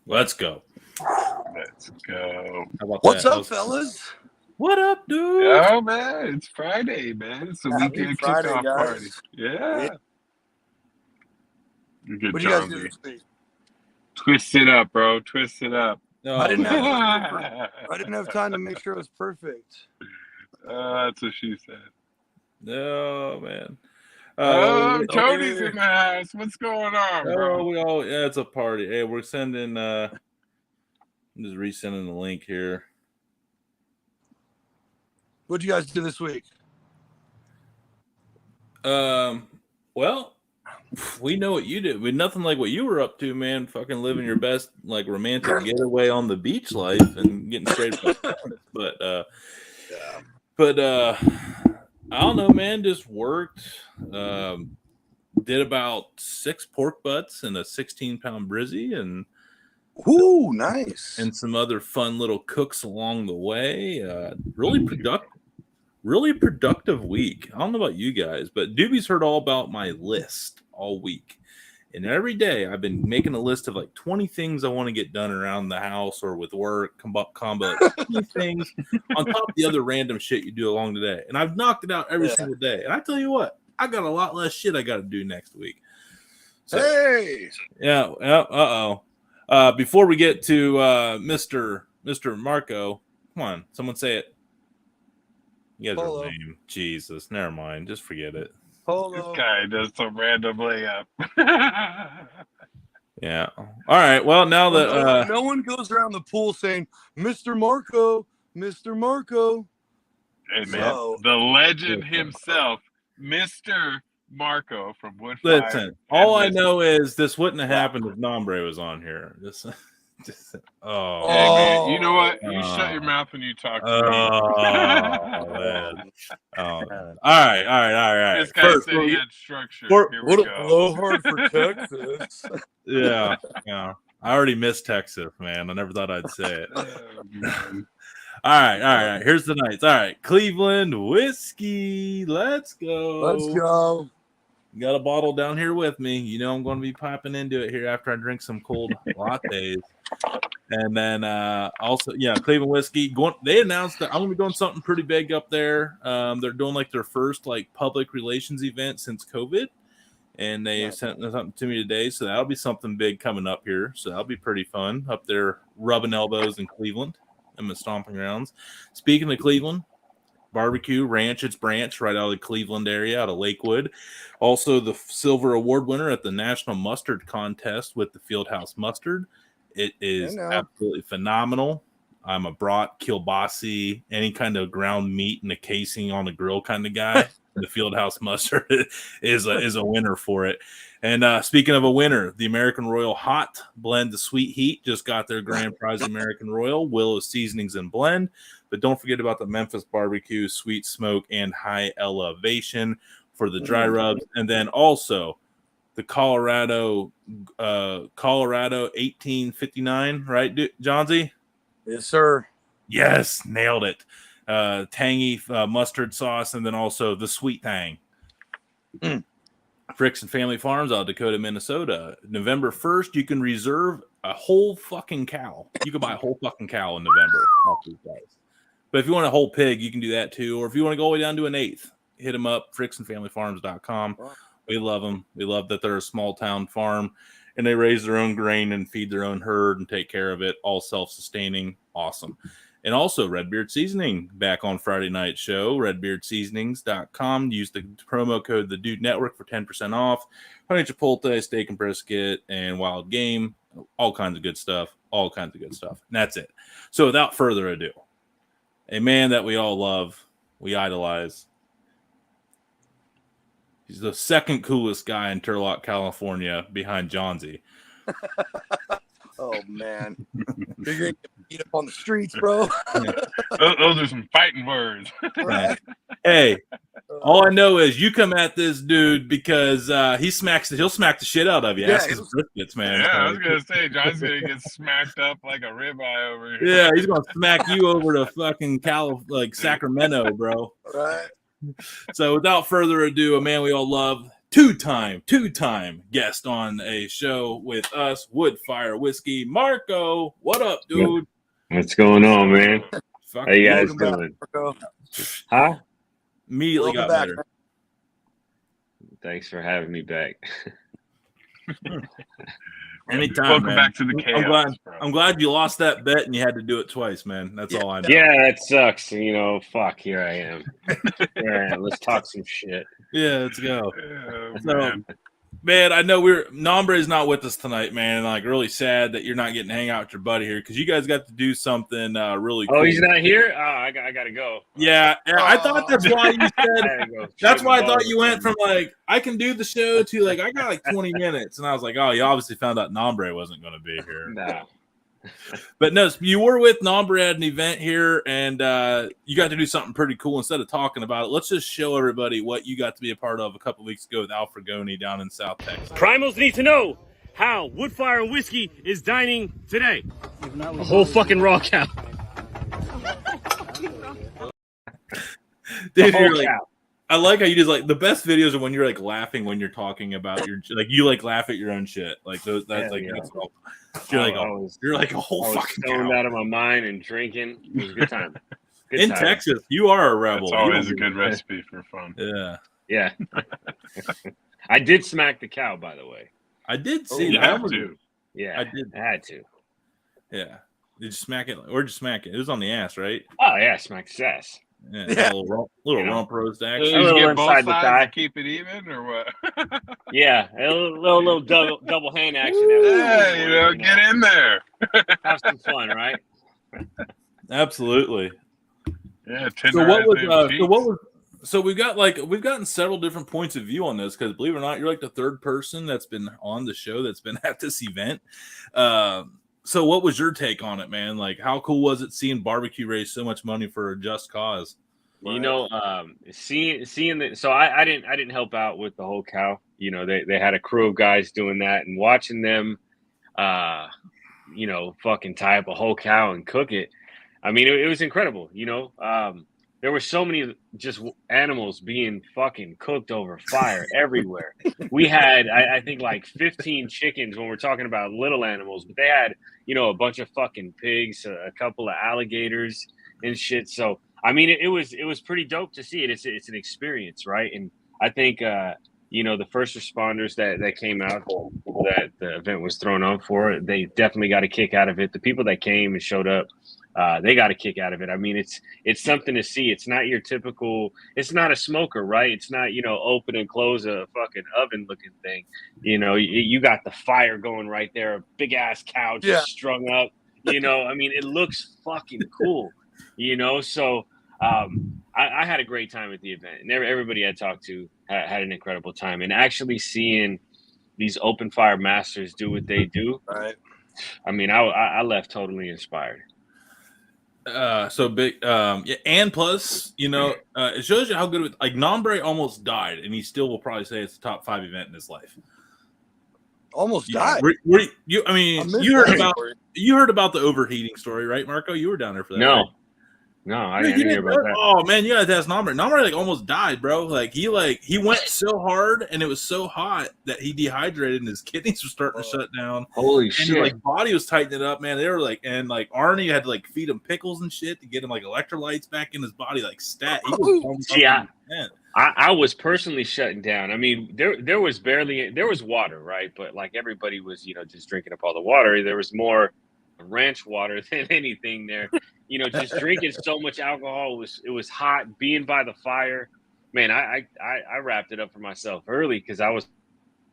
Let's go. Let's go. How about What's that? up, fellas? What up, dude? Oh man, it's Friday, man. It's a Happy weekend Friday, kickoff guys. party. Yeah. You're good, What do you guys John do B. this week? Twist it up, bro. Twist it up. Oh, I didn't man. have time to make sure it was perfect. That's what she said. Oh, man. Tony's in the house. What's going on, bro? It's a party. Hey, we're sending, I'm just resending the link here. What do you guys do this week? Well, we know what you did. We nothing like what you were up to, man. Fucking living your best, like, romantic getaway on the beach life and getting straight from But I don't know, man. Just worked. Did about 6 pork butts and a 16-pound brizzy, and Ooh, nice. and some other fun little cooks along the way. Really productive week. I don't know about you guys, but Doobie's heard all about my list all week. And every day I've been making a list of like 20 things I want to get done around the house or with work, combo 20 things on top of the other random shit you do along the day. And I've knocked it out every single day. And I tell you what, I got a lot less shit I got to do next week. So, hey. Yeah. Before we get to Mr. Marco, come on, someone say it. You guys are lame. Jesus, never mind. Just forget it. This guy does some random layup. Yeah. All right. Well, now that no one goes around the pool saying, Mr. Marco, Mr. Marco. Hey, man, the legend himself, Mr. Marco from Woodfire. Listen, all I know is this wouldn't have happened if Nombre was on here. Hey, man, you know what? You shut your mouth when you talk to me. Man. All right. This guy said he had structure. Here we go. Blowhard for Texas. Yeah. I already missed Texas, man. I never thought I'd say it. All right. Here's the nights. All right, Cleveland whiskey. Let's go. Got a bottle down here with me. You know I'm going to be popping into it here after I drink some cold lattes. And then also, Cleveland whiskey. They announced that I'm going to be doing something pretty big up there. They're doing like their first like public relations event since COVID. And they sent something to me today. So that'll be something big coming up here. So that'll be pretty fun up there rubbing elbows in Cleveland and the stomping grounds. Speaking of Cleveland, barbecue ranch, it's Branch right out of the Cleveland area, out of Lakewood. Also the silver award winner at the National Mustard Contest with the Fieldhouse Mustard. It is absolutely phenomenal. I'm a brat, kielbasi, any kind of ground meat in a casing on the grill kind of guy. The Fieldhouse Mustard is a winner for it. And speaking of a winner, the American Royal Hot Blend, the Sweet Heat, just got their grand prize American Royal, Willow Seasonings and Blend. But don't forget about the Memphis Barbecue, Sweet Smoke, and High Elevation for the dry rubs. And then also the Colorado 1859, right, Johnsy? Yes, sir. Yes, nailed it. Tangy mustard sauce, and then also the Sweet Tang. Fricks and Family Farms out of Dakota, Minnesota. November 1st, you can reserve a whole fucking cow. You can buy a whole fucking cow in November. But if you want a whole pig, you can do that too. Or if you want to go all the way down to an eighth, hit them up, fricksandfamilyfarms.com. We love them. We love that they're a small town farm and they raise their own grain and feed their own herd and take care of it. All self-sustaining. Awesome. And also Redbeard Seasoning back on Friday night show, redbeardseasonings.com. Use the promo code The Dude Network for 10% off. Honey chipotle, steak and brisket, and wild game. All kinds of good stuff. And that's it. So without further ado, a man that we all love, we idolize. He's the second coolest guy in Turlock, California, behind Johnsy. Oh, man. You're going to get beat up on the streets, bro. Those are some fighting words. Right? Hey, all I know is you come at this dude because he'll smack the shit out of you. Ask his briskets, man. Yeah, I was going to say, John's going to get smacked up like a ribeye over here. Yeah, he's going to smack you over to fucking Sacramento, bro. Right. So without further ado, a man we all love, two-time guest on a show with us, Woodfire Whiskey. Marco, what up, dude? What's going on, man? Fuck How you guys Welcome back, doing? Marco. Huh? Immediately Welcome got back, better. Thanks for having me back. Anytime, Welcome man. back to the chaos. I'm glad you lost that bet and you had to do it twice, man. That's all I know. Yeah, that sucks. Fuck, here I am. Let's talk some shit. Yeah, let's go. Oh, So, man, I know Nombre's not with us tonight, man. And like, really sad that you're not getting to hang out with your buddy here because you guys got to do something really cool. Oh, he's not here? Oh, I gotta go. Yeah, I thought that's why you said. That's why I thought you went from like I can do the show to like I got like 20 minutes, and I was like, oh, you obviously found out Nombre wasn't going to be here. Nah. But no, you were with Nombre at an event here, and you got to do something pretty cool. Instead of talking about it, let's just show everybody what you got to be a part of a couple weeks ago with Al Fragoni down in South Texas. Primals need to know how Woodfire and Whiskey is dining today. A whole fucking raw cow. Dude, you're like, I like how you just like the best videos are when you're like laughing when you're talking about your like you like laugh at your own shit like those that's like that's all. You're like a whole fucking stoned cow. out of my mind and drinking. It was a good time. Good In time. Texas, you are a rebel. It's always a good recipe for fun. Yeah, Yeah. I did smack the cow, by the way. I did see You that. have to. Yeah, I did. I had to. Yeah, did you smack it or just smack it? It was on the ass, right? Oh yeah, smack his ass. Yeah, Yeah. a little rump roast Did action. A you little get both inside the thigh. sides to keep it even, or what? Yeah, a little double hand action. Yeah, get in there. Have some fun, right? Yeah, Absolutely. So we've gotten several different points of view on this because believe it or not, you're like the third person that's been on the show that's been at this event. So what was your take on it, man? Like, how cool was it seeing barbecue raise so much money for a just cause? Seeing the so I didn't help out with the whole cow. They had a crew of guys doing that and watching them, fucking tie up a whole cow and cook it. I mean, it was incredible. There were so many just animals being fucking cooked over fire everywhere. We had, I think, like 15 chickens when we're talking about little animals, but they had, a bunch of fucking pigs, a couple of alligators and shit. So, I mean, it was pretty dope to see it. It's an experience, right? And I think, the first responders that came out that the event was thrown on for, they definitely got a kick out of it. The people that came and showed up, they got a kick out of it. I mean, it's something to see. It's not your typical. It's not a smoker, right? It's not open and close a fucking oven looking thing. You got the fire going right there. A big ass cow just strung up. I mean, it looks fucking cool. So I had a great time at the event, and everybody I talked to had an incredible time. And actually seeing these open fire masters do what they do, right? I mean, I left totally inspired. So big, and plus, it shows you how good it, like Nombre almost died, and he still will probably say it's the top 5 event in his life. Almost died. You heard about the overheating story, right, Marco? You were down there for that. No, right? no, I didn't hear about that. Oh man, you gotta ask Nombre. Nombre like almost died, bro. He went so hard, and it was so hot that he dehydrated, and his kidneys were starting to shut down. Holy and shit! His body was tightening up, man. They were and Arnie had to feed him pickles and shit to get him electrolytes back in his body, stat. He was I was personally shutting down. I mean, there was water, right? But everybody was, just drinking up all the water. There was more ranch water than anything there. Just drinking so much alcohol. It was hot. Being by the fire, man. I wrapped it up for myself early because I was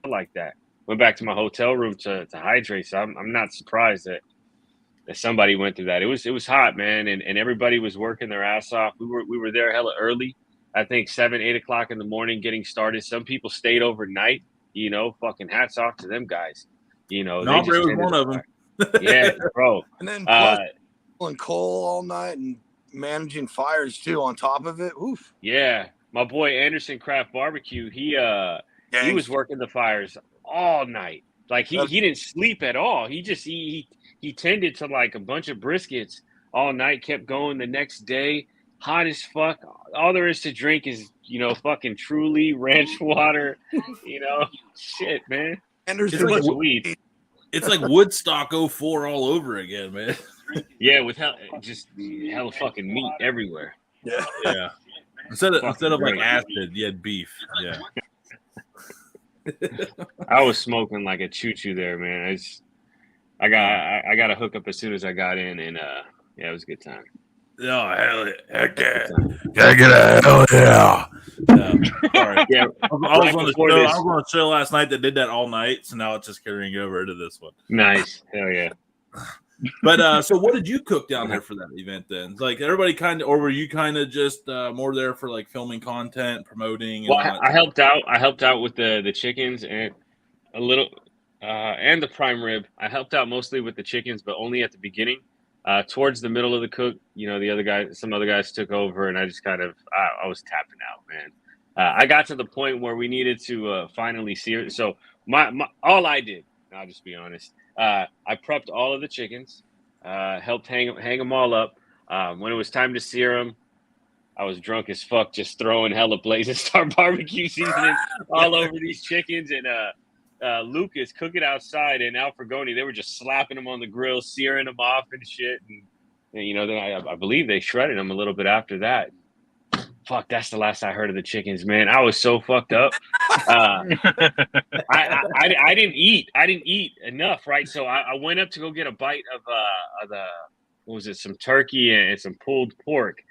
like that. Went back to my hotel room to hydrate. So I'm not surprised that somebody went through that. It was hot, man, and everybody was working their ass off. We were there hella early. I think 7-8 o'clock in the morning getting started. Some people stayed overnight. Fucking hats off to them guys. Nombre was one of them. Yeah, bro. And then plus pulling coal all night and managing fires too on top of it. Oof. Yeah, my boy Anderson Craft Barbecue. He was working the fires all night. He didn't sleep at all. He just he tended to a bunch of briskets all night. Kept going the next day. hot as fuck. All there is to drink is, fucking Truly ranch water. Shit, man. And there's Too much weed. It's like Woodstock 04 all over again, man. Yeah, with hella fucking meat everywhere. Yeah. Instead of like great. acid, you had beef. Yeah. I was smoking like a choo-choo there, man. I got a hookup as soon as I got in, and it was a good time. Oh, hell yeah. Heck yeah. Gotta get a hell yeah. Sorry. Yeah, I was on a show last night that did that all night, so now it's just carrying over into this one. Nice. Hell yeah. But so what did you cook down there for that event then? Like everybody or were you kind of just more there for like filming content, promoting? Well, I helped out. I helped out with the chickens and a little, and the prime rib. I helped out mostly with the chickens, but only at the beginning. Towards the middle of the cook, some other guys took over, and I just kind of, I was tapping out, man. I got to the point where we needed to finally sear. So all I did, I'll just be honest. I prepped all of the chickens, helped hang them all up. When it was time to sear them, I was drunk as fuck, just throwing hella Blazing Star barbecue seasoning all over these chickens. And Lucas cooking outside and Alfregoni, they were just slapping them on the grill, searing them off and shit. And then I believe they shredded them a little bit after that. Fuck, that's the last I heard of the chickens, man. I was so fucked up. I didn't eat. I didn't eat enough, right? So I went up to go get a bite of some turkey and some pulled pork.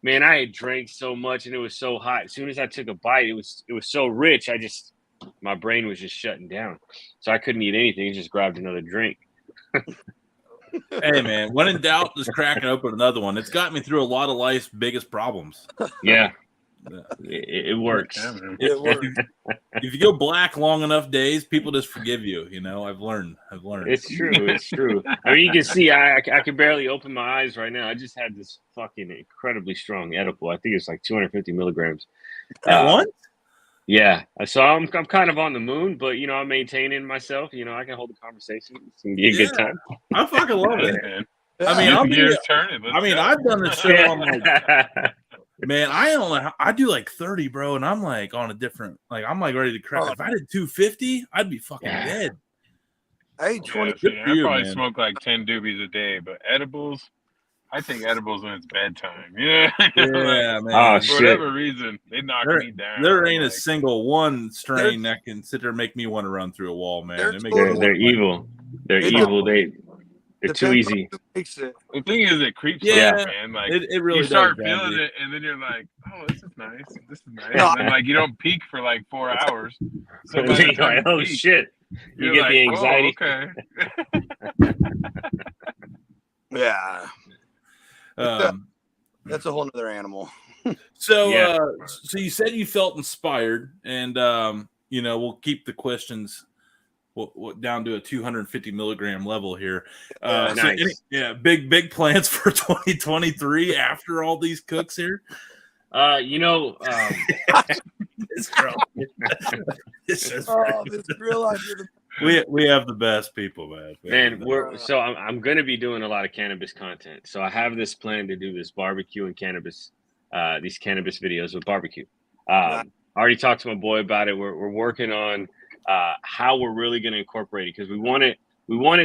Man, I had drank so much and it was so hot. As soon as I took a bite, it was so rich. My brain was just shutting down. So I couldn't eat anything. I just grabbed another drink. Hey, man, when in doubt, just cracking open another one. It's got me through a lot of life's biggest problems. Yeah. It works. If you go black long enough days, people just forgive you. I've learned. It's true. I mean, you can see I can barely open my eyes right now. I just had this fucking incredibly strong edible. I think it's like 250 milligrams. At once? Yeah. So I'm kind of on the moon, but I'm maintaining myself. I can hold a conversation. It's gonna be a good time. I fucking love it. Man. I mean, I've done this show on like. Man, I do like 30, bro, and I'm like on a different, like I'm like ready to crack. If I did 250, I'd be fucking dead. Hey, 20. I probably smoke like 10 doobies a day, but edibles, I take edibles when it's bedtime. Yeah, man. For whatever reason, they knock me down. There ain't a single one strain that can sit there and make me want to run through a wall, man. They're evil. They're evil. They're too easy. The thing is, it creeps up, man. Like it really you start feeling it, and then you're like, "Oh, this is nice. This is nice." And then, like you don't peak for like 4 hours. So by the time you peak, shit! You get the anxiety. Okay. Yeah. That's a whole nother animal. So you said you felt inspired, and we'll keep the questions down to a 250 milligram level here. Nice. Big plans for 2023 after all these cooks here. This grill. We have the best people, man. I'm going to be doing a lot of cannabis content. So I have this plan to do this barbecue and cannabis, these cannabis videos with barbecue. I already talked to my boy about it. We're working on how we're really going to incorporate it, because we want it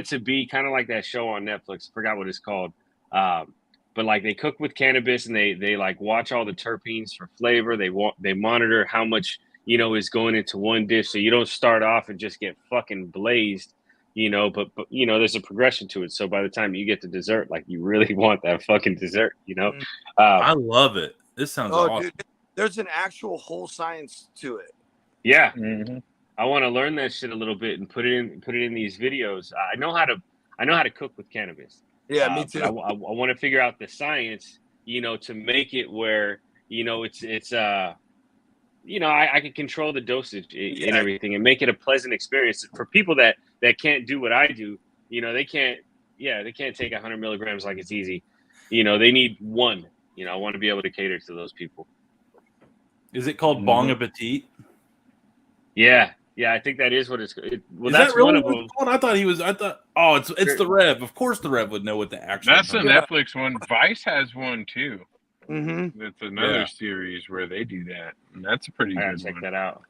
to be kind of like that show on Netflix. I forgot what it's called. But like they cook with cannabis and they like watch all the terpenes for flavor. They monitor how much, is going into one dish. So you don't start off and just get fucking blazed, but there's a progression to it. So by the time you get to dessert, like you really want that fucking dessert, I love it. This sounds awesome. Dude, there's an actual whole science to it. Yeah. Mm-hmm. I want to learn that shit a little bit and put it in these videos. I know how to cook with cannabis. Yeah, me too. I want to figure out the science, to make it where, it's I can control the dosage and everything and make it a pleasant experience for people that can't do what I do. They can't take 100 milligrams like it's easy. They need one. I want to be able to cater to those people. Is it called Bong Appetit? Yeah. Yeah, I think that is what it's. That's that really one of them. It's the Rev. Of course, the Rev would know what the actual. That's the Netflix one. Vice has one too. Mm-hmm. It's another Yeah. series where they do that, and that's a pretty I gotta good check one. that out.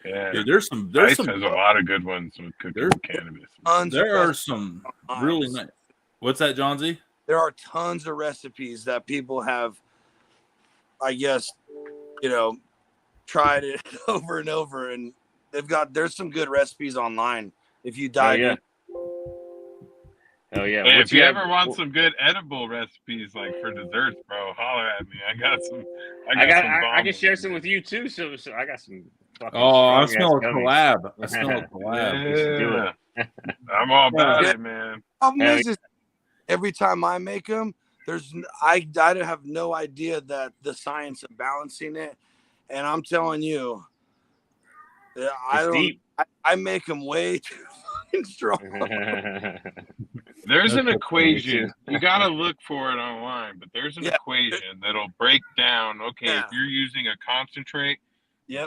Yeah, Dude, there's some Ice has a lot of good ones with cooking There- with cannabis. Tons of there are recipes some online. really nice. What's that, John Z? There are tons of recipes that people have, I guess, tried it over and over, and there's some good recipes online if you dive in. Hell yeah! Hey, What if you have- ever want some good edible recipes, like for desserts, bro, holler at me. I got some. I can share some with you too. So I got some fucking. Oh, I strong-ass smell a gummies. collab. I smell a collab. We should do Yeah, I'm all about Yeah. it, man. Problem Hell is every time I make them, I have no idea that the science of balancing it, and I'm telling you, I make them way too fucking strong. There's an That's equation. You gotta look for it online, but there's an equation that'll break down. Okay, if you're using a concentrate,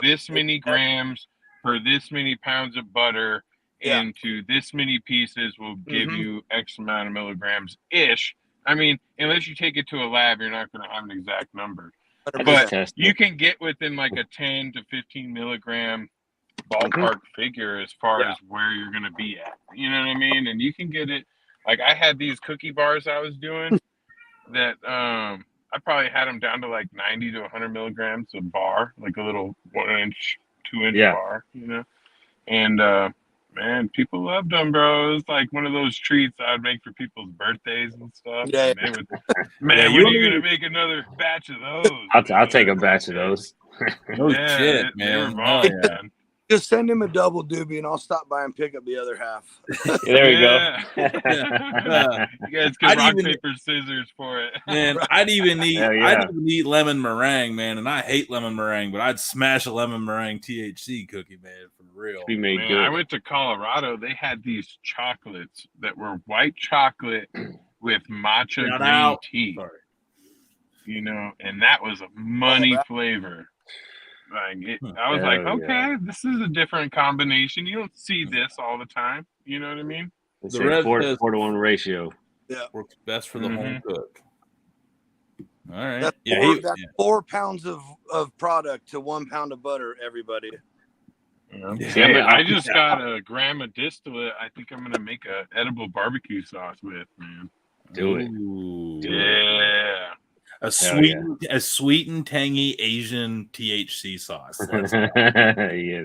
this many grams for this many pounds of butter into this many pieces will give you X amount of milligrams ish. I mean, unless you take it to a lab, you're not going to have an exact number, but you can get within like a 10 to 15 milligram ballpark figure as far as where you're going to be at. You know what I mean? And you can get it. Like I had these cookie bars I was doing that I probably had them down to like 90 to 100 milligrams a bar, like a little 1 inch, 2 inch bar, and man, people loved them, bro. It was like one of those treats I would make for people's birthdays and stuff. Yeah. And they would, man, when are you gonna make another batch of those? I'll take a batch of those. No shit, man. They were bomb, man. Just send him a double doobie, and I'll stop by and pick up the other half. There you go. You guys can rock, paper, scissors for it. Man, I'd even eat lemon meringue, man, and I hate lemon meringue, but I'd smash a lemon meringue THC cookie, man, for real. I went to Colorado. They had these chocolates that were white chocolate with matcha green tea. Sorry. And that was a money flavor. I was like, okay, this is a different combination. You don't see this all the time. You know what I mean? It's a 4-to-1 ratio. Yeah, works best for the home cook. All right. That's 4 pounds of product to 1 pound of butter, everybody. Hey, I just got a gram of distillate. I think I'm gonna make a edible barbecue sauce with, man. Do it. Yeah. A sweet and tangy Asian THC sauce. There you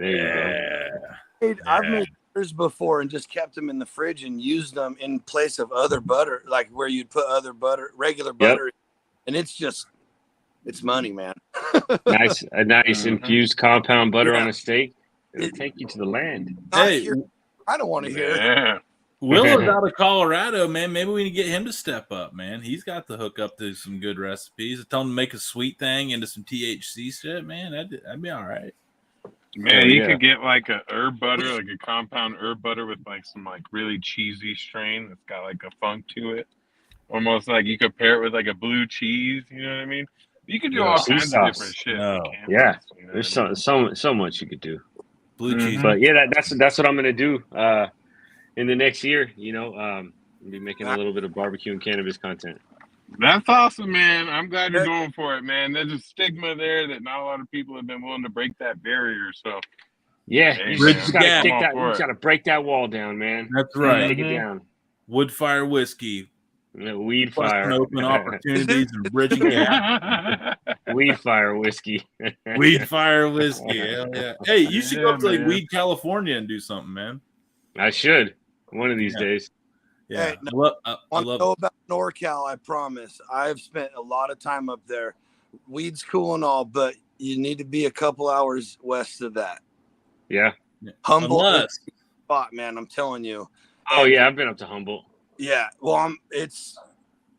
go. I've made butters before and just kept them in the fridge and used them in place of other butter, like where you'd put other butter, regular butter, and it's money, man. A nice infused compound butter on a steak. It'll take you to the land. Hey, I don't want to hear it. Willow's out of Colorado, man. Maybe we need to get him to step up, man. He's got the hook up to some good recipes. Tell him to make a sweet thing into some THC shit, man. That'd be all right. Man, you could get like a herb butter, like a compound herb butter with like some like really cheesy strain that's got like a funk to it. Almost like you could pair it with like a blue cheese. You know what I mean? You could do all kinds of different shit. There's so much you could do. Blue cheese, but that's what I'm gonna do. In the next year, I'll be making a little bit of barbecue and cannabis content. That's awesome, man. I'm glad you're going for it, man. There's a stigma there that not a lot of people have been willing to break that barrier. So, you just gotta break that wall down, man. That's right. Take it down. Wood fire whiskey. Weed fire. Open opportunities and bridging gap. Weed fire whiskey. Weed fire whiskey. Hell yeah. Hey, you should go up to like Weed, California and do something, man. I should. One of these days. Yeah. Hey, I know about NorCal, I promise. I've spent a lot of time up there. Weed's cool and all, but you need to be a couple hours west of that. Yeah. Humboldt spot, man, I'm telling you. Oh, yeah, I've been up to Humboldt. Yeah. Well,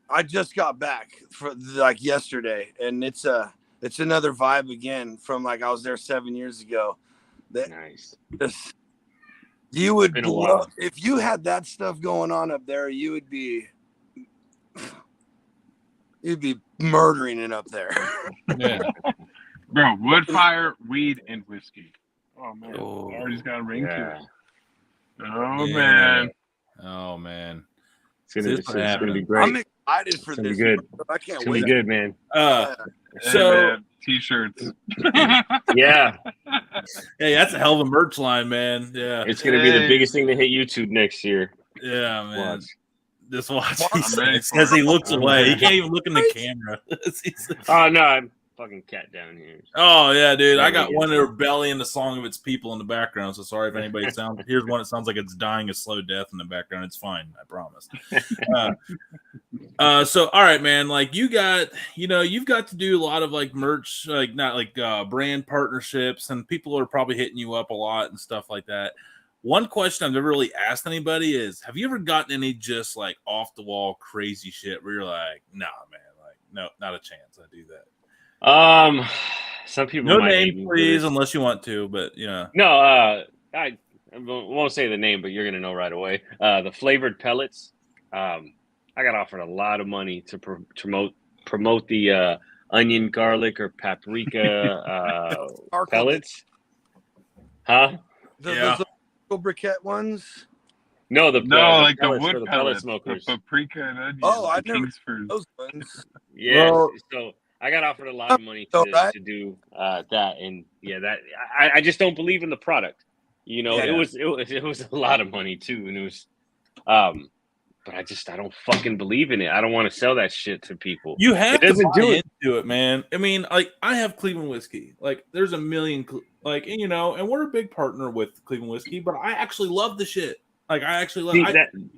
I just got back for like yesterday, and it's another vibe again from like I was there 7 years ago. Nice. You would love if you had that stuff going on up there. You'd be murdering it up there. Yeah, bro. Wood fire, weed, and whiskey. Oh man, already's got a ring to it. Oh man. Oh man, it's gonna be great. I did for It's gonna this. be good. I can't It's gonna be wait. good, man. So T-shirts. Yeah, hey, that's a hell of a merch line, man. Yeah, it's gonna be the biggest thing to hit YouTube next year. yeah, man. Watch. Just watch. I'm ready for Because he it. looks I'm away. He ready. can't even look in the camera. Oh no, I'm fucking cat down here. Oh yeah, dude. I There got we one go. rebelling the song of its people in the background. So sorry if anybody here's one that sounds like it's dying a slow death in the background. It's fine, I promise. So all right, man. Like you've got to do a lot of like merch, like not like brand partnerships, and people are probably hitting you up a lot and stuff like that. One question I've never really asked anybody is, have you ever gotten any just like off the wall crazy shit where you're like, nah, man, like no, not a chance. I do that. Some people No might hate name, me for please, this. unless you want to. But yeah, No, I won't say the name, but you're gonna know right away. The flavored pellets. I got offered a lot of money to promote the onion, garlic, or paprika pellets. Huh? Those briquette ones. No, the like the pellets wood for the pellet pellets, smokers. the paprika and onion. Oh, I've never Kingsford. those ones. Yeah, Well- so I got offered a lot of money So, to right? do that, and yeah, that I just don't believe in the product. You know, Yeah. it was a lot of money too, and it was, but I don't fucking believe in it. I don't want to sell that shit to people. You have It to doesn't buy do it. into it, man. I mean, like I have Cleveland whiskey. Like there's a million, like and, and we're a big partner with Cleveland whiskey. But I actually love the shit. Like I actually love. See,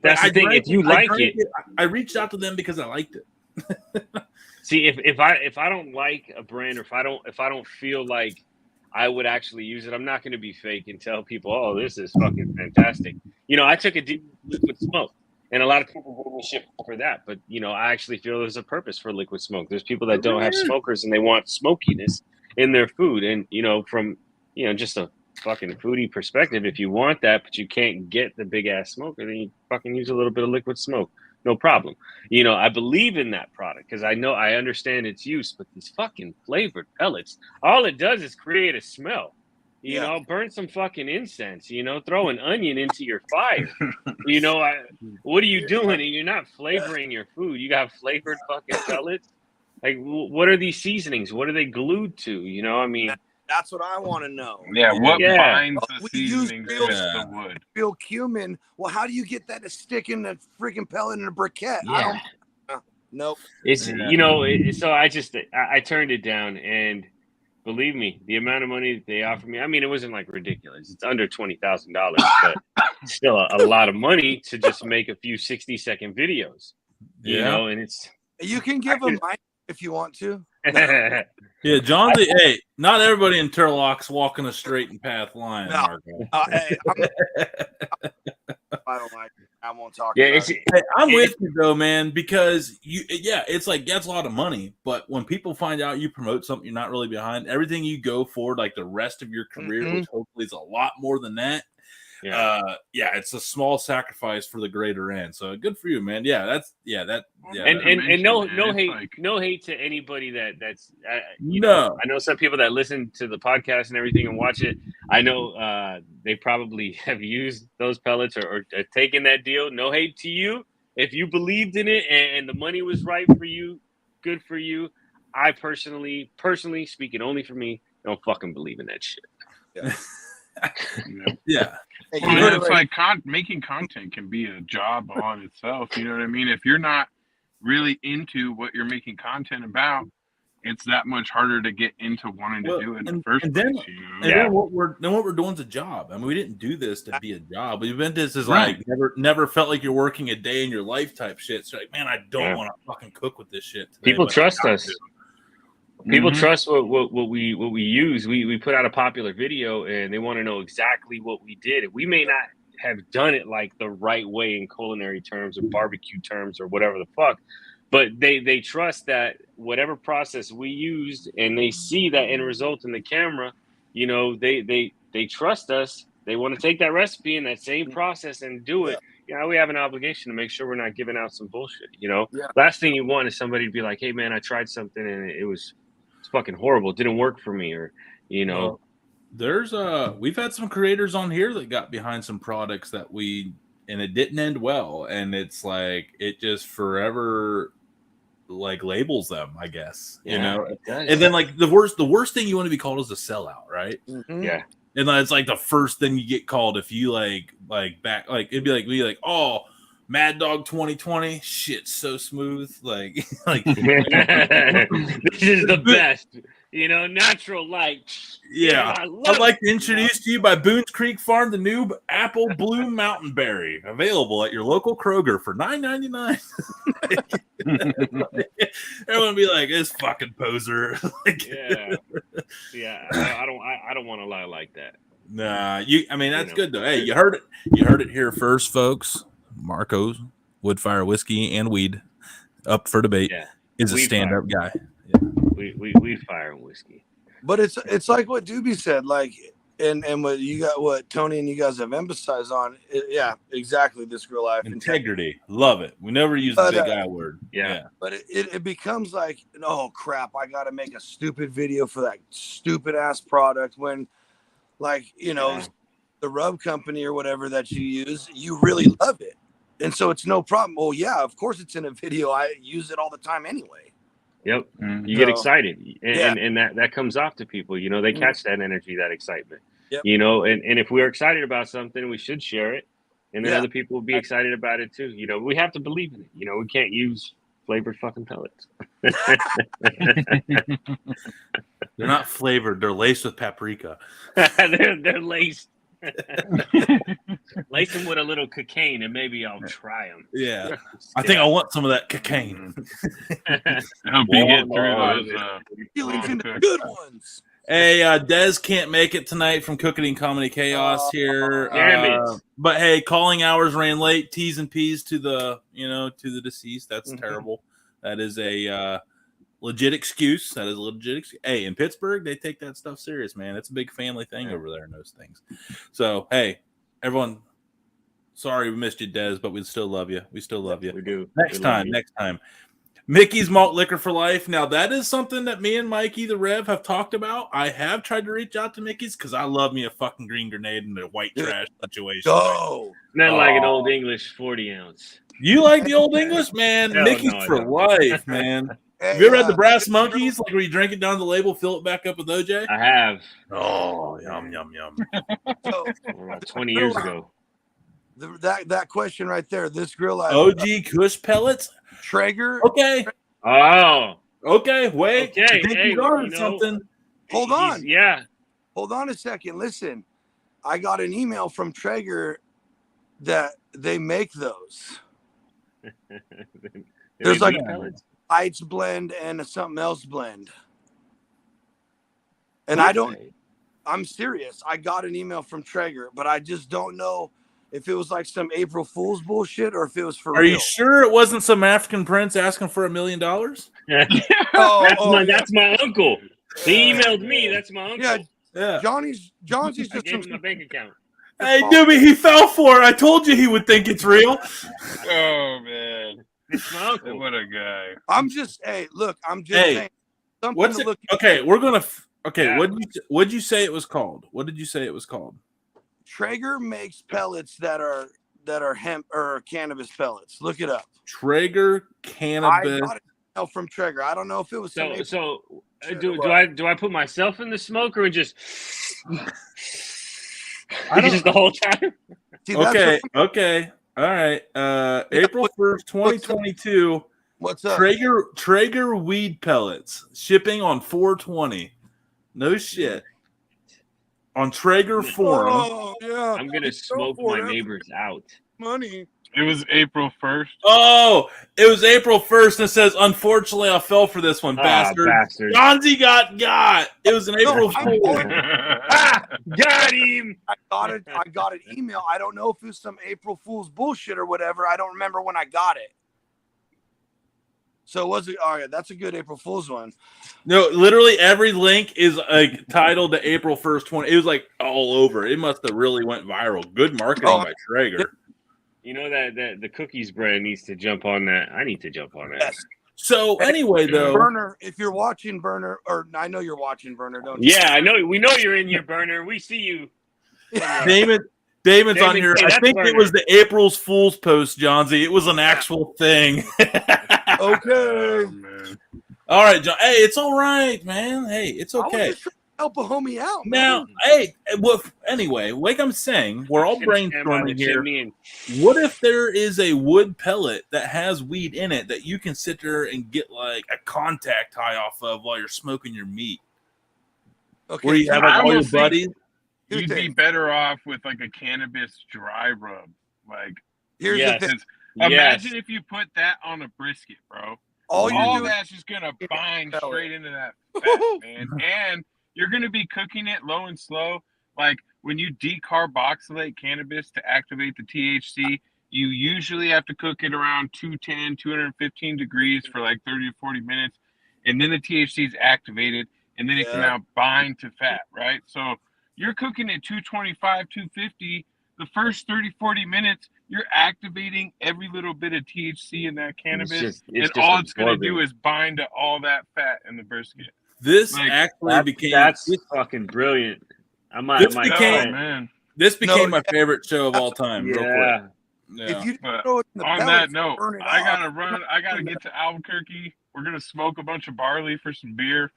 that's the thing. If you like it, I reached out to them because I liked it. see, if I don't like a brand, or if I don't feel like I would actually use it, I'm not going to be fake and tell people, oh, this is fucking fantastic. You know, I took a deep liquid smoke, and a lot of people give me shit for that. But I actually feel there's a purpose for liquid smoke. There's people that don't have smokers and they want smokiness in their food, and from just a fucking foodie perspective, if you want that but you can't get the big ass smoker, then you fucking use a little bit of liquid smoke, no problem. I believe in that product because I understand its use. But these fucking flavored pellets, all it does is create a smell. Burn some fucking incense, throw an onion into your fire. What are you doing? You're not flavoring your food. You got flavored fucking pellets. Like, what are these seasonings? What are they glued to? I mean, That's what I want to know. Yeah, what binds Oh, the we use seasonings real- with the wood? Real cumin. Well, how do you get that to stick in the freaking pellet in a briquette? Yeah. Nope. It's Yeah. so I turned it down, and believe me, the amount of money that they offered me, I mean, it wasn't like ridiculous. It's under $20,000, but still a lot of money to just make a few 60-second videos. And it's You can give them mine if you want to. Yeah, John. Hey, not everybody in Turlock's walking a straight and path line. No. Marco. Hey, I don't like it. I won't talk yeah, about it's it. Hey, I'm with you though, man, because it's like that's a lot of money. But when people find out you promote something you're not really behind, everything you go for, like the rest of your career, which hopefully is a lot more than that. It's a small sacrifice for the greater end. So good for you, man. And no hate to anybody that's No. I know some people that listen to the podcast and everything and watch it. I know they probably have used those pellets or taken that deal. No hate to you. If you believed in it and the money was right for you, good for you. I personally speaking only for me, don't fucking believe in that shit. Yeah. Hey, Well, it's like making content can be a job on itself. You know what I mean? If you're not really into what you're making content about, it's that much harder to get into wanting to do it in the first place. Then what we're doing is a job. I mean, we didn't do this to be a job. We went this as like never felt like you're working a day in your life type shit. So like, man, I don't want to fucking cook with this shit today, people trust us. People Mhm. trust what we use. We put out a popular video and they want to know exactly what we did. We may not have done it like the right way in culinary terms or barbecue terms or whatever the fuck, but they trust that whatever process we used and they see that end result in the camera, they trust us. They want to take that recipe and that same process and do it. We have an obligation to make sure we're not giving out some bullshit. Last thing you want is somebody to be like, hey man, I tried something and it's fucking horrible. It didn't work for me, or Well, there's we've had some creators on here that got behind some products that and it didn't end well, and it's like it just forever like labels them, I guess. Yeah, you know, it does. and then like the worst thing you want to be called is a sellout, right? Mhm. Yeah. And it's like the first thing you get called if you like back like it'd be like oh Mad Dog 2020 shit so smooth like this is the best, you know, natural light. yeah. I'd like to introduce to you by Boone's Creek Farm the new Apple Blue Mountain Berry available at your local Kroger for $9.99. Everyone be like this fucking poser. Like, yeah. I don't want to lie like that. Nah, I mean that's good though. Hey, you heard it here first, folks. Marco's Woodfire Whiskey and Weed up for debate is a stand-up guy. Yeah. We fire and whiskey. But it's like what Doobie said, like and what Tony and you guys have emphasized on. Yeah, exactly. This real life integrity. Love it. We never use the big I word. Yeah. But it becomes like, oh crap, I got to make a stupid video for that stupid ass product when, like, you know, the rub company or whatever that you use, you really love it. And so it's no problem. Well, yeah, of course it's in a video. I use it all the time anyway. Yep. You get excited. And that comes off to people. You know, they catch that energy, that excitement. Yep. You know, and if we're excited about something, we should share it. And then other people will be excited about it too. You know, we have to believe in it. You know, we can't use flavored fucking pellets. They're not flavored. They're laced with paprika. they're laced. Lace them with a little cocaine and maybe I'll try them. Yeah. I think I want some of that cocaine. Hope you get through those good ones. Hey, Dez can't make it tonight from Cooking and Comedy Chaos here. Damn it. But hey, calling hours ran late. T's and P's to the deceased. That's terrible. That is a legit excuse. That is a legit excuse. Hey, in Pittsburgh, they take that stuff serious, man. It's a big family thing over there in those things. So, hey, everyone, sorry we missed you, Dez, but we still love you. We still love you. We do. Next time. Mickey's Malt Liquor for Life. Now, that is something that me and Mikey the Rev have talked about. I have tried to reach out to Mickey's because I love me a fucking green grenade in a white trash situation. Oh, not like an old English 40 ounce. You like the old English, man? Hell Mickey's no, for life, man. Hey, Have you ever had the Brass Monkeys, like where you drink it down the label, fill it back up with OJ? I have. Oh, yum, yum, yum. So, 20 years ago. That question right there, this grill OG Kush pellets? Traeger. Okay. Oh. Okay, wait. Okay. I think Hey, you learned you know, something. Hold on. Yeah. Hold on a second. Listen, I got an email from Traeger that they make those. There's like Heights blend and a something else blend. And I'm serious. I got an email from Traeger, but I just don't know if it was like some April Fool's bullshit or if it was for real. Are you sure it wasn't some African prince asking for $1 million? That's my uncle. He emailed me. That's my uncle. Yeah. Johnny's just I gave him my bank account. Hey, Doobie, he fell for it. I told you he would think it's real. Oh, man. It's my uncle. What a guy. I'm just saying. What's it? Okay, we're going to... Okay, Yeah. What'd you say it was called? What did you say it was called? Traeger makes pellets that are hemp or cannabis pellets. Look it up. Traeger cannabis. I got it from Traeger. I don't know if it was do I put myself in the smoker and just just the whole time? See, Okay. All right. April 1st, 2022. What's up? Traeger weed pellets shipping on 4/20. No shit. On Traeger forum. Oh, yeah. I'm gonna smoke my neighbors out. Money. It was April 1st. Oh, it was April 1st, and it says, unfortunately, I fell for this one, bastard. Gonzi got. It was an April Fool. Got him. I got an email. I don't know if it was some April Fool's bullshit or whatever. I don't remember when I got it. So was it? All right, that's a good April Fool's one. No, literally every link is titled to April 1st, 20. It was like all over. It must have really went viral. Good marketing by Traeger. You know that the cookies brand needs to jump on that. I need to jump on that. Yes. So anyway, though, Burner, if you're watching Burner, or I know you're watching Burner, don't you? Yeah, I know. We know you're in your Burner. We see you. David's on here. Hey, I think it was the April Fool's post, Johnsy. It was an actual thing. Okay. Man. All right, John. Hey, it's all right, man. Hey, it's I was okay. just trying to help a homie out, Now, man. hey, well, anyway, like I'm saying, we're all Stand by the brainstorming here. chimney and What if there is a wood pellet that has weed in it that you can sit there and get like a contact high off of while you're smoking your meat? Okay. Where you have I like all your almost think- buddies? You'd be better off with like a cannabis dry rub. Like, Here's Yes. the thing. imagine if you put that on a brisket, bro. All you're doing, that's just gonna bind pellet. straight into that fat, man. And you're gonna be cooking it low and slow. Like when you decarboxylate cannabis to activate the THC, you usually have to cook it around 210, 215 degrees for like 30 to 40 minutes. And then the THC is activated, and then it can now bind to fat, right? So you're cooking at 225, 250. The first 30, 40 minutes, you're activating every little bit of THC in that cannabis. And all it's going to do is bind to all that fat in the brisket. This Like, actually became that's fucking brilliant. I might, This might became- man. this became No, my favorite show of all time. Real yeah. quick. Yeah. if you But throw it in the on pellets, that note, burn it I off. gotta run. I gotta get to Albuquerque. We're gonna smoke a bunch of barley for some beer.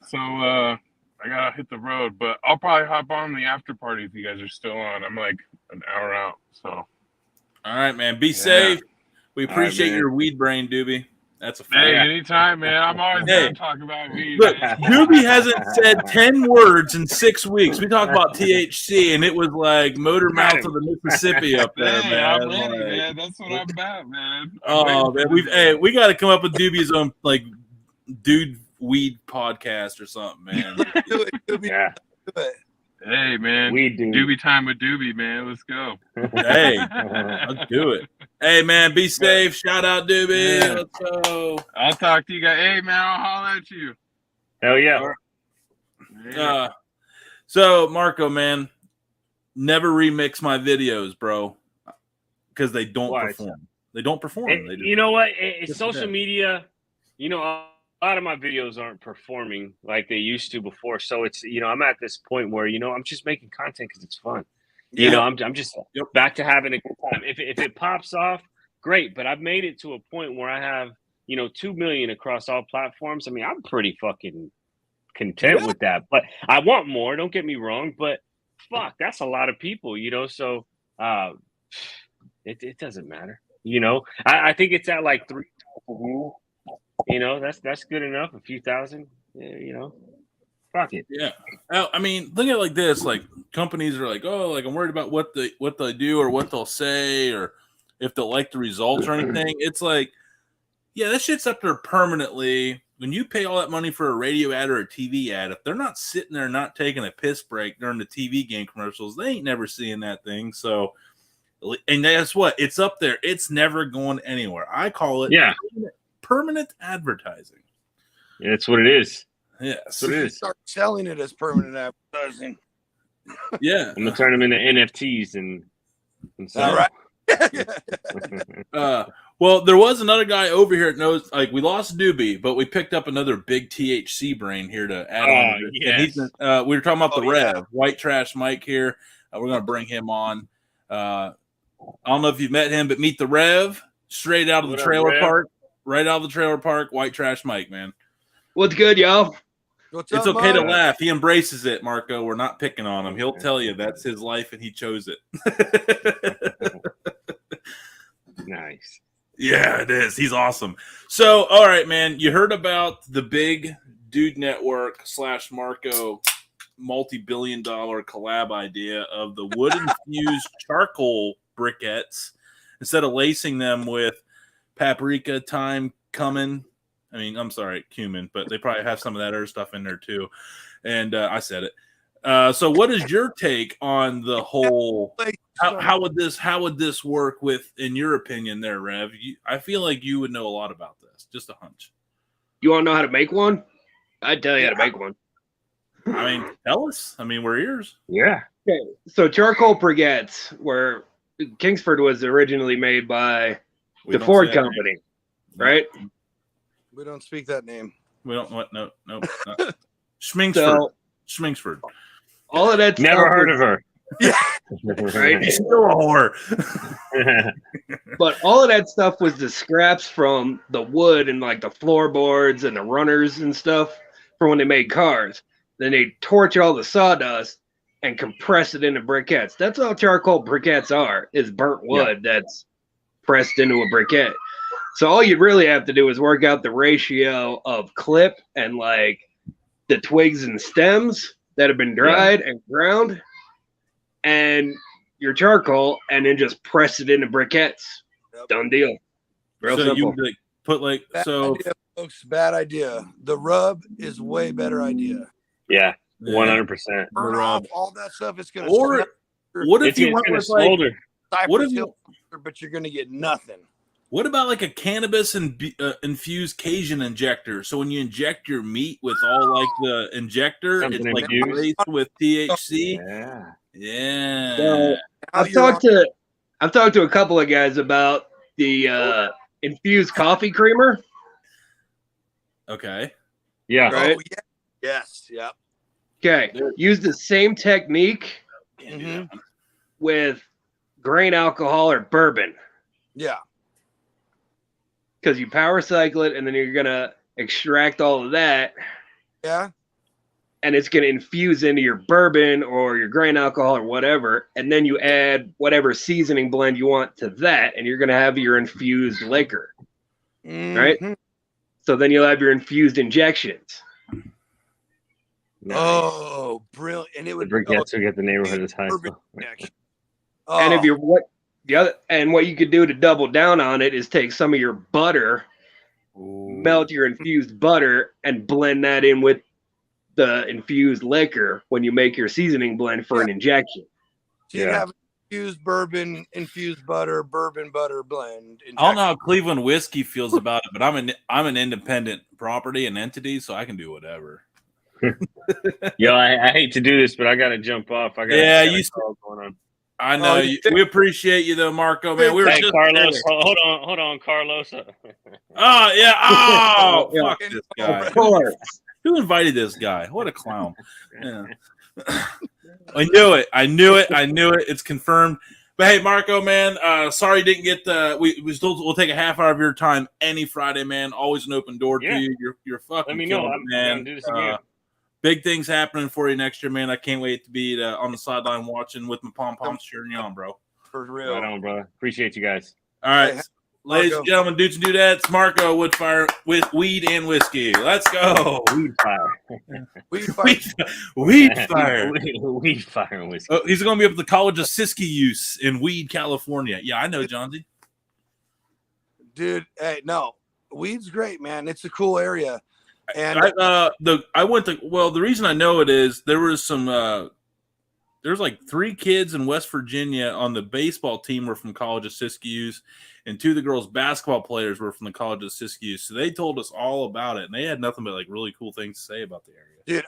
So I gotta hit the road. But I'll probably hop on the after party if you guys are still on. I'm like an hour out. So All right, man. Be safe. We All right, appreciate man. your weed brain, Doobie. That's a hey, fact. anytime, man. I'm always Hey. gonna talk about weed. Look, man. Doobie hasn't said 10 words in 6 weeks. We talked about THC, and it was like motor mouth of the Mississippi up there, Hey, man. I'm ready, Like, man. That's what I'm about, man. I'm oh, waiting man. for the day. We got to come up with Doobie's own, like, dude weed podcast or something, man. Do it. Yeah. Do it. Hey, man. We do. Doobie time with Doobie, man. Let's go. Hey, let's do it. Hey, man, be safe. Shout out, Doobie. Yeah. Let's go. I'll talk to you guys. Hey, man, I'll holler at you. Hell yeah. All right. Yeah. So, Marco, man, never remix my videos, bro, because they don't Why? perform. They don't perform. And They just, you know what? Yes, it Social does. media, you know, a lot of my videos aren't performing like they used to before. So it's, you know, I'm at this point where, you know, I'm just making content because it's fun. You know, I'm just back to having a good time. If it pops off, great. But I've made it to a point where I have, you know, 2 million across all platforms. I mean, I'm pretty fucking content with that. But I want more. Don't get me wrong. But fuck, that's a lot of people, you know. So it doesn't matter. You know, I think it's at like 3,000 views. You know, that's good enough. A few thousand, you know. Fuck it. Yeah. I mean, look at it like this. Like companies are like, oh, like I'm worried about what they do or what they'll say or if they'll like the results or anything. It's like, yeah, that shit's up there permanently. When you pay all that money for a radio ad or a TV ad, if they're not sitting there not taking a piss break during the TV game commercials, they ain't never seeing that thing. So, and guess what? It's up there. It's never going anywhere. I call it permanent advertising. Yeah, that's what it is. Yes. That's what it is. Start selling it as permanent advertising. Yeah. I'm gonna turn them into NFTs and so. All right. Well, there was another guy over here that knows, like, we lost Doobie, but we picked up another big THC brain here to add on. To yes. And he's, we were talking about the Rev, White Trash Mike here. We're going to bring him on. I don't know if you've met him, but meet the Rev, straight out of the trailer park, right out of the trailer park, White Trash Mike, man. What's good, y'all? What's It's up, okay to Mike? laugh. He embraces it, Marco. We're not picking on him. He'll tell you that's his life and he chose it. Nice. Yeah, it is. He's awesome. So, all right, man. You heard about the big Dude Network / Marco multi-billion-dollar collab idea of the wood-infused charcoal briquettes instead of lacing them with paprika, thyme, cumin. I mean, I'm sorry, cumin, but they probably have some of that other stuff in there too. And I said it. So, what is your take on the whole? How would this work with, in your opinion, there, Rev? I feel like you would know a lot about this. Just a hunch. You want to know how to make one? I'd tell you how to make one. I mean, tell us. I mean, we're ears. Yeah. Okay, so charcoal briquettes, where Kingsford was originally made by We the don't Ford say that Company, name. right? We don't speak that name. We don't. What? No. Schmingsford. So Schmingsford. all of that Never stuff heard is- of her. Right? He's still a whore. But all of that stuff was the scraps from the wood and like the floorboards and the runners and stuff for when they made cars. Then they torch all the sawdust and compress it into briquettes. That's all charcoal briquettes are, is burnt wood that's pressed into a briquette. So all you really have to do is work out the ratio of clip and like the twigs and stems that have been dried and ground and your charcoal, and then just press it into briquettes. Yep. Done deal. Real so simple. you would like put like Bad idea, folks. Bad idea. The rub is way better idea. Yeah, 100%. Burn off all that stuff. It's gonna. Or what if you went with like what if you, but you're gonna get nothing. What about like a cannabis and infused Cajun injector? So when you inject your meat with all like the injector, something it's like infused laced with THC. Yeah. Yeah. So I've talked to a couple of guys about the infused coffee creamer. Okay. Yeah. Right. Oh, yeah. Yes. Yep. Okay. Use the same technique with grain alcohol or bourbon. Yeah. Because you power cycle it, and then you're gonna extract all of that. Yeah. And it's gonna infuse into your bourbon or your grain alcohol or whatever, and then you add whatever seasoning blend you want to that, and you're gonna have your infused liquor. Right? So then you'll have your infused injections. Nice. Oh, brilliant! And it would the briquettes will get the neighborhood as high. And if you're what you could do to double down on it is take some of your butter, melt your infused butter, and blend that in with the infused liquor when you make your seasoning blend for an injection. So you have infused bourbon, infused butter, bourbon butter blend. Injection. I don't know how Cleveland whiskey feels about it, but I'm an independent property and entity, so I can do whatever. Yo, I hate to do this, but I gotta jump off. I got going on. I know we appreciate you though, Marco. Man, we were just Carlos. Hold on, Carlos. Oh yeah. Oh, fuck this guy. Of course. Who invited this guy? What a clown. Yeah. I knew it. It's confirmed. But hey, Marco, man, sorry you didn't get the. We'll take a half hour of your time any Friday, man. Always an open door to you. You're fucking. Let me know, man. Do this again. Big things happening for you next year, man. I can't wait to be on the sideline watching with my pom-poms cheering you on, bro. For real. Right on, brother. Appreciate you guys. All right. Ladies and gentlemen, dudes and dudettes, Marco Woodfire with weed and whiskey. Let's go. Weed fire. Weed fire. Weed fire and whiskey. Oh, he's going to be up at the College of Siskiyou in Weed, California. Yeah, I know, Johnsy. Dude, hey, no. Weed's great, man. It's a cool area. And the reason I know it is there was there's like 3 kids in West Virginia on the baseball team were from College of Siskiyou, and 2 of the girls' basketball players were from the College of Siskiyou. So they told us all about it, and they had nothing but like really cool things to say about the area. Dude,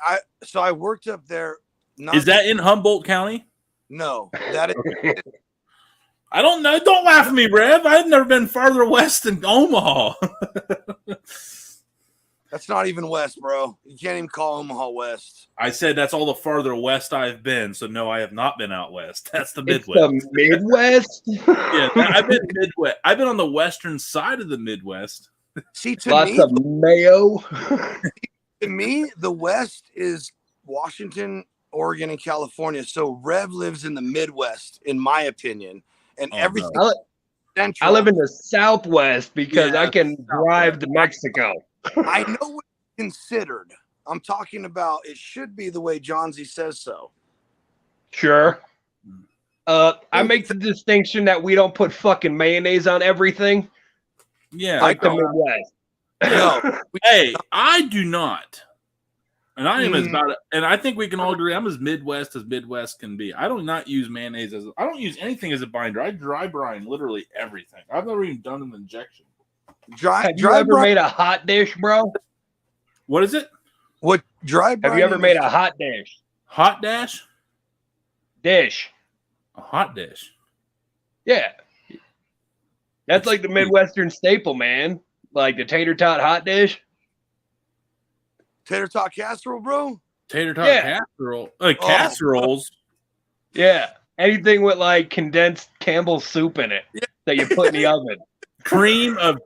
I worked up there. Is that in Humboldt County? No, that is. I don't know. Don't laugh at me, Rev. I've never been farther west than Omaha. That's not even west, bro. You can't even call Omaha west. I said that's all the farther west I've been. So no, I have not been out west. That's the Midwest. It's the Midwest? Yeah, I've been Midwest. I've been on the western side of the Midwest. See, lots of mayo. To me, the West is Washington, Oregon, and California. So Rev lives in the Midwest, in my opinion, and everything. No. I live in the Southwest because I can drive to Mexico. I know what it's considered. I'm talking about it should be the way Johnsy says so. Sure. I make the distinction that we don't put fucking mayonnaise on everything. Yeah. Like the Midwest. No. Hey, I do not. And I am and I think we can all agree I'm as Midwest can be. I do not use mayonnaise I don't use anything as a binder. I dry brine literally everything. I've never even done an injection. Have you ever made a hot dish, bro? What is it? What dry brine? Have you ever made a hot dish? Hot dash? Dish. A hot dish. Yeah. That's like the Midwestern staple, man. Like the tater tot hot dish. Tater tot casserole, bro? Tater tot casserole. Casseroles. Yeah. anything with like condensed Campbell's soup in it that you put in the oven. Cream of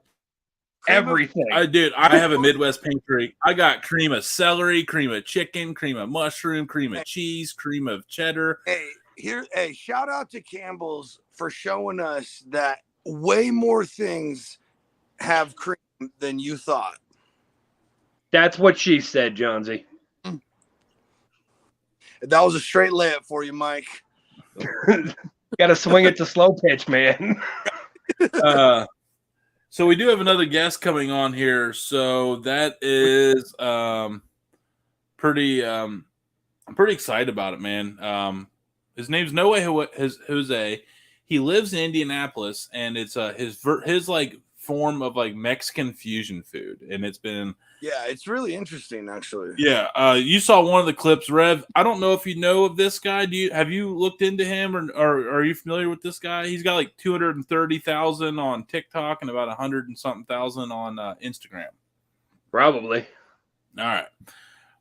everything. Dude, I have a Midwest pantry. I got cream of celery, cream of chicken, cream of mushroom, cream of cheese, cream of cheddar. Hey, shout out to Campbell's for showing us that way more things have cream than you thought. That's what she said, Johnsy. That was a straight layup for you, Mike. Got to swing it to slow pitch, man. So we do have another guest coming on here. So that is pretty. I'm pretty excited about it, man. His name's Noe Jose. He lives in Indianapolis, and it's his like form of like Mexican fusion food, and it's been. Yeah, it's really interesting, actually. Yeah, you saw one of the clips, Rev. I don't know if you know of this guy. Have you looked into him, or are you familiar with this guy? He's got like 230,000 on TikTok and about 100 and something thousand on Instagram. Probably. All right.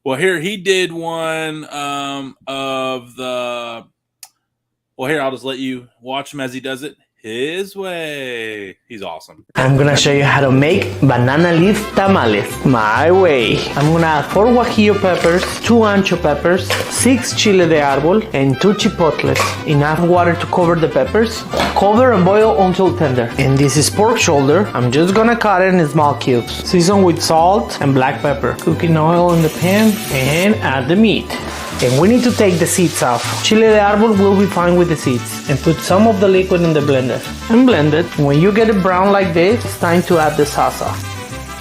Well, here he did one of the. Well, here I'll just let you watch him as he does it his way. He's awesome. I'm gonna show you how to make banana leaf tamales my way. I'm gonna add 4 guajillo peppers, 2 ancho peppers, 6 chile de árbol, and 2 chipotles. Enough water to cover the peppers. Cover and boil until tender. And this is pork shoulder. I'm just gonna cut it in small cubes. Season with salt and black pepper. Cooking oil in the pan and add the meat. And we need to take the seeds off. Chile de árbol will be fine with the seeds. And put some of the liquid in the blender. And blend it. When you get it brown like this, it's time to add the salsa.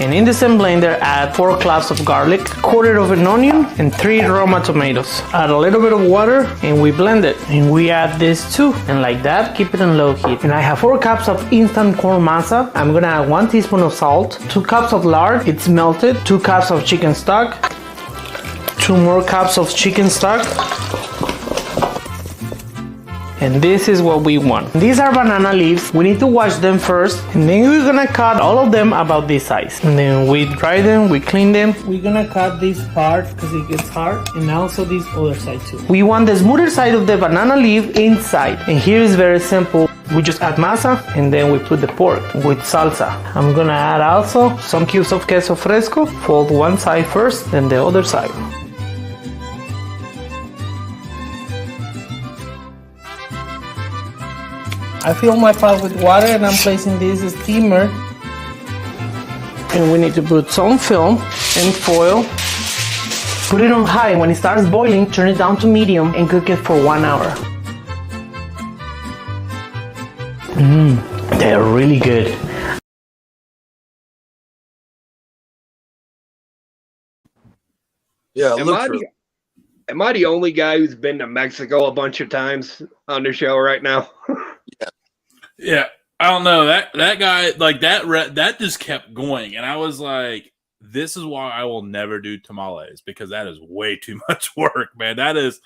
And in the same blender, add 4 cloves of garlic, 1/4 of an onion, and 3 Roma tomatoes. Add a little bit of water, and we blend it. And we add this too. And like that, keep it on low heat. And I have 4 cups of instant corn masa. I'm gonna add 1 teaspoon of salt, 2 cups of lard, it's melted, 2 cups of chicken stock, 2 more cups of chicken stock. And this is what we want. These are banana leaves. We need to wash them first, and then we're gonna cut all of them about this size. And then we dry them, we clean them. We're gonna cut this part because it gets hard, and also this other side too. We want the smoother side of the banana leaf inside. And here is very simple. We just add masa, and then we put the pork with salsa. I'm gonna add also some cubes of queso fresco. Fold one side first, then the other side. I fill my pot with water and I'm placing this steamer. And we need to put some film and foil. Put it on high. When it starts boiling, turn it down to medium and cook it for 1 hour. They're really good. Yeah, am I the only guy who's been to Mexico a bunch of times on the show right now? Yeah, I don't know that guy like that just kept going, and I was like, "This is why I will never do tamales because that is way too much work, man." That is,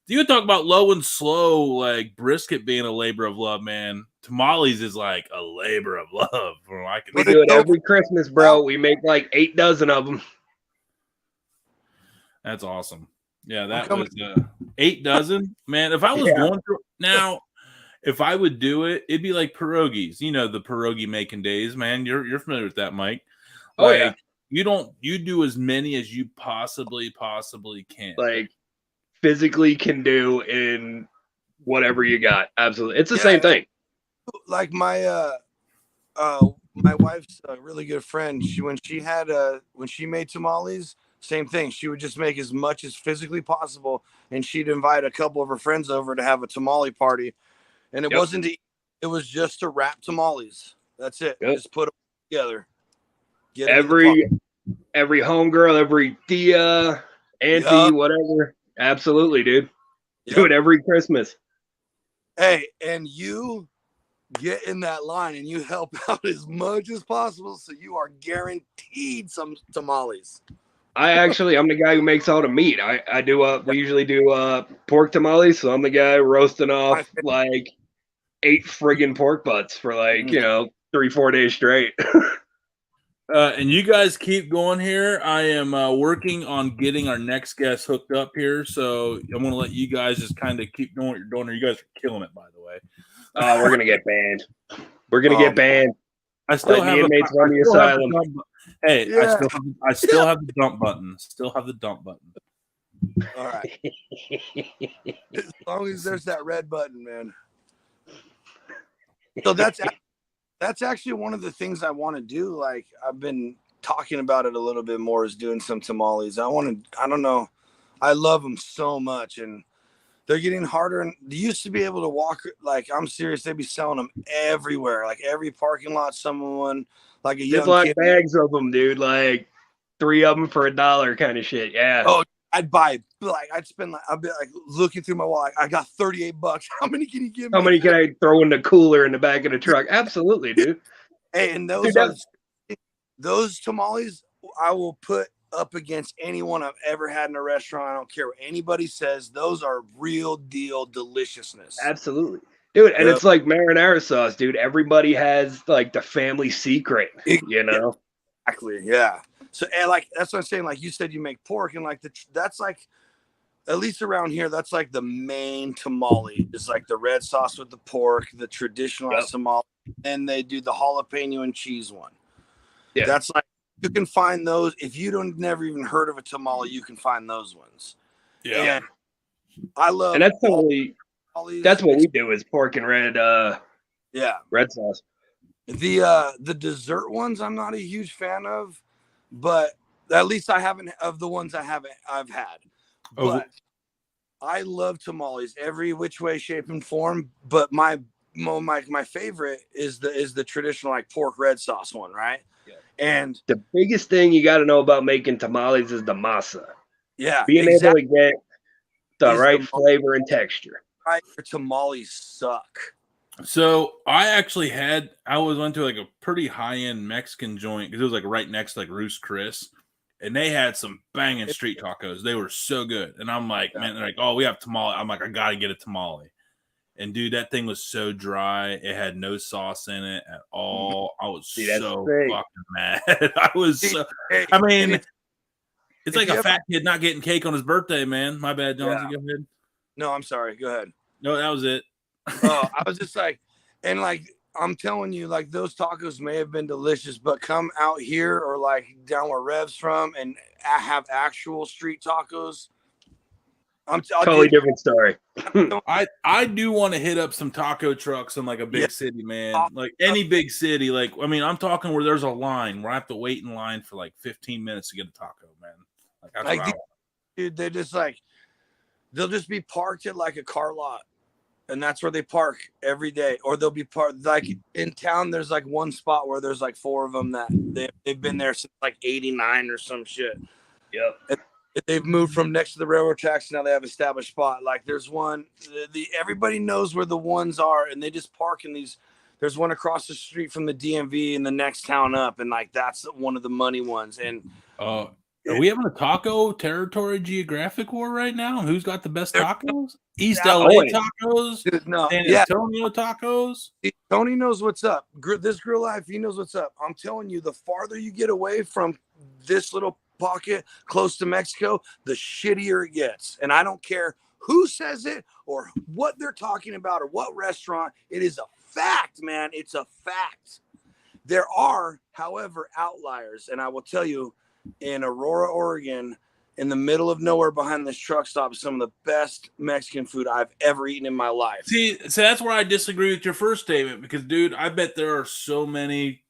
you talk about low and slow, like brisket being a labor of love, man. Tamales is like a labor of love. We do it every Christmas, bro. We make like 8 dozen of them. That's awesome. Yeah, that was 8 dozen, man. If I was going through now. If I would do it, it'd be like pierogies. You know the pierogi making days, man. You're familiar with that, Mike. Like, you do as many as you possibly can. Like physically can do in whatever you got. Absolutely. It's the same thing. Like my wife's a really good friend. When she made tamales, same thing. She would just make as much as physically possible, and she'd invite a couple of her friends over to have a tamale party. And it wasn't it was just to wrap tamales. That's it. Just put them together. Every homegirl, every tia, auntie, whatever. Absolutely, dude. Do it every Christmas. Hey, and you get in that line and you help out as much as possible, so you are guaranteed some tamales. I'm the guy who makes all the meat. I do we usually do pork tamales, so I'm the guy roasting off like 8 friggin' pork butts for like 3-4 days straight. And you guys keep going here. I am working on getting our next guest hooked up here, so I'm going to let you guys just kind of keep doing what you're doing. You guys are killing it, by the way. Oh, we're gonna get banned. We're gonna get banned. I still have inmates run the asylum. Hey, Yeah. I still have the dump button. Still have the dump button. All right. As long as there's that red button, man. So that's actually one of the things I want to do. Like I've been talking about it a little bit more, is doing some tamales. I don't know. I love them so much, and they're getting harder. And they used to be able to walk. Like I'm serious, they'd be selling them everywhere. Like every parking lot, someone like a young kid. bags of them, dude. Like 3 of them for $1 kind of shit. Yeah. Oh, I'd buy I'd spend I'd be like looking through my wallet. I got $38. How many can you give me? How many can I throw in the cooler in the back of the truck? Absolutely, dude. Hey, and those tamales I will put up against anyone I've ever had in a restaurant. I don't care what anybody says. Those are real deal deliciousness. Absolutely. Dude, and it's like marinara sauce, dude. Everybody has like the family secret, you know? Exactly. Yeah. So, and like, that's what I'm saying. Like you said, you make pork, and like that's like, at least around here, that's like the main tamale. It's like the red sauce with the pork, the traditional tamale, and they do the jalapeno and cheese one. Yeah. That's like, you can find those. If you never even heard of a tamale, you can find those ones. Yeah. And I love, and that's totally, that's what we do is pork and red sauce. The dessert ones I'm not a huge fan of, but at least I haven't, of the ones I've had. But I love tamales every which way, shape, and form. But my favorite is the traditional like pork red sauce one, right? Yeah. And the biggest thing you got to know about making tamales is the masa. Yeah, being able to get the right flavor and texture. Right, tamales suck. So I went to like a pretty high-end Mexican joint because it was like right next to like Ruth's Chris, and they had some banging street tacos. They were so good. And I'm like, man, they're like, oh, we have tamale. I'm like, I got to get a tamale. And dude, that thing was so dry. It had no sauce in it at all. I was so fucking mad. I was so, I mean, it's like a fat kid not getting cake on his birthday, man. My bad, Jonesy. Go ahead. No, I'm sorry. Go ahead. No, that was it. Oh, I was just like, and like, I'm telling you, like those tacos may have been delicious, but come out here or like down where Rev's from and have actual street tacos. Totally different story. I do want to hit up some taco trucks in like a big city, man. Like any big city. Like, I mean, I'm talking where there's a line where I have to wait in line for like 15 minutes to get a taco, man. Like, that's like dude, they're just like, they'll just be parked at like a car lot. And that's where they park every day. Or they'll be parked like in town. There's like one spot where there's like 4 of them that they've been there since like 89 or some shit. Yep. And they've moved from next to the railroad tracks. Now they have established spot. Like there's one, everybody knows where the ones are, and they just park in these. There's one across the street from the DMV in the next town up. And like, that's one of the money ones. And, are we having a taco territory geographic war right now? Who's got the best tacos? East LA tacos? No. San Antonio tacos? Tony knows what's up. This Grill Life, he knows what's up. I'm telling you, the farther you get away from this little pocket close to Mexico, the shittier it gets. And I don't care who says it or what they're talking about or what restaurant. It is a fact, man. It's a fact. There are, however, outliers. And I will tell you, in Aurora, Oregon, in the middle of nowhere behind this truck stop, some of the best Mexican food I've ever eaten in my life. See, so that's where I disagree with your first statement because, dude, I bet there are so many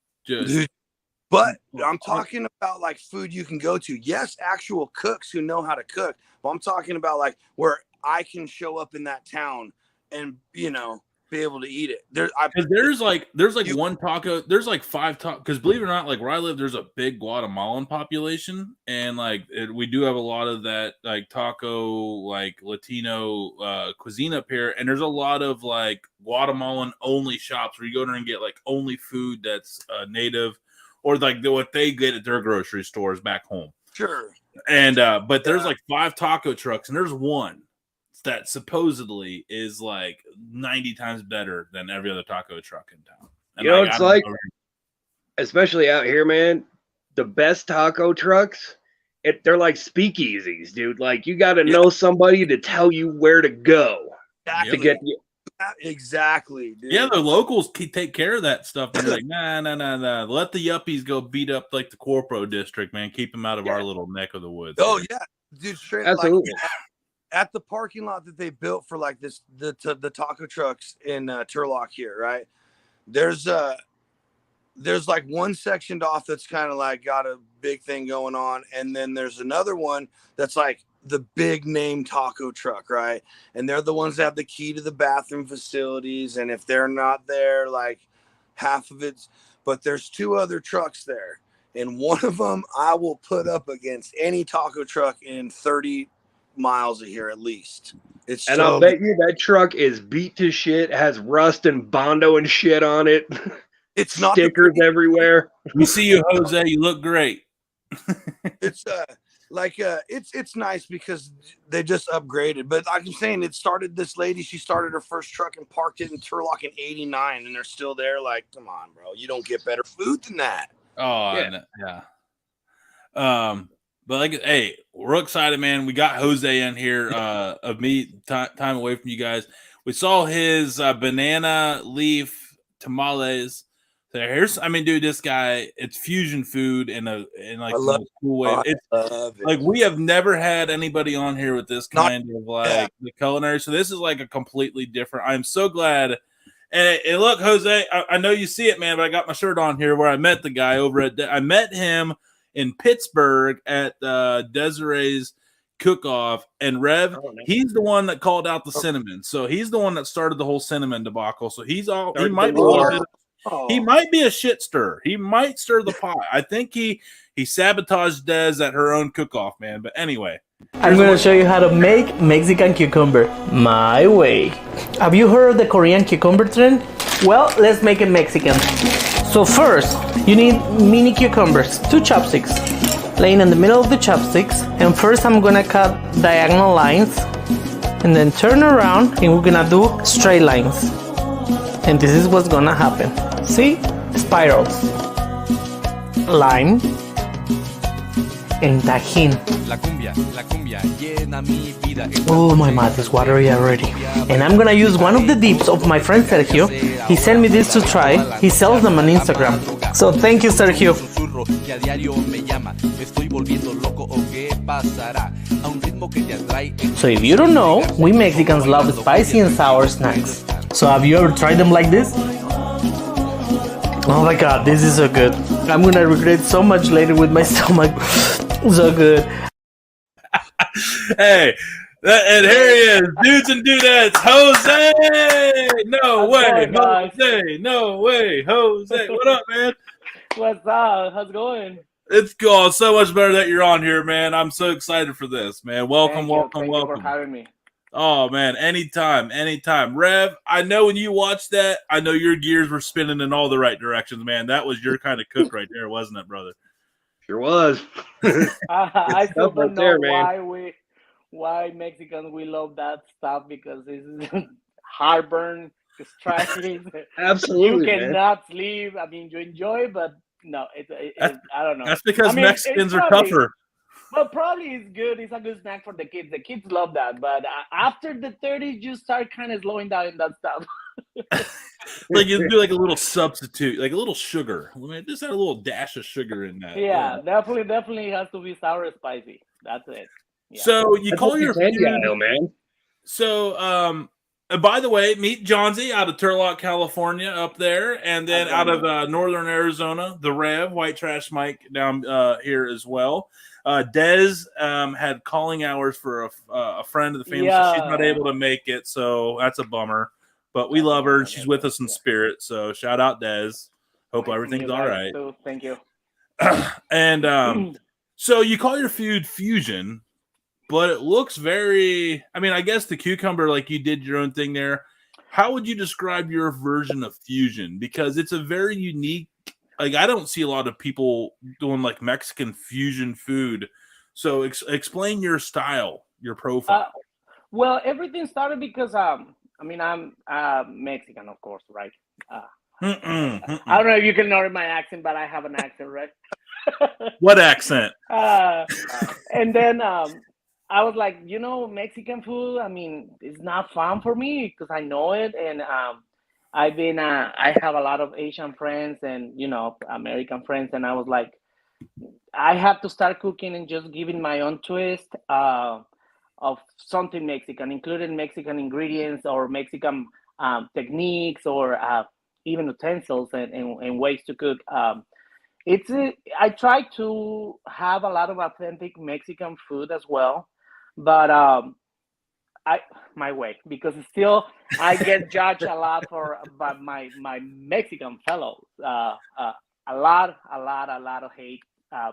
But I'm talking about like food you can go to. Yes, actual cooks who know how to cook. But I'm talking about like where I can show up in that town and, you know, be able to eat it. There's like one taco. There's like 5 tacos. Because believe it or not, like where I live, there's a big Guatemalan population, and like we do have a lot of that like taco, like Latino cuisine up here. And there's a lot of like Guatemalan only shops where you go there and get like only food that's native, or like what they get at their grocery stores back home. Sure. And but there's like 5 taco trucks, and there's one that supposedly is like 90 times better than every other taco truck in town. And you know, it's like, especially out here, man, the best taco trucks, they're like speakeasies, dude. Like you got to know somebody to tell you where to go to get you. Exactly, dude. Yeah, the locals take care of that stuff. And they're like, nah. Let the yuppies go beat up like the Corpo district, man. Keep them out of our little neck of the woods. Oh, here. yeah. Dude, straight Absolutely. like at the parking lot that they built for like the taco trucks in Turlock here, right? There's like one sectioned off that's kind of like got a big thing going on, and then there's another one that's like the big name taco truck, right? And they're the ones that have the key to the bathroom facilities, and if they're not there, like half of it's. But there's two other trucks there, and one of them I will put up against any taco truck in 30 miles of here at least. And I'll bet you that truck is beat to shit, has rust and Bondo and shit on it. It's not stickers everywhere. We see you, Jose. You look great. It's it's nice because they just upgraded. But like I'm saying, it started. This lady, she started her first truck and parked it in Turlock in '89, and they're still there. Like, come on, bro, you don't get better food than that. Oh yeah. But like, hey, we're excited, man. We got Jose in here. Of me time away from you guys. We saw his banana leaf tamales. So dude, this guy, it's fusion food in like a cool way. It's like we have never had anybody on here with this kind of like the culinary. So this is like a completely different. I'm so glad. And look, Jose, I know you see it, man, but I got my shirt on here where I met the guy over at. I met him in Pittsburgh at Desiree's Kickoff, and Rev, he's the one that called out the cinnamon. So he's the one that started the whole cinnamon debacle. So he might be a little bit. He might be a shit stirrer. He might stir the pot. I think he sabotaged Des at her own cook-off, man. But anyway. I'm going to show you how to make Mexican cucumber my way. Have you heard of the Korean cucumber trend? Well, let's make it Mexican. So first, you need mini cucumbers, 2 chopsticks, laying in the middle of the chopsticks. And first I'm going to cut diagonal lines and then turn around and we're going to do straight lines. And this is what's gonna happen. See? Spirals. Lime. And tajín. Oh, my mouth is watery already. And I'm gonna use one of the dips of my friend Sergio. He sent me this to try. He sells them on Instagram. So thank you, Sergio. So if you don't know, we Mexicans love spicy and sour snacks. So have you ever tried them like this? Oh my god, this is so good. I'm gonna regret so much later with my stomach. So good. Hey, and here he is, dudes and dudettes, Jose! No way, Jose! No way, Jose! What up, man? What's up? How's it going? It's going so much better that you're on here, man. I'm so excited for this, man. Welcome. Thank you for having me. Oh, man, anytime. Rev, I know when you watched that, I know your gears were spinning in all the right directions, man. That was your kind of cook right there, wasn't it, brother? Sure was. I still don't know why Mexicans, we love that stuff, because it's heartburn, stresses. Absolutely, you cannot sleep. I mean, you enjoy, but no, I don't know. That's because Mexicans are tougher. Well, probably it's good. It's a good snack for the kids. The kids love that. But after the 30s, you start kind of slowing down in that stuff. Like you do like a little substitute, like a little sugar. I mean, just add a little dash of sugar in that. Yeah, definitely has to be sour and spicy. That's it. Yeah. So you call your food, man. So by the way, meet Johnsy out of Turlock, California, up there, and then out of northern Arizona, the Rev, White Trash Mike down here as well. Des had calling hours for a friend of the family, so she's not able to make it, so that's a bummer. But we love her, and she's with us in spirit. So shout out, Des. Hope everything's all right. Thank you. And so you call your food fusion, but it looks very. I mean, I guess the cucumber, like you did your own thing there. How would you describe your version of fusion? Because it's a very unique. Like, I don't see a lot of people doing like Mexican fusion food. So explain your style, your profile. Well, everything started because I'm Mexican, of course, right? I don't know if you can know my accent, but I have an accent, right? What accent? And then I was like, Mexican food, I mean, it's not fun for me because I know it. And I have a lot of Asian friends and, American friends. And I was like, I have to start cooking and just giving my own twist of something Mexican, including Mexican ingredients or Mexican techniques or even utensils and ways to cook. I try to have a lot of authentic Mexican food as well, but my way, because still I get judged a lot by my Mexican fellows. A lot of hate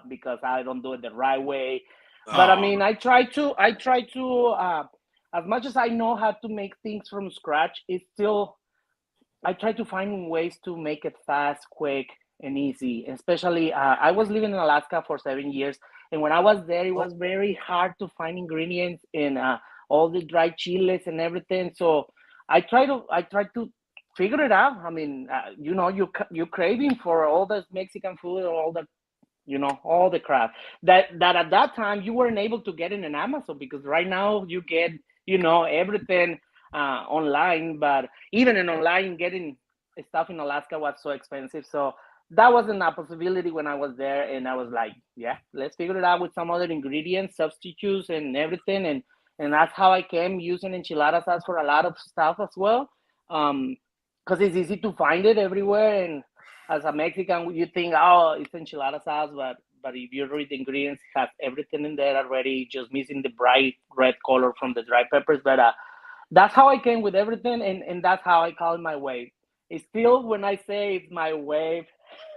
because I don't do it the right way. But I mean, I try to as much as I know how to make things from scratch, it's still I try to find ways to make it fast, quick, and easy. Especially, I was living in Alaska for 7 years, and when I was there, it was very hard to find ingredients in all the dry chiles and everything. So I try to figure it out. I mean, you're craving for all this Mexican food, all the all the crap that at that time you weren't able to get in an Amazon, because right now you get everything online. But even in online, getting stuff in Alaska was so expensive. So that wasn't a possibility when I was there, and I was like, yeah, let's figure it out with some other ingredients, substitutes, and everything. And that's how I came using enchilada sauce for a lot of stuff as well, because it's easy to find it everywhere. And as a Mexican, you think, oh, it's enchilada sauce, but if you read the ingredients, it has everything in there already, just missing the bright red color from the dry peppers. But that's how I came with everything, and that's how I call it my wave. It's still, when I say it's my wave,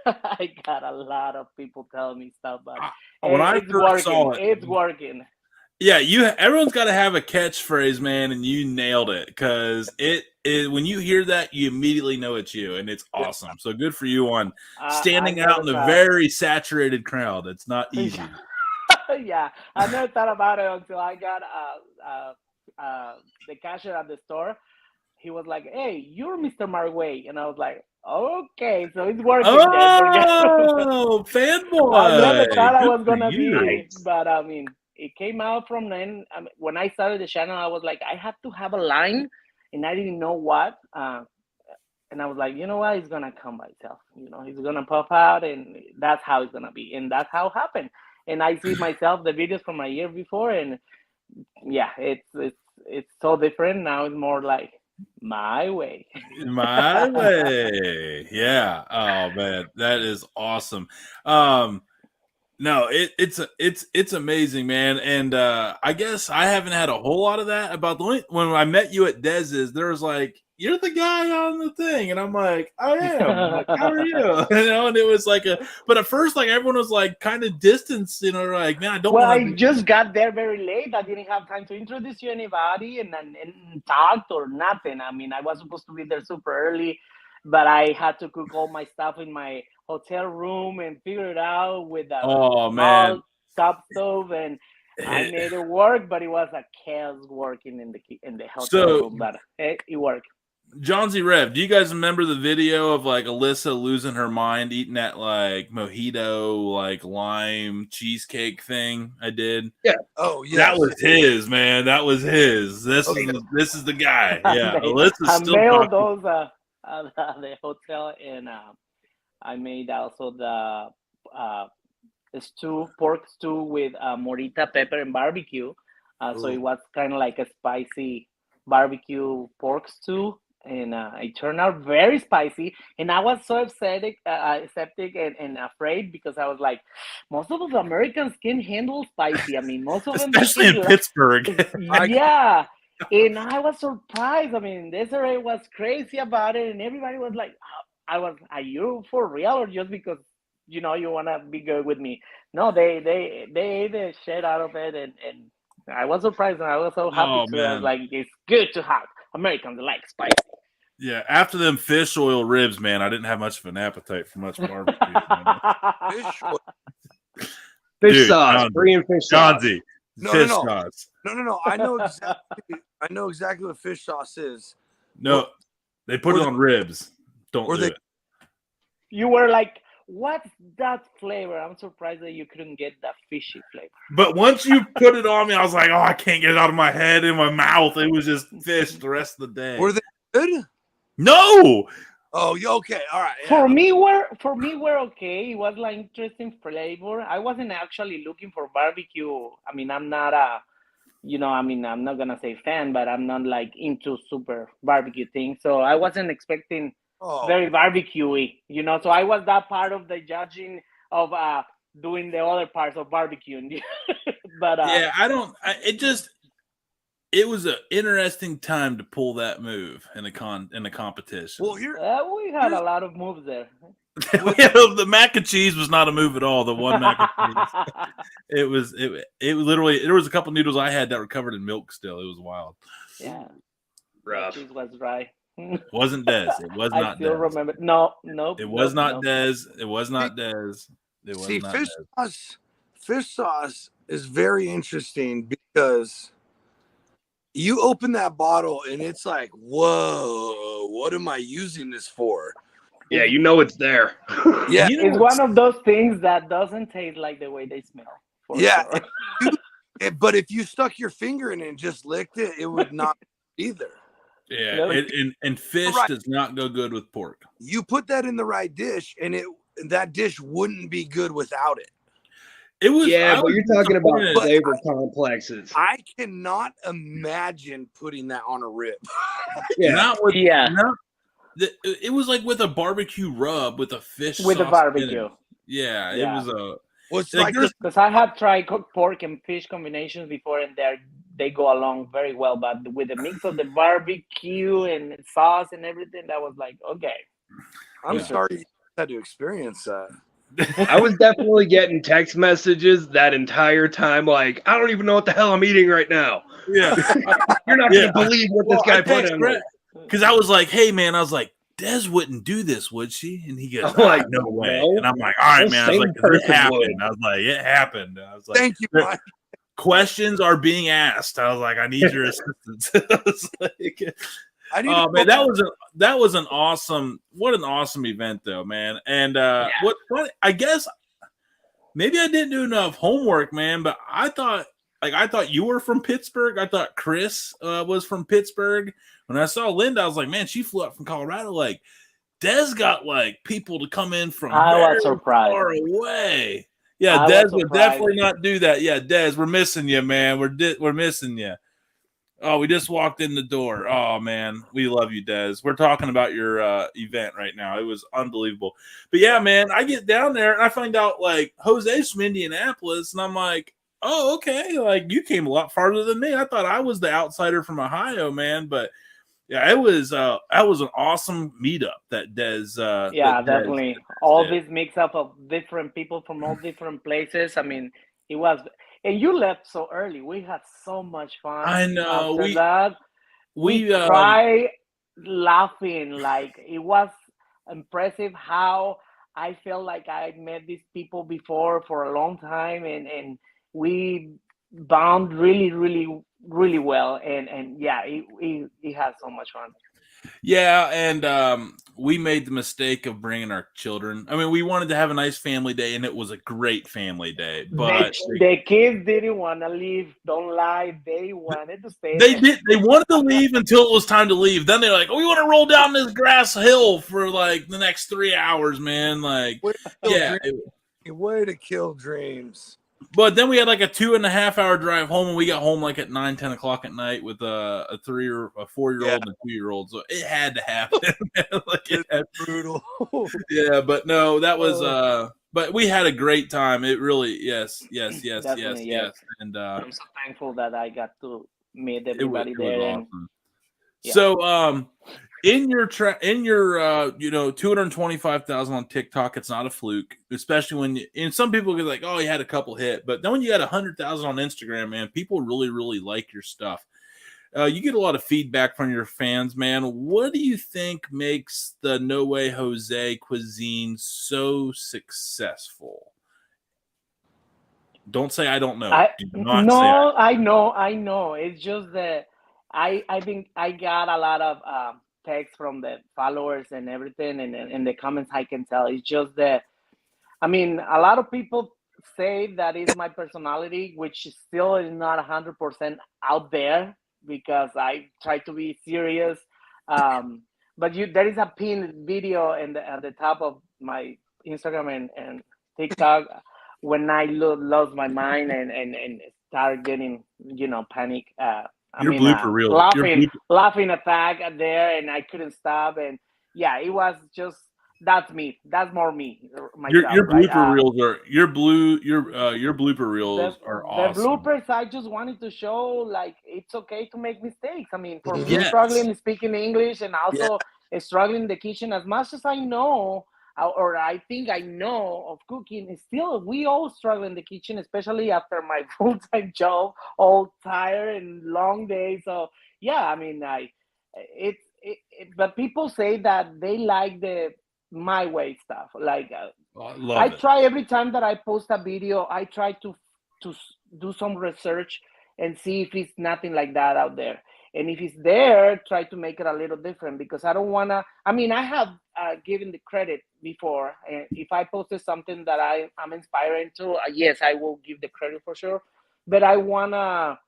I got a lot of people telling me stuff, but when I first saw it, it's working. Yeah, everyone's got to have a catchphrase, man, and you nailed it, because it when you hear that, you immediately know it's you, and it's awesome. So good for you on standing out in a very saturated crowd. It's not easy. Yeah, I never thought about it until I got the cashier at the store. He was like, "Hey, you're Mr. Marway," and I was like, "Okay, so it's working." Oh, fanboy! I never thought I was gonna be, but I mean, it came out from then. I mean, when I started the channel, I was like, I have to have a line, and I didn't know what. And I was like, you know what? It's gonna come by itself. He's gonna pop out, and that's how it's gonna be, and that's how it happened. And I see myself the videos from a year before, and yeah, it's so different now. It's more like my way. My way. Yeah. Oh man, that is awesome. No, it's amazing, man. And I guess I haven't had a whole lot of that. About when I met you at Dez's, there was like, you're the guy on the thing, and I'm like, I am. I'm like, how are you? And it was like but at first, like, everyone was like kind of distanced, like, man, I don't. Well, I just got there very late. I didn't have time to introduce you to anybody and talked or nothing. I mean, I was supposed to be there super early, but I had to cook all my stuff in my hotel room and figure it out with a small top stove, and I made it work. But it was a chaos working in the hotel room, but it worked. John Z. Rev, do you guys remember the video of like Alyssa losing her mind eating that like mojito, like lime cheesecake thing I did? Yeah. Oh, yeah. That was his, man. That was his. This is the guy. Yeah. Alyssa's still mailed those at the hotel, and I made also the pork stew with morita pepper and barbecue. So it was kind of like a spicy barbecue pork stew. And it turned out very spicy, and I was so septic and afraid, because I was like, most of the Americans can handle spicy. I mean, most of them, especially in Pittsburgh. Yeah, and I was surprised. I mean, Desiree was crazy about it, and everybody was like, are you for real, or just because you want to be good with me? No, they ate the shit out of it, and I was surprised, and I was so happy too. I was like, it's good to have Americans like spicy. Yeah, after them fish oil ribs, man, I didn't have much of an appetite for much barbecue. Fish sauce, Korean fish sauce. Fish sauce. No. I know exactly what fish sauce is. No, they put it on ribs. Don't do it. You were like what's that flavor? I'm surprised that you couldn't get that fishy flavor. But once you put it on me, I was like, oh, I can't get it out of my head and my mouth. It was just fish the rest of the day. Were they good? No. Oh, you okay? All right. Yeah. For me, we're okay. It was like interesting flavor. I wasn't actually looking for barbecue. I mean, I'm not I'm not gonna say fan, but I'm not like into super barbecue things. So I wasn't expecting very barbecue-y, So I was that part of the judging of doing the other parts of barbecue. But yeah, it was an interesting time to pull that move in a competition. Well, we had a lot of moves there. The mac and cheese was not a move at all. The one mac and cheese, it literally, there was a couple noodles I had that were covered in milk still. It was wild. Yeah, rough. Cheese was dry. Wasn't Des. It was not. I still Des. remember. No. It was not Des. It was not Des. It was See, not fish Des. sauce. Fish sauce is very interesting because you open that bottle and it's like, whoa, what am I using this for? Yeah, you know it's there. Yeah, it's one of those things that doesn't taste like the way they smell. Yeah, Sure. but if you stuck your finger in it and just licked it, it would not either. Yeah, and fish does not go good with pork. You put that in the right dish, and that dish wouldn't be good without it. It was, but you're talking about flavor complexes. I cannot imagine putting that on a rib. It was like with a barbecue rub with a fish with sauce a barbecue. it was because I have tried cooked pork and fish combinations before, and they go along very well. But with the mix of the barbecue and sauce and everything, that was like, okay. I'm sorry you had to experience that. I was definitely getting text messages that entire time, like, I don't even know what the hell I'm eating right now. Yeah. You're not going to believe what this guy put in me. Because I was like, hey, man, Des wouldn't do this, would she? And he goes, no way. No. And I'm like, all right, man. I was like, it happened. I was like, it happened. I was like, thank you, Mike. Questions are being asked. I was like, I need your assistance. I was like, oh man, that was an awesome event though, man. And what I guess maybe I didn't do enough homework, man, but I thought you were from Pittsburgh. I thought Chris was from Pittsburgh. When I saw Linda, I was like, man, she flew up from Colorado. Like, Des got like people to come in from very far away. Yeah, Des would definitely not do that. Yeah, Des, we're missing you, man. We're missing you. Oh, we just walked in the door. Oh, man. We love you, Des. We're talking about your event right now. It was unbelievable. But, yeah, man, I get down there, and I find out, like, Jose's from Indianapolis, and I'm like, oh, okay. Like, you came a lot farther than me. I thought I was the outsider from Ohio, man. But, yeah, it was that was an awesome meetup that Des definitely. This mix up of different people from all different places. I mean, it was – and you left so early. We had so much fun. I know. We tried laughing. Like, it was impressive how I felt like I met these people before for a long time, and we bound really, really, really well. And yeah, it had so much fun. Yeah, and we made the mistake of bringing our children. I mean, we wanted to have a nice family day, and it was a great family day. But the kids didn't want to leave. Don't lie. They wanted to stay. They did. They wanted to leave until it was time to leave. Then they're like, "Oh, we want to roll down this grass hill for like the next 3 hours, man." Like, way to kill dreams. But then we had like a 2.5 hour drive home, and we got home like at 9-10 o'clock at night with a 3 or a 4-year-old and a 2-year-old. So it had to happen. Like it's brutal. Yeah, but no, that was but we had a great time. It really yes. And I'm so thankful that I got to meet everybody there. Awesome. Yeah. So in your 225,000 on TikTok, it's not a fluke, especially when and some people get like, oh, you had a couple hit, but then when you had 100,000 on Instagram, man, people really, really like your stuff. You get a lot of feedback from your fans, man. What do you think makes the No Way Jose cuisine so successful? Don't say I don't know. I know. It's just that I think I got a lot of text from the followers and everything, and in the comments I can tell it's just that I mean, a lot of people say that is my personality, which still is not 100% out there because I try to be serious. But there is a pinned video at the top of my Instagram and TikTok when I lost my mind and started getting, panic. I Your mean, blooper reels. laughing attack there, and I couldn't stop. And yeah, it was just that's me. That's more me myself. Your blooper right? reels are your blooper reels are The awesome. bloopers, I just wanted to show like it's okay to make mistakes. I mean, for me, Yes. struggling speaking English and also struggling in the kitchen, as much as I know or I think I know of cooking, still we all struggle in the kitchen, especially after my full-time job, all tired and long days. So yeah, I mean, but people say that they like the my way stuff. Like I try every time that I post a video, I try to do some research and see if it's nothing like that out there. And if it's there, try to make it a little different because I don't want to. I mean, I have given the credit before. And if I posted something that I'm inspiring to, yes, I will give the credit for sure. But I want to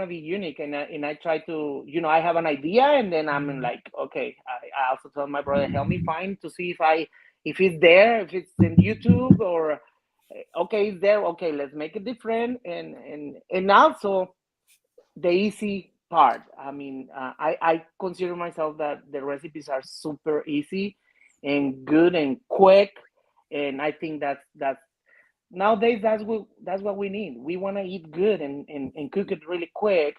be unique, and I try to, I have an idea, and then I'm like, okay. I also tell my brother, help me find to see if it's there, if it's in YouTube, or okay, it's there. Okay, let's make it different, and also the easy part. I mean, I consider myself that the recipes are super easy and good and quick, and I think that's nowadays that's what we need. We want to eat good and cook it really quick.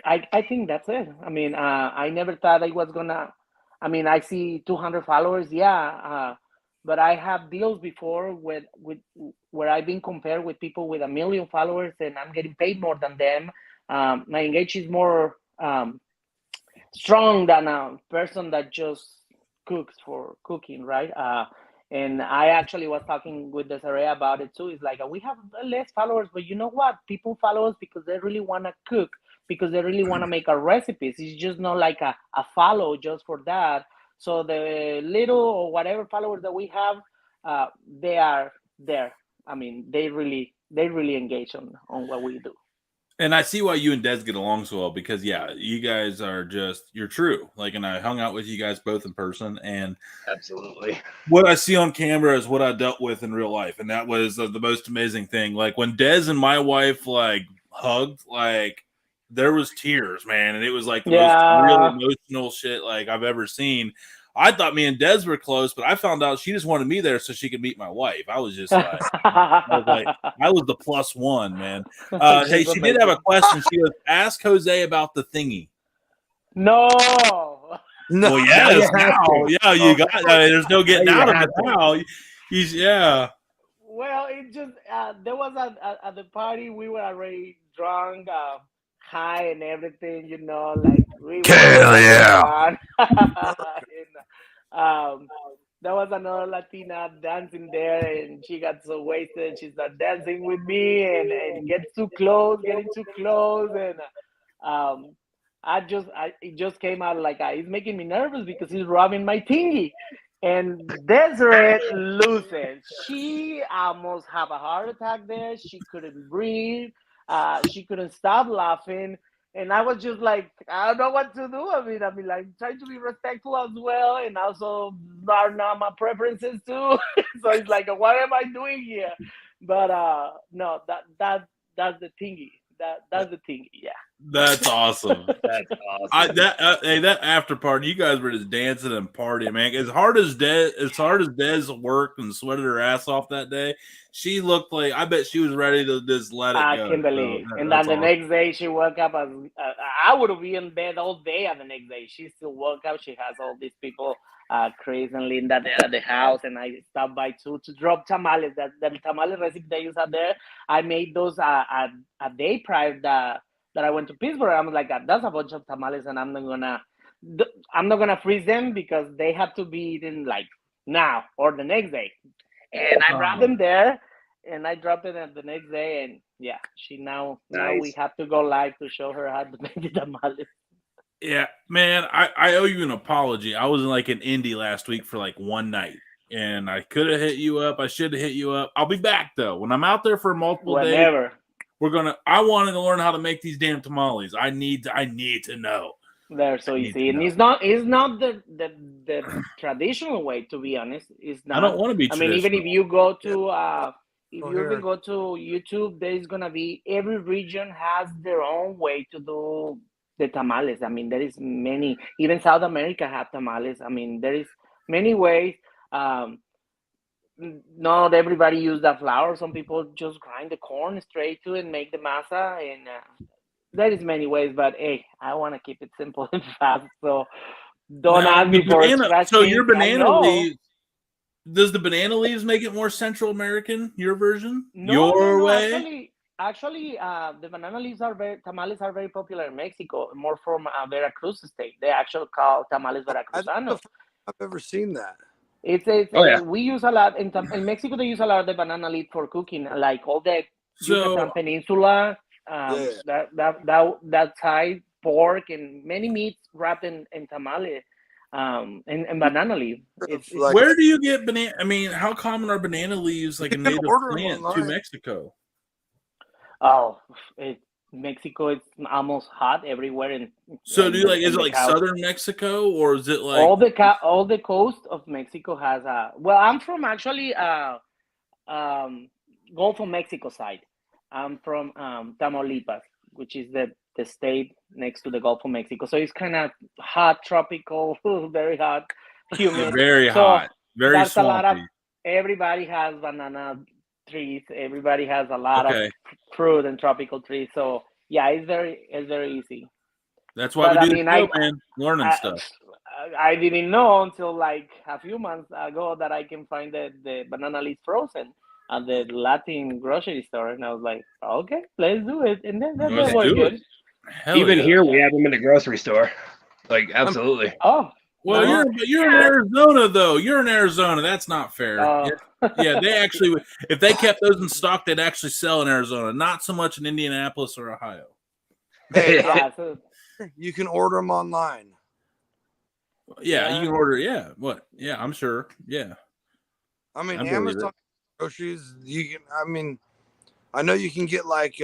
I think that's it. I mean, I never thought I was gonna. I mean, I see 200 followers, but I have deals before with where I've been compared with people with 1 million followers, and I'm getting paid more than them. My engage is more strong than a person that just cooks for cooking, right? And I actually was talking with Desiree about it too. It's like we have less followers, but you know what? People follow us because they really want to cook, because they really want to make our recipes. It's just not like a follow just for that. So the little or whatever followers that we have, they are there. I mean, they really engage on what we do. And I see why you and Des get along so well because you guys are you're true. Like, and I hung out with you guys both in person, and absolutely what I see on camera is what I dealt with in real life, and that was the most amazing thing. Like when Des and my wife like hugged, like there was tears, man, and it was like the most real emotional shit like I've ever seen. I thought me and Des were close, but I found out she just wanted me there so she could meet my wife. I was just like, I was the plus one, man. Hey, she did have a question. She goes, ask Jose about the thingy. No. Well, yes, now, you got. There's no getting out of it now. Well, it just there was at the party we were already drunk. High and everything, like we hell yeah. And, there was another Latina dancing there, and she got so wasted. She started dancing with me and getting too close, and it just came out like it's making me nervous because he's rubbing my thingy. And Desiree loses. She almost have a heart attack there. She couldn't breathe. She couldn't stop laughing, and I was just like, I don't know what to do. I mean, like trying to be respectful as well, and also learn my preferences too. So it's like, what am I doing here? But no, that's the thingy. That's the thingy. Yeah. That's awesome. That's awesome. That after party, you guys were just dancing and partying, man. As hard as Des worked and sweated her ass off that day, she looked like I bet she was ready to just let it go. Kimberly. So, and then the next day she woke up as I would be in bed all day. And the next day she still woke up. She has all these people Chris and Linda there at the house, and I stopped by to drop tamales. That the tamale recipe they use out there, I made those a day prior that I went to Pittsburgh. I was like, that's a bunch of tamales, and I'm not gonna freeze them because they have to be eaten like now or the next day. And I brought them there, and I dropped it the next day, and yeah, now we have to go live to show her how to make the tamales. Yeah, man, I owe you an apology. I was in like an Indy last week for like one night. and I could have hit you up. I should have hit you up. I'll be back though. When I'm out there for multiple days, Whenever. I wanted to learn how to make these damn tamales. I need to know. They're so easy, and it's not the traditional way, to be honest. It's not. I don't want to be. I mean, even if you go to if you here. even go to YouTube, there is gonna be every region has their own way to do the tamales. I mean, there is many. Even South America have tamales. I mean, there is many ways. Not everybody use the flour. Some people just grind the corn straight to it and make the masa, and there is many ways. But hey, I want to keep it simple and fast. So don't ask me for scratching. So your banana leaves. Does the banana leaves make it more Central American? Your version? Your way? Actually, the banana leaves tamales are very popular in Mexico, more from Veracruz state. They actually call tamales veracruzanos. I've ever seen that. We use a lot in Mexico. They use a lot of the banana leaf for cooking, like all the Yucatan Peninsula, that side, pork and many meats wrapped in tamale, and banana leaf. Where do you get banana? I mean, how common are banana leaves like a native plant to Mexico? Oh, Mexico, it's almost hot everywhere. So do you is it like southern Mexico, or is it like all the coast of Mexico has a? Well, I'm from actually Gulf of Mexico side. I'm from Tamaulipas, which is the state next to the Gulf of Mexico. So it's kind of hot, tropical, very hot, humid. Very hot, very swampy. Everybody has banana trees. Everybody has a lot of fruit and tropical trees. So yeah, it's very easy. That's why we do the show, man. Learning stuff. I didn't know until like a few months ago that I can find the banana leaves frozen at the Latin grocery store, and I was like, okay, let's do it. And then that's what good. Even here, we have them in the grocery store. Like, absolutely. Oh. Well, you're in Arizona, though. You're in Arizona. That's not fair. Yeah, they actually, if they kept those in stock, they'd actually sell in Arizona. Not so much in Indianapolis or Ohio. Hey, you can order them online. Yeah, you can order. Yeah, what? Yeah, I'm sure. Yeah. I mean, Amazon groceries. You can. I mean, I know you can get like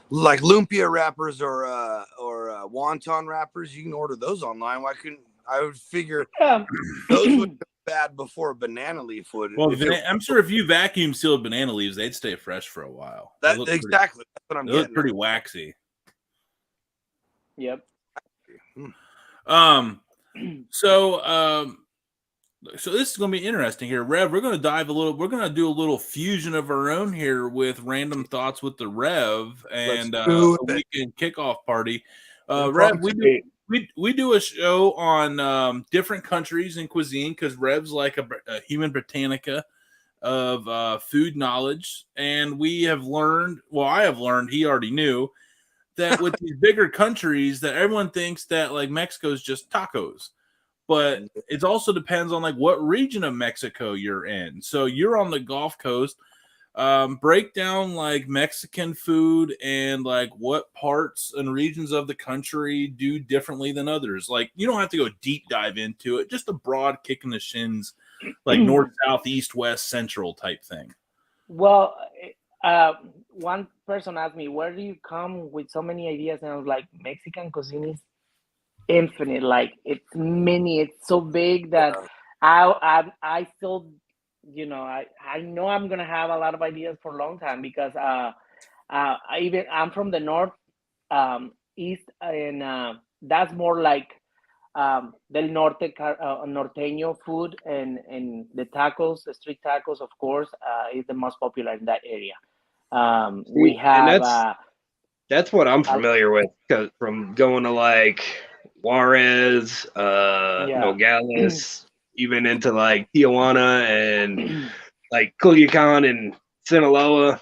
lumpia wrappers or wonton wrappers. You can order those online. Why couldn't I would figure those would be bad before banana leaf would. Well, I'm sure if you vacuum sealed banana leaves, they'd stay fresh for a while. That's that's what I'm getting. They look pretty waxy. Yep. So this is going to be interesting here, Rev. We're going to do a little fusion of our own here with random thoughts with the Rev and weekend kickoff party. Rev, we do a show on different countries and cuisine because Rev's like a human Britannica of food knowledge, and we have learned. Well, I have learned. He already knew that with these bigger countries, that everyone thinks that like Mexico is just tacos. But it also depends on like what region of Mexico you're in. So you're on the Gulf Coast. Break down like Mexican food and like what parts and regions of the country do differently than others. Like you don't have to go deep dive into it. Just a broad kick in the shins, like north, south, east, west, central type thing. Well, one person asked me, "Where do you come with so many ideas?" And I was like, "Mexican cuisine is infinite. Like it's many. It's so big that I still, I know I'm gonna have a lot of ideas for a long time because I'm from the north, east, and that's more like del norte, norteño food, and the tacos, the street tacos, of course, is the most popular in that area. We have. That's what I'm familiar with, because from going to like Juarez, Nogales, even into like Tijuana and like Culiacan and Sinaloa.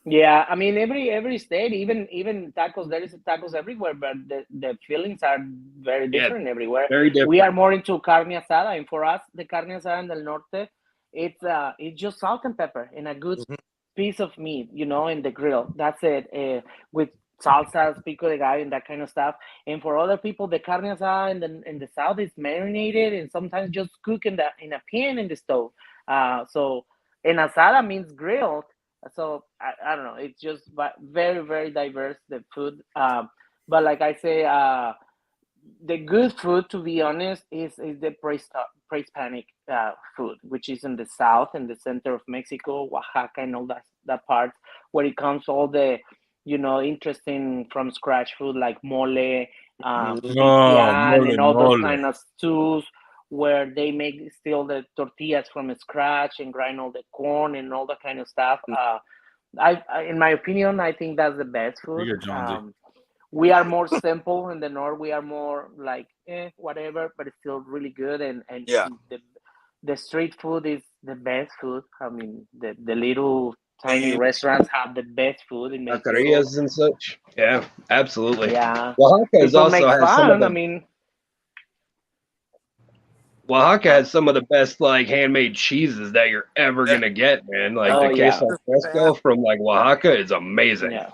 Yeah, I mean every state, even tacos. There is tacos everywhere, but the fillings are very different everywhere. Very different. We are more into carne asada, and for us, the carne asada in del norte, it's just salt and pepper and a good piece of meat, in the grill. That's it. With salsas, pico de gallo, and that kind of stuff. And for other people, the carne asada in the south is marinated and sometimes just cook in a pan in the stove. So and asada means grilled. So I don't know. It's just very very diverse the food. But like I say, the good food, to be honest, is the pre-Hispanic food, which is in the south, in the center of Mexico, Oaxaca, and all that part, where it comes all the, interesting from scratch food like mole, pipián, and all those kind of stews, where they make still the tortillas from scratch and grind all the corn and all that kind of stuff. In my opinion, I think that's the best food. We are more simple in the north. We are more like whatever, but it's still really good. And the street food is the best food. I mean, the little tiny restaurants have the best food in Mexico. Taquerias and such. Yeah, absolutely. Yeah, Oaxaca also has some of the. I mean, Oaxaca has some of the best like handmade cheeses that you're ever gonna get, man. Like the queso fresco from like Oaxaca is amazing. Yeah.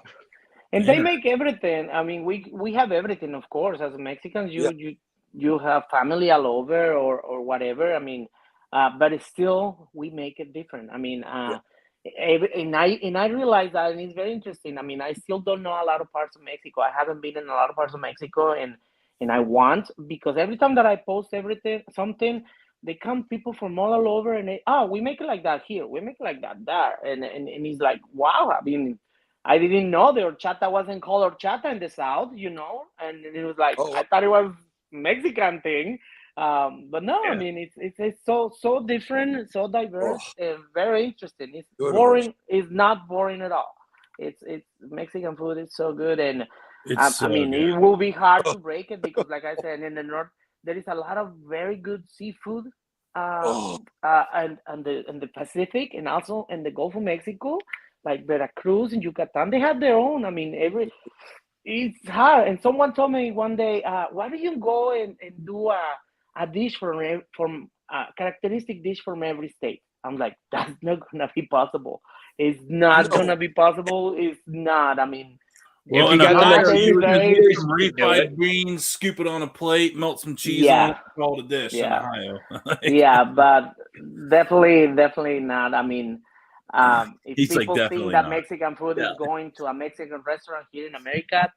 And they make everything. I mean, we have everything, of course. As Mexicans, you have family all over or whatever. I mean, but it's still we make it different. I mean, and I realize that, and it's very interesting. I mean, I still don't know a lot of parts of Mexico. I haven't been in a lot of parts of Mexico, and I want, because every time that I post something, they come people from all over, and we make it like that here. We make it like that there, and it's like, wow. I mean, I didn't know the horchata wasn't called horchata in the South, and it was like, I thought it was Mexican thing. But no, I mean, it's so different, so diverse, and very interesting. It's boring. It's not boring at all. It's Mexican food is so good, and I mean, it will be hard to break it because, like I said, in the north there is a lot of very good seafood, and the Pacific, and also in the Gulf of Mexico, like Veracruz and Yucatan, they have their own. I mean, it's hard. And someone told me one day, why do you go and do a dish from a characteristic dish from every state? I'm like, that's not gonna be possible. It's not gonna be possible. It's not. I mean, well, if you got you would get some refried beans, scoop it on a plate, melt some cheese on it, call it a dish in Ohio. Yeah, but definitely not. I mean, if people think that Mexican food is going to a Mexican restaurant here in America,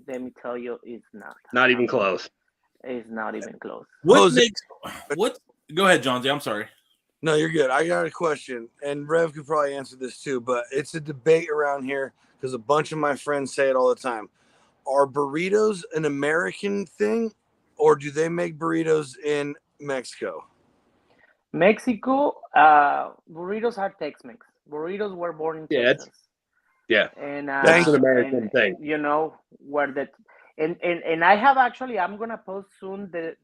let me tell you, it's not. Not even close. It's not even close. Go ahead, John Z. I'm sorry. No, you're good. I got a question, and Rev could probably answer this too, but it's a debate around here because a bunch of my friends say it all the time. Are burritos an American thing, or do they make burritos in Mexico? Mexico, burritos are Tex-Mex. Burritos were born in Texas. And that's an American thing. Where and I have actually, I'm gonna post soon the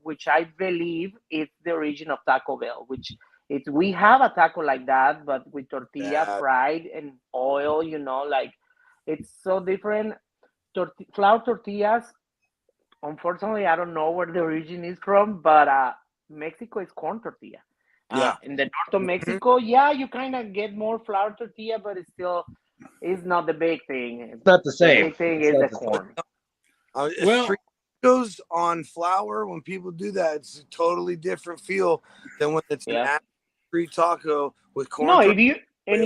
which I believe is the origin of Taco Bell, which we have a taco like that, but with tortilla fried in oil. Like it's so different. Flour tortillas. Unfortunately, I don't know where the origin is from, but Mexico is corn tortilla. In the north of Mexico, you kind of get more flour tortilla, but it's still not the big thing. It's not the same. The big thing is the corn. Goes on flour. When people do that, it's a totally different feel than when it's an street taco with corn. No, if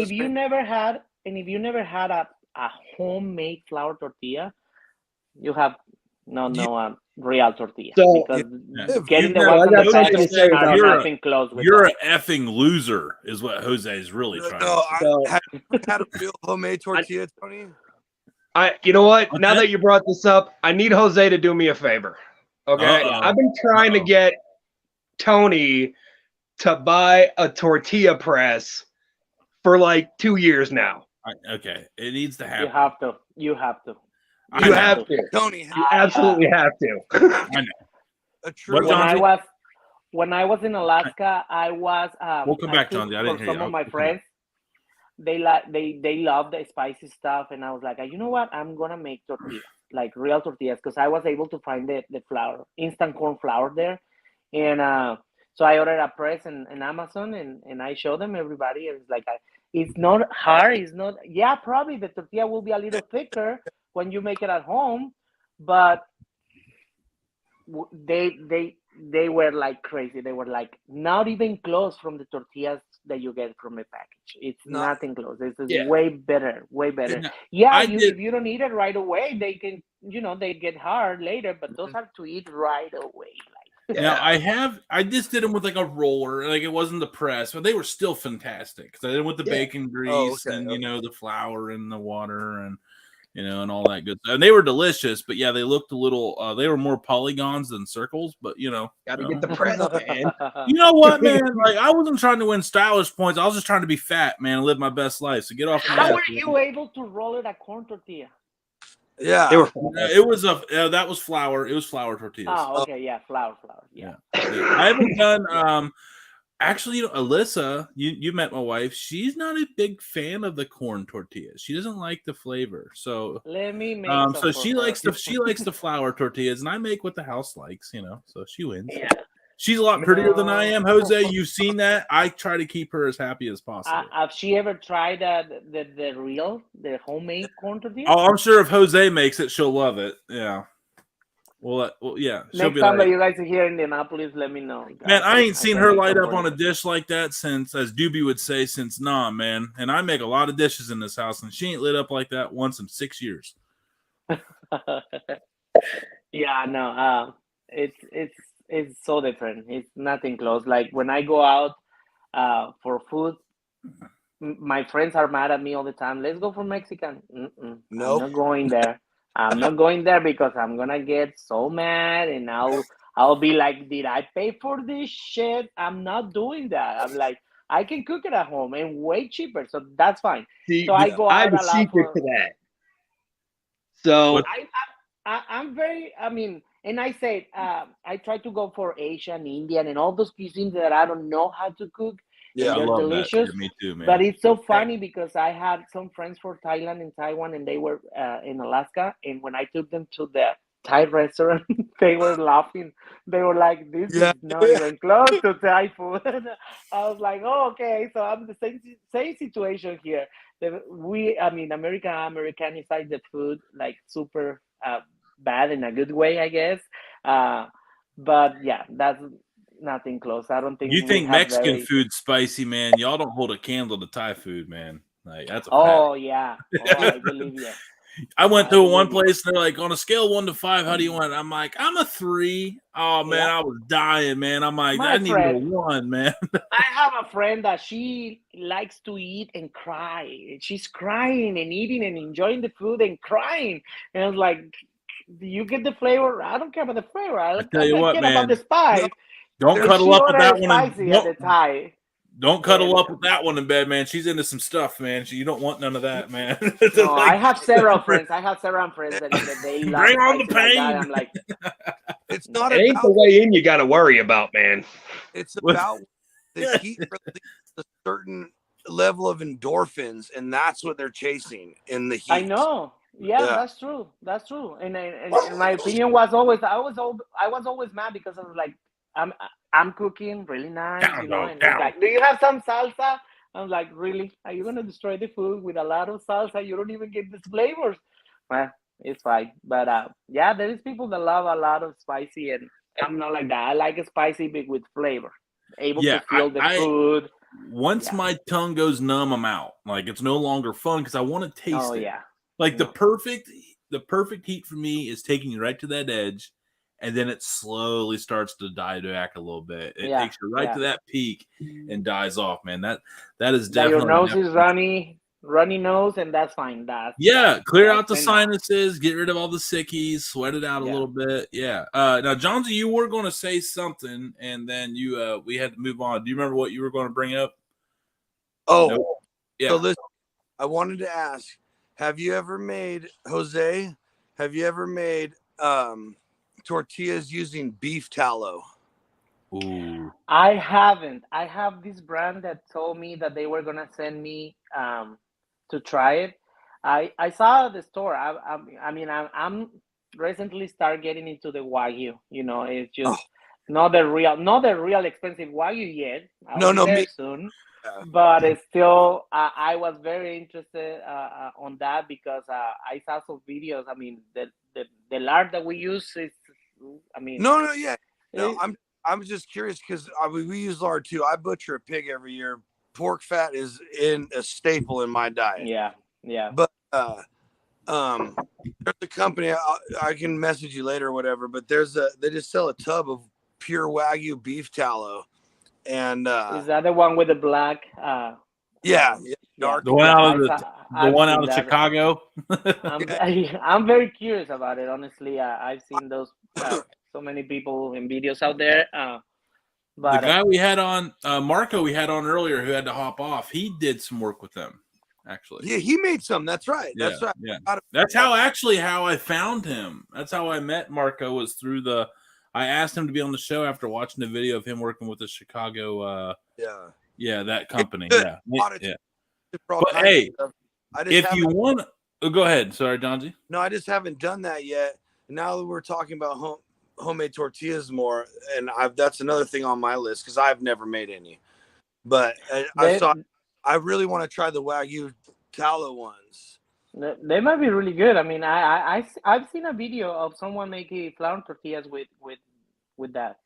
you never had a homemade flour tortilla, you have no real tortilla. So, getting the one from the factory are nothing close with you're an effing loser, is what Jose is really trying to say. I had a real homemade tortilla, Tony. You know what? Now that you brought this up, I need Jose to do me a favor. Okay, I've been trying to get Tony to buy a tortilla press for like 2 years now. Okay, it needs to happen. You have to. You have to. Tony, you absolutely have to. I know. When I was in Alaska, I was. We'll come back, John. I didn't hear you. Some of my friends, they love the spicy stuff, and I was like, you know what? I'm gonna make tortillas, like real tortillas, because I was able to find the flour, instant corn flour there, and so I ordered a press in Amazon, and I showed them everybody. It's like it's not hard. It's not. Yeah, probably the tortilla will be a little thicker, when you make it at home, but they were like crazy. They were like not even close from the tortillas that you get from a package. It's nothing close. This is way better, way better. If you don't eat it right away, they can, they get hard later, but those are to eat right away. Now I just did them with like a roller, like it wasn't the press, but they were still fantastic. Because I did them with the bacon grease and the flour and the water and and all that good stuff. And they were delicious, but they looked a little. They were more polygons than circles, but gotta get the press, man. You know what, man? Like I wasn't trying to win stylish points. I was just trying to be fat, man, and live my best life. So get off. How were you able to roll it a corn tortilla? Yeah, it was that was flour. It was flour tortillas. Oh, okay, flour. Yeah. I haven't done. Actually, Alyssa, you met my wife. She's not a big fan of the corn tortillas. She doesn't like the flavor. So let me make. So she likes the flour tortillas, and I make what the house likes. So she wins. Yeah. She's a lot prettier than I am, Jose. You've seen that. I try to keep her as happy as possible. Have she ever tried the homemade corn tortilla? Oh, I'm sure if Jose makes it, she'll love it. Yeah. Well, yeah. Next time that you guys are here in Indianapolis, let me know. Man, I ain't seen her light up on a dish like that since, as Doobie would say, since man. And I make a lot of dishes in this house, and she ain't lit up like that once in 6 years. Yeah, no. It's so different. It's nothing close. Like when I go out for food, my friends are mad at me all the time. Let's go for Mexican. No, I'm not going there. I'm not going there because I'm gonna get so mad, and I'll be like, did I pay for this shit? I'm not doing that. I'm like, I can cook it at home and way cheaper, so that's fine. See, so I go out I have a secret to that. So I'm very. I mean, and I said I try to go for Asian, Indian, and all those cuisines that I don't know how to cook. Yeah, they're delicious. Me too, man. But it's so funny because I had some friends from Thailand and Taiwan, and they were in Alaska. And when I took them to the Thai restaurant, they were laughing. They were like, "This is not even close to Thai food." I was like, "Oh, okay." So I'm the same situation here. Americanize the food like super bad in a good way, I guess. But yeah, that's nothing close. I don't think you think Mexican food's spicy, man. Y'all don't hold a candle to Thai food, man. Like that's a fact. Yeah. I believe you. I went to one place and they're like, on a scale of 1 to 5, how do you want it? I'm like, I'm a 3. Oh man, I was dying, man. I'm like, I need a 1, man. I have a friend that she likes to eat and cry. She's crying and eating and enjoying the food and crying. And I was like, do you get the flavor? I don't care about the flavor. I tell you what, man. About the spice. Don't cuddle up with that one. Don't cuddle up with that one in bed, man. She's into some stuff, man. You don't want none of that, man. No, I have several friends. that they bring on the pain. I'm like, it's not. It ain't the way in you got to worry about, man. It's about the heat release a certain level of endorphins, and that's what they're chasing in the heat. I know. Yeah, that's true. That's true. And my opinion was always, I was always mad because I was like, I'm cooking really nice, and like, do you have some salsa? I'm like, really? Are you gonna destroy the food with a lot of salsa? You don't even get the flavors. Well, it's fine. But there is people that love a lot of spicy, and I'm not like that. I like a spicy big with flavor, able to feel the food. Once my tongue goes numb, I'm out. Like it's no longer fun because I want to taste it. Yeah. Like the perfect heat for me is taking you right to that edge, and then it slowly starts to die back a little bit. It takes you right to that peak and dies off, man. That is definitely your nose is runny nose, and that's fine. Clear out the sinuses, get rid of all the sickies, sweat it out a little bit. Yeah. Now, Johnsy, you were going to say something, and then we had to move on. Do you remember what you were going to bring up? Oh, nope. Yeah. So listen, I wanted to ask. Have you ever made, Jose, tortillas using beef tallow? Ooh. I haven't. I have this brand that told me that they were going to send me to try it. I saw the store. I'm recently started getting into the Wagyu. It's just not the real expensive Wagyu yet. No, me soon. but it's still, I was very interested on that because I saw some videos. I mean, the lard that we use is, I mean, no, I'm just curious because we use lard too. I butcher a pig every year. Pork fat is a staple in my diet. Yeah. But there's a company I can message you later or whatever. But they just sell a tub of pure Wagyu beef tallow, and is that the one with the black? Dark. The one out of Chicago. I'm very curious about it. Honestly, I've seen those so many people in videos out there. But the guy we had on, Marco, we had on earlier, who had to hop off. He did some work with them, actually. Yeah, he made some. That's right. That's right. Yeah. That's how I found him. That's how I met Marco, was through I asked him to be on the show after watching the video of him working with the Chicago. That company. Yeah. But hey, if you want, go ahead. Sorry, Johnsy. No, I just haven't done that yet. Now that we're talking about homemade tortillas more, and that's another thing on my list because I've never made any. But I really want to try the Wagyu tallow ones. They might be really good. I mean, I've seen a video of someone making flour tortillas with that.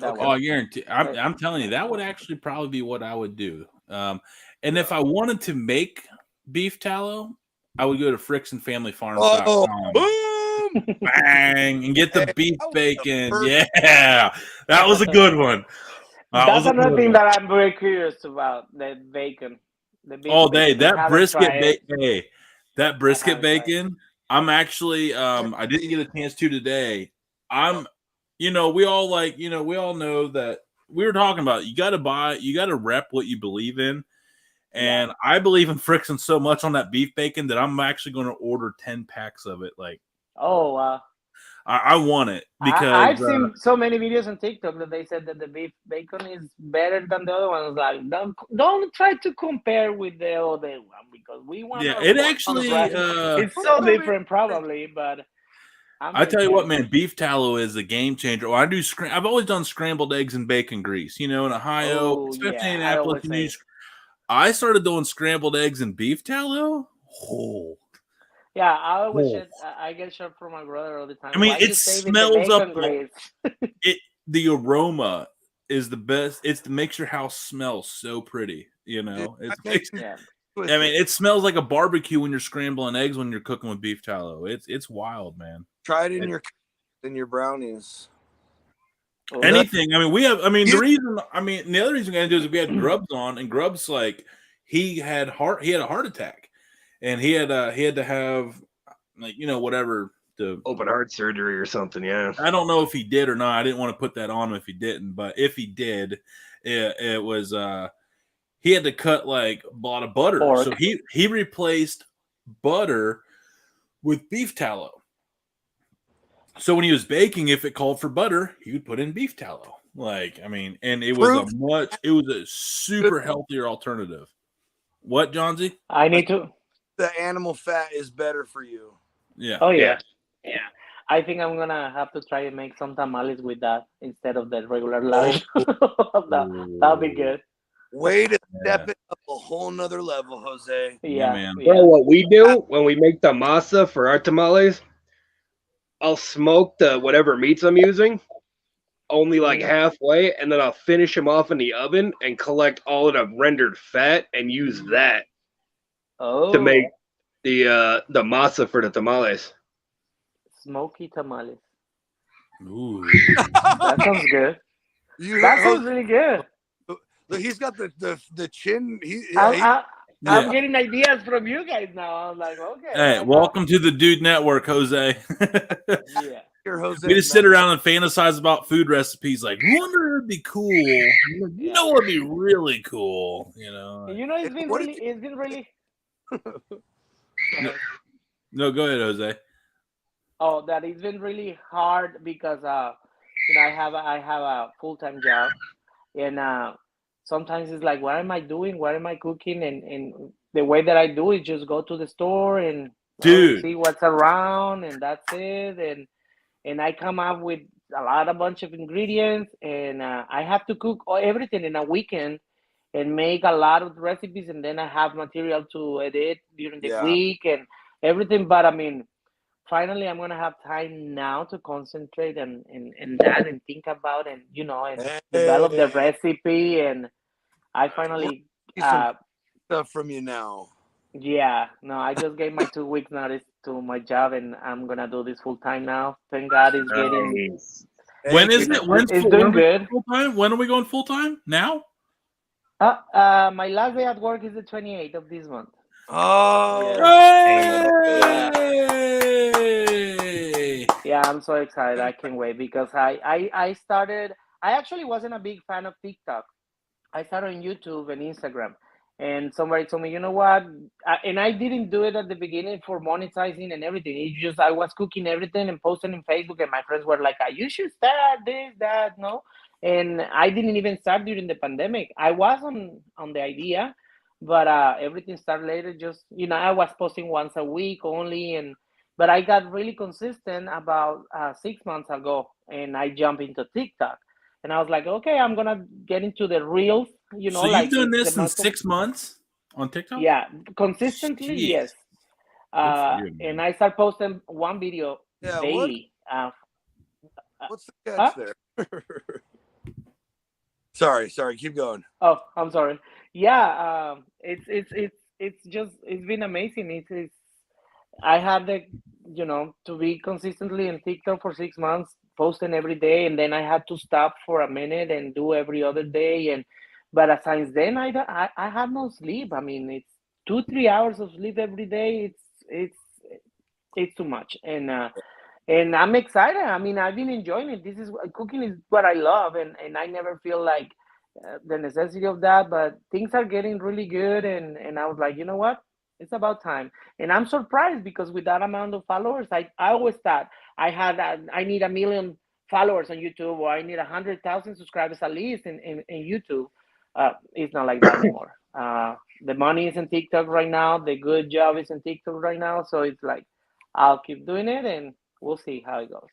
Oh, I guarantee. I'm telling you, that would actually probably be what I would do. And if I wanted to make beef tallow, I would go to FricksonFamilyFarms.com. Boom! Bang! And get the beef bacon. Yeah, that was a good one. That's another thing that I'm very curious about, the bacon. That brisket bacon. That brisket bacon. I'm actually, I didn't get a chance to today. We all know that we were talking about, you got to rep what you believe in. And I believe in Frickson so much on that beef bacon that I'm actually going to order 10 packs of it. Like, oh, wow. I want it because I've seen so many videos on TikTok that they said that the beef bacon is better than the other ones. Like, don't try to compare with the other one because we want. Yeah, it actually it's so different, probably. But I tell you what, man, beef tallow is a game changer. Well, I've always done scrambled eggs and bacon grease. In Ohio, especially in Annapolis, I started doing scrambled eggs and beef tallow. Oh. Yeah, I get shot from my brother all the time. I mean, it smells up. The aroma is the best. It makes your house smell so pretty. I mean, it smells like a barbecue when you're scrambling eggs when you're cooking with beef tallow. It's wild, man. Try it in your brownies. Anything. I mean, the other reason we're gonna do is we had Grubbs on, and Grubbs he had a heart attack. And he had to have whatever, the open heart surgery or something. Yeah, I don't know if he did or not. I didn't want to put that on him if he didn't, but if he did, it was he had to cut like a lot of butter. Pork. So he replaced butter with beef tallow. So when he was baking, if it called for butter, he would put in beef tallow. And it was a super healthier alternative. What, Johnsy? I need to. The animal fat is better for you. Yeah. Oh yeah. I think I'm gonna have to try and make some tamales with that instead of the regular lard. That'll be good. Way to step it up a whole nother level, Jose. Yeah, man. You know what we do when we make the masa for our tamales? I'll smoke the whatever meats I'm using, only like halfway, and then I'll finish them off in the oven and collect all of the rendered fat and use that. To make the masa for the tamales. Smoky tamales. Ooh. That sounds good. That sounds really good. Look, he's got the chin. I'm getting ideas from you guys now. I'm like, okay. Hey, welcome to the Dude Network, Jose. Yeah. Jose, we just sit around and fantasize about food recipes. Like, wonder it'd be cool. It'd be really cool. It's been really. No, go ahead, Jose. Oh, that it's been really hard because I have a full-time job, and sometimes it's like, what am I doing? What am I cooking? And the way that I do is just go to the store and see what's around, and that's it. And I come up with a bunch of ingredients, and I have to cook everything in a weekend. and make a lot of recipes, and then I have material to edit during the week and everything. But I mean, finally, I'm gonna have time now to concentrate and that and think about and develop the recipe. And I finally stuff from you now. Yeah, no, I just gave my 2 weeks notice to my job, and I'm gonna do this full time now. Thank God it's getting. When is it? It's doing good. Full time? When are we going full time? Now? My last day at work is the 28th of this month. Oh, yeah, I'm so excited. I can't wait because I started. I actually wasn't a big fan of TikTok. I started on YouTube and Instagram. And somebody told me, you know what? And I didn't do it at the beginning for monetizing and everything. It's just I was cooking everything and posting on Facebook, and my friends were like, you should start this, that, no. And I didn't even start during the pandemic. I was on the idea, but everything started later. Just I was posting once a week only, but I got really consistent about 6 months ago, and I jumped into TikTok. And I was like, okay, I'm gonna get into the reels. So you've done this in 6 months on TikTok? Yeah, consistently, yes. And I start posting one video daily. What's the catch there? Sorry, keep going. Oh, I'm sorry. Yeah, it's been amazing. It's I had to be consistently in TikTok for 6 months, posting every day, and then I had to stop for a minute and do every other day. But since then, I have no sleep. I mean, it's 2-3 hours of sleep every day. It's too much, and I'm excited. I mean, I've been enjoying it. Cooking is what I love, and I never feel like the necessity of that. But things are getting really good, and I was like, you know what? It's about time. And I'm surprised because with that amount of followers, I always thought I need 1 million followers on YouTube, or I need 100,000 subscribers at least in YouTube. It's not like that anymore. The money is in TikTok right now. The good job is in TikTok right now. So it's like, I'll keep doing it and we'll see how it goes.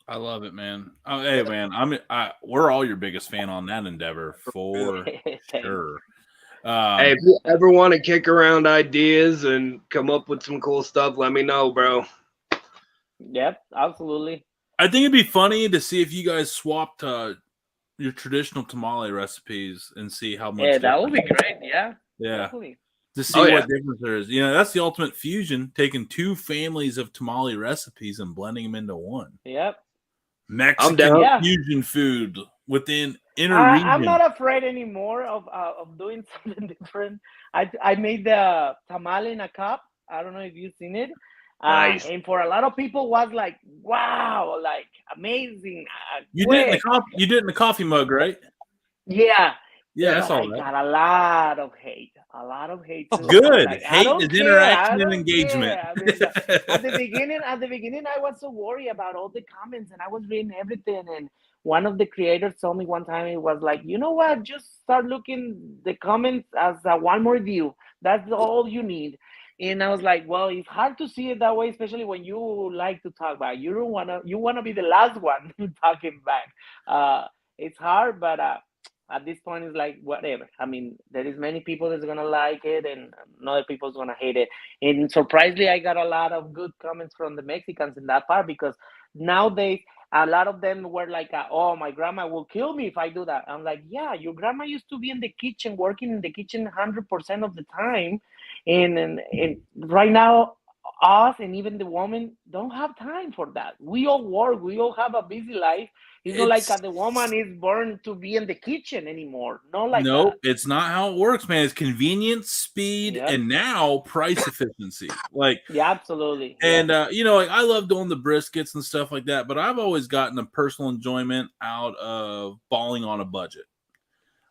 I love it, man. Hey, man, we're all your biggest fan on that endeavor for sure. Hey, if you ever want to kick around ideas and come up with some cool stuff, let me know, bro. Yep, absolutely. I think it'd be funny to see if you guys swapped your traditional tamale recipes and see how much. Yeah, that would be great. Yeah. Definitely. To see what difference there is. That's the ultimate fusion, taking two families of tamale recipes and blending them into one. Yep. Mexican fusion food within inner region. I'm not afraid anymore of doing something different. I made the tamale in a cup. I don't know if you've seen it. Nice. And for a lot of people was like, wow, like amazing. You did it in the coffee mug, right? Yeah. Yeah, that's all right. Got a lot of hate. Too. Good. Like, hate is interaction and engagement. I mean, at the beginning, I was so worried about all the comments, and I was reading everything. And one of the creators told me one time, it was like, you know what? Just start looking the comments as one more view. That's all you need. And I was like, well, it's hard to see it that way, especially when you like to talk back. You want to be the last one talking back. It's hard, but at this point, it's like, whatever. I mean, there is many people that's going to like it and other people's going to hate it. And surprisingly, I got a lot of good comments from the Mexicans in that part, because nowadays, a lot of them were like, oh, my grandma will kill me if I do that. I'm like, yeah, your grandma used to be in the kitchen, working in the kitchen 100% of the time. And right now, us and even the woman don't have time for that. We all work. We all have a busy life. It's not like the woman is born to be in the kitchen anymore. Nope, it's not how it works, man. It's convenience, speed, and now price efficiency. Absolutely. And I love doing the briskets and stuff like that, but I've always gotten a personal enjoyment out of balling on a budget.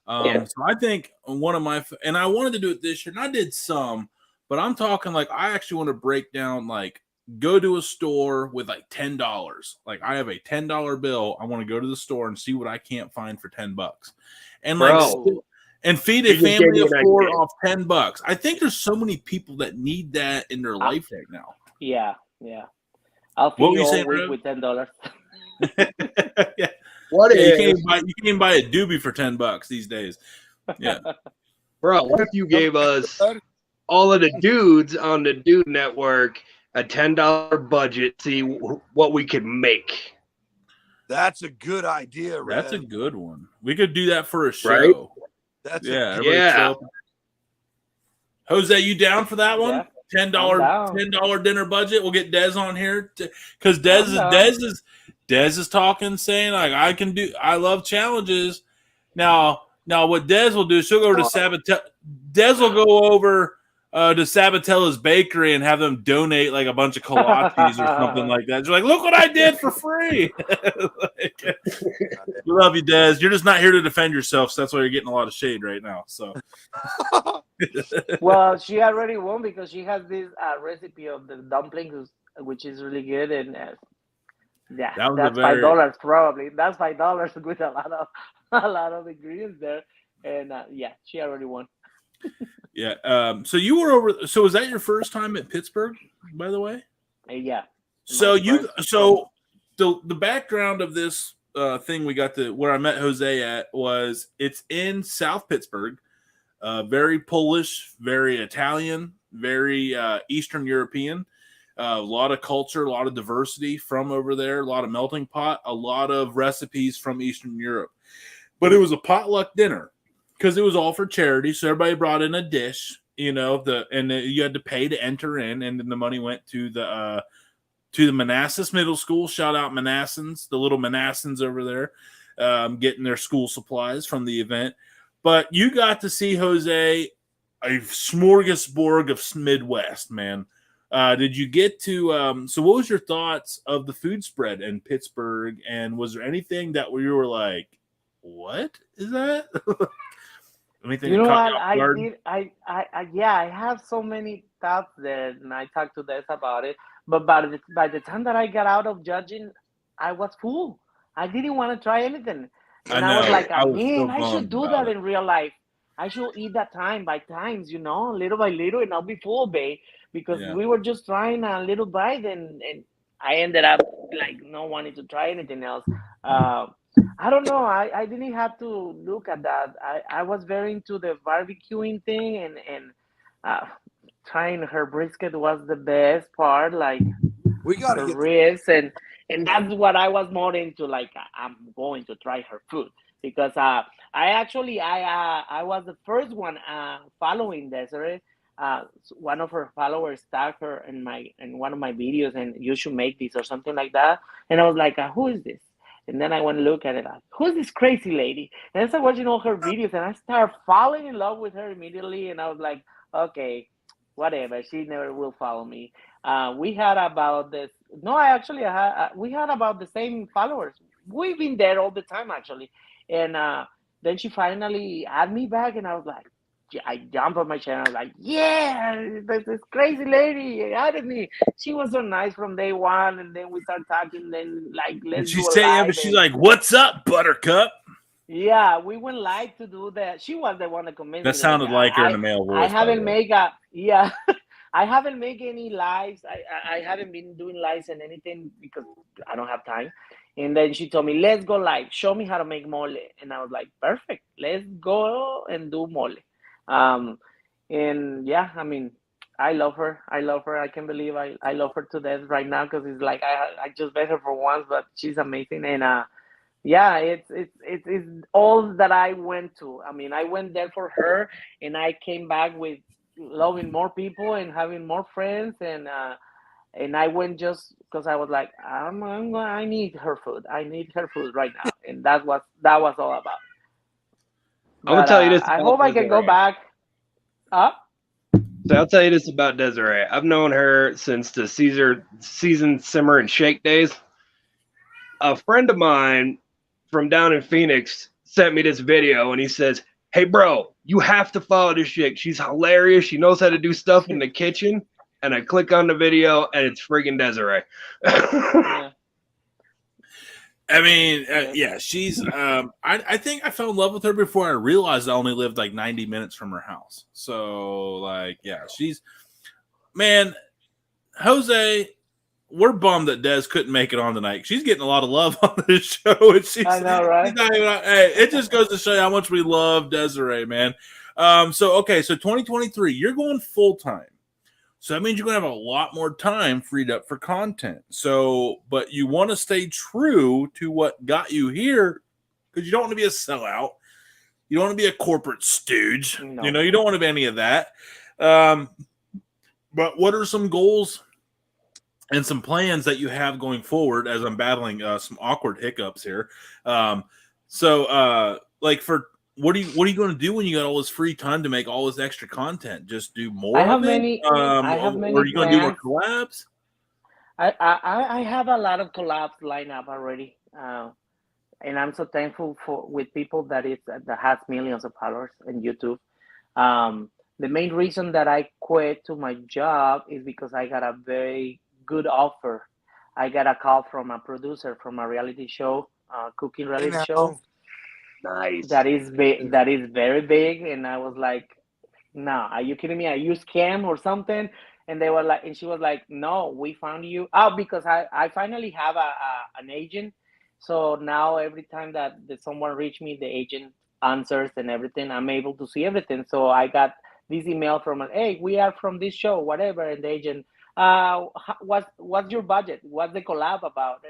So I think one of my, and I wanted to do it this year, and I did some, but I'm talking like I actually want to break down, like, go to a store with like $10. Like, I have a $10 bill. I want to go to the store and see what I can't find for $10, and and feed a family of 4 off $10. I think there's so many people that need that in their life right now. Yeah. I'll feed you all week with $10. Yeah. You can't even buy a doobie for $10 these days. Yeah. Bro, what if you gave us all of the dudes on the Dude Network a $10 budget, see what we could make? That's a good idea, Red. That's a good one. We could do that for a show. Right? That's show. Jose, you down for that one? Yeah, $10 dinner budget. We'll get Dez on here because Dez is talking, saying like I love challenges. Now what Dez will do, she'll go to Sabatel. Dez will go over to Sabatella's bakery and have them donate like a bunch of kolaches or something like that. She's like, look what I did for free. We love you, Dez. You're just not here to defend yourself, so that's why you're getting a lot of shade right now. So, well, she already won because she has this recipe of the dumplings, which is really good, and that's $5 probably. That's $5 with a lot of ingredients there, and she already won. Yeah. So you were over. So was that your first time at Pittsburgh, by the way? Yeah. So the background of this thing we got to where I met Jose at was it's in South Pittsburgh, very Polish, very Italian, very Eastern European. A lot of culture, a lot of diversity from over there, a lot of melting pot, a lot of recipes from Eastern Europe. But it was a potluck dinner because it was all for charity. So everybody brought in a dish, you had to pay to enter in, and then the money went to the Manassas Middle School. Shout out Manassans, the little Manassans over there, getting their school supplies from the event. But you got to see, Jose, a smorgasbord of Midwest, man. Did you get to so what was your thoughts of the food spread in Pittsburgh, and was there anything that you were like, what is that? Anything? You know what? I have so many thoughts there, and I talked to Des about it. But by the time that I got out of judging, I was full. I didn't want to try anything, and I was like, I should do that in real life. I should eat that time by times, little by little, and I'll be full, babe. Because we were just trying a little bite, and I ended up like not wanting to try anything else. I don't know. I didn't have to look at that. I was very into the barbecuing thing, and trying her brisket was the best part. Like we got the ribs, and that's what I was more into. Like I'm going to try her food because I was the first one following Desiree. One of her followers tagged her in one of my videos, and you should make this or something like that. And I was like, who is this? And then I went to look at it. Who's this crazy lady? And I started watching all her videos, and I started falling in love with her immediately. And I was like, okay, whatever. She never will follow me. We had about this. No, we had about the same followers. We've been there all the time, actually. And then she finally added me back, and I was like, I jumped on my chair. I was like, yeah, this crazy lady added me. She was so nice from day one, and then we started talking. Then let's do a live. But she's like, "What's up, Buttercup?" Yeah, we went live to do that. She was the one that convinced me. That sounded like her in a male voice. I haven't made I haven't made any lives. I haven't been doing lives and anything because I don't have time. And then she told me, let's go live. Show me how to make mole. And I was like, perfect. Let's go and do mole. And yeah, I mean, I love her. I can't believe I love her to death right now because it's like I just met her for once, but she's amazing. And yeah, it's all that I went to. I mean, I went there for her, and I came back with loving more people and having more friends. And I went just because I was like, I need her food. I need her food right now, and that was all about. I'm gonna tell you this. I hope I can go back. So I'll tell you this about Desiree. I've known her since the season simmer and shake days. A friend of mine from down in Phoenix sent me this video, and he says, "Hey, bro, you have to follow this chick. She's hilarious. She knows how to do stuff in the kitchen." And I click on the video, and it's friggin' Desiree. Yeah. I mean, yeah, she's. I think I fell in love with her before I realized I only lived like 90 minutes from her house. So, like, yeah, she's. Man, Jose, we're bummed that Des couldn't make it on tonight. She's getting a lot of love on this show, and I know, right? she's not even, hey, it just goes to show you how much we love Desiree, man. So 2023, you're going full time. So that means you're going to have a lot more time freed up for content. So, but you want to stay true to what got you here because you don't want to be a sellout. You don't want to be a corporate stooge. No. You know, you don't want to be any of that. But what are some goals and some plans that you have going forward as I'm battling some awkward hiccups here? Like for what are you going to do when you got all this free time to make all this extra content? Just do more. I have of it? many. I have many. Or are you going to do more collabs? I have a lot of collabs lined up already, and I'm so thankful with people that has millions of followers in YouTube. The main reason that I quit to my job is because I got a very good offer. I got a call from a producer from a reality show, cooking reality show. Nice. That is big. That is very big, and I was like, "No, are you kidding me? Are you scam or something?" And they were like, and she was like, "No, we found you." Oh, because I finally have an agent. So now every time that someone reach me, the agent answers and everything. I'm able to see everything. So I got this email from, "Hey, we are from this show, whatever," and the agent, what's your budget? What's the collab about?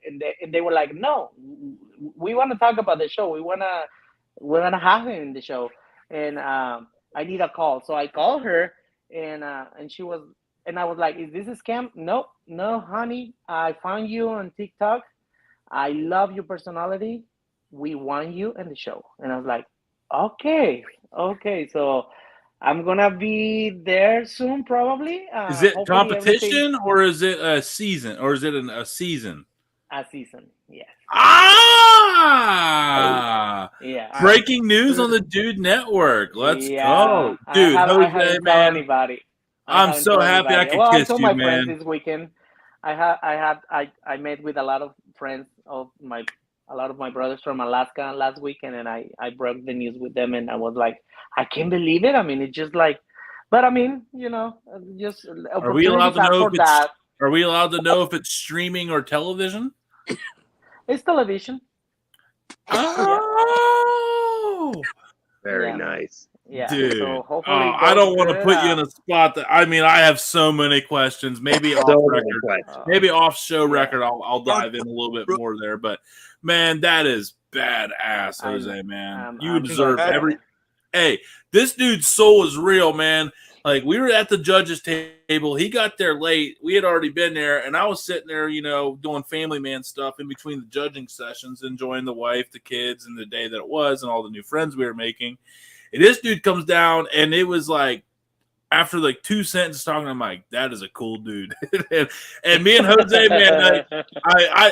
And they were like, "No, we want to talk about the show. We wanna have him in the show." And I need a call, so I called her, and she was, and I was like, "Is this a scam?" No, honey. I found you on TikTok. I love your personality. We want you in the show. And I was like, okay. So I'm gonna be there soon, probably. Is it competition or is it a season? Or is it a season? A season, yes. Yeah. Breaking news on the Dude Network. Let's go. Dude, I haven't told anybody. I'm so happy I could kiss you, man. I told my friends this weekend. I met with a lot of friends of a lot of my brothers from Alaska last weekend, and I broke the news with them, and I was like, I can't believe it. I mean, it's just like, but I mean, just are we allowed to know Are we allowed to know if it's streaming or television? It's television. Oh, very nice. Yeah, dude. So hopefully I don't want to put you in a spot that I have so many questions. Maybe off record, maybe off show record. I'll dive in a little bit more there. But man, that is badass, Jose. Man, you deserve every. Hey, this dude's soul is real, man. Like, we were at the judges table. He got there late. We had already been there, and I was sitting there, doing family man stuff in between the judging sessions, enjoying the wife, the kids, and the day that it was, and all the new friends we were making. And this dude comes down, and it was like, after like 2 sentences talking, I'm like, that is a cool dude. and me and Jose, man,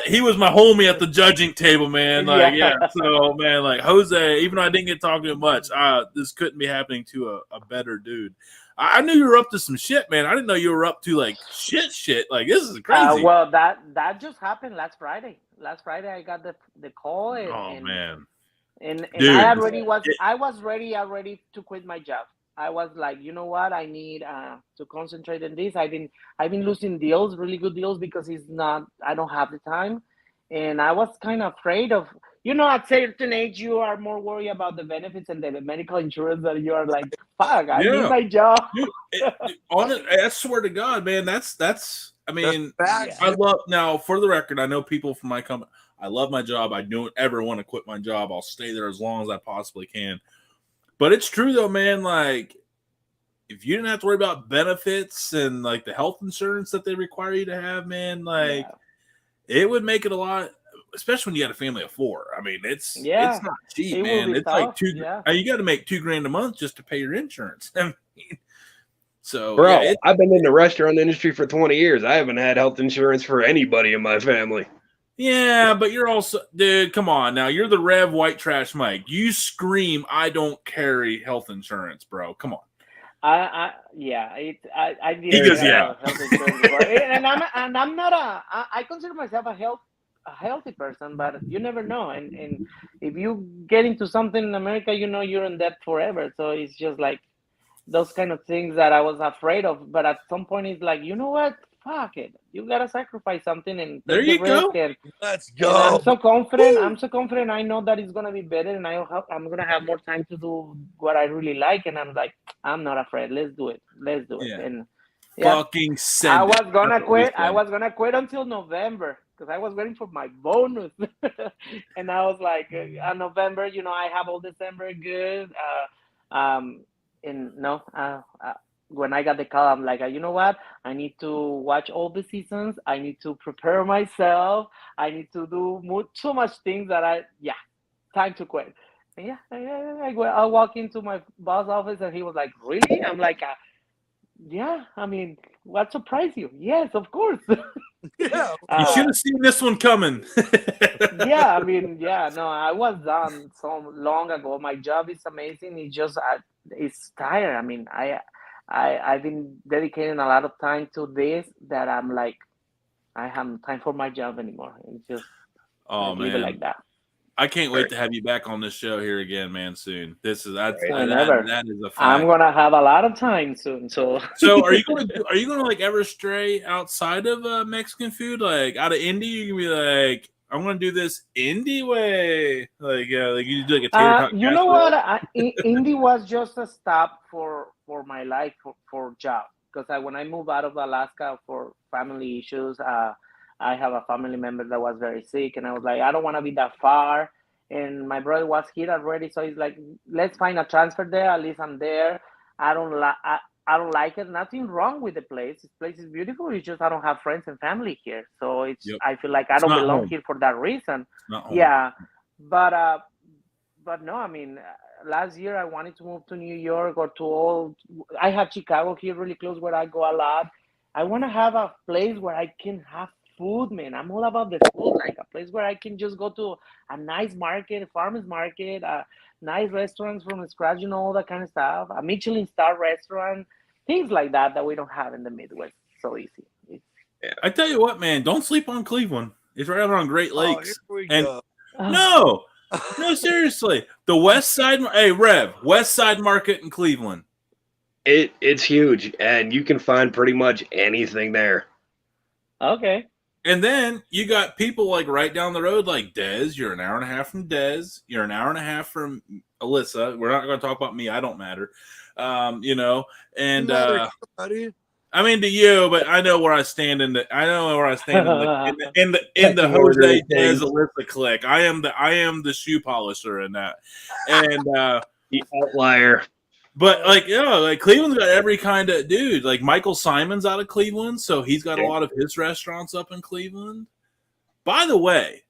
he was my homie at the judging table, man. Like, so, man, like, Jose, even though I didn't get to talk to him much, this couldn't be happening to a better dude. I knew you were up to some shit, man. I didn't know you were up to, like, shit. Like, this is crazy. Well, that just happened last Friday. Last Friday, I got the call. Man. And I was ready already to quit my job. I was like, you know what? I need to concentrate on this. I've been losing deals, really good deals, because I don't have the time. And I was kind of afraid of, at certain age, you are more worried about the benefits and the medical insurance that you are like, fuck, I need my job. Dude, I swear to God, man, that's I love, now for the record, I know people from my company, I love my job. I don't ever want to quit my job. I'll stay there as long as I possibly can. But it's true though, man, like, if you didn't have to worry about benefits and like the health insurance that they require you to have, man, like it would make it a lot, especially when you got a family of 4. I mean, it's not cheap, man. It's tough. Like you got to make $2,000 a month just to pay your insurance. I mean, so bro, I've been in the restaurant industry for 20 years. I haven't had health insurance for anybody in my family. Yeah, but you're also, dude, come on now. You're the Rev White Trash Mike. You scream, I don't carry health insurance, bro. Come on. I he goes, yeah. Health insurance. and I'm not I consider myself a healthy person, but you never know. And if you get into something in America, you're in debt forever. So it's just like those kind of things that I was afraid of. But at some point, it's like, you know what? fuck it, you gotta sacrifice something and There take the you go. risk. And Let's and I'm go. so confident. Woo! I'm so confident. I know that it's gonna be better, and I'm gonna have more time to do what I really like. And I'm like, I'm not afraid. Let's do it. Let's do it. Yeah. And yeah, Fucking I send was it. gonna That's what we quit. I say. was gonna quit until November because I was waiting for my bonus. And I was like, November, I have all December good. And no, when I got the call, I'm like, you know what? I need to watch all the seasons. I need to prepare myself. I need to do so much things that time to quit. And yeah, I walk into my boss office and he was like, really? I'm like, yeah, I mean, what surprised you? Yes, of course. Yeah. You should have seen this one coming. Yeah, I mean, yeah, no, I was done so long ago. My job is amazing. It's just, it's tired. I mean, I've been dedicating a lot of time to this that I'm like, I have time for my job anymore. It's just leave it like that. I can't wait to have you back on this show here again, man. Soon. That is a fact. I'm gonna have a lot of time soon. So are you gonna like ever stray outside of Mexican food, like out of Indy? You can be like, I'm gonna do this indie way, like you do like a tater tot. You know what? Indy was just a stop for my life for job because when I moved out of Alaska for family issues, I have a family member that was very sick, and I was like, I don't want to be that far. And my brother was here already, so he's like, let's find a transfer there. At least I'm there. I don't like it. Nothing wrong with the place. This place is beautiful. It's just I don't have friends and family here, so I feel like I don't belong here for that reason. Yeah, but no, I mean, last year I wanted to move to New York or I have Chicago here really close where I go a lot. I want to have a place where I can have food, man. I'm all about the food, like a place where I can just go to a nice market, a farmer's market, nice restaurants from scratch, all that kind of stuff. A Michelin star restaurant, things like that we don't have in the Midwest so easy. I tell you what, man, don't sleep on Cleveland. It's right on Great Lakes. Here we and go. No, seriously. The West Side, West Side Market in Cleveland. It's huge, and you can find pretty much anything there. Okay. And then you got people like right down the road, like Des. You're an hour and a half from Des. You're an hour and a half from Alyssa. We're not going to talk about me. I don't matter. And I mean to you, but I know where I stand in the Jose Des Alyssa clique. I am the shoe polisher in that, and the outlier. But like Cleveland's got every kind of dude. Like Michael Simon's out of Cleveland, so he's got a lot of his restaurants up in Cleveland. By the way,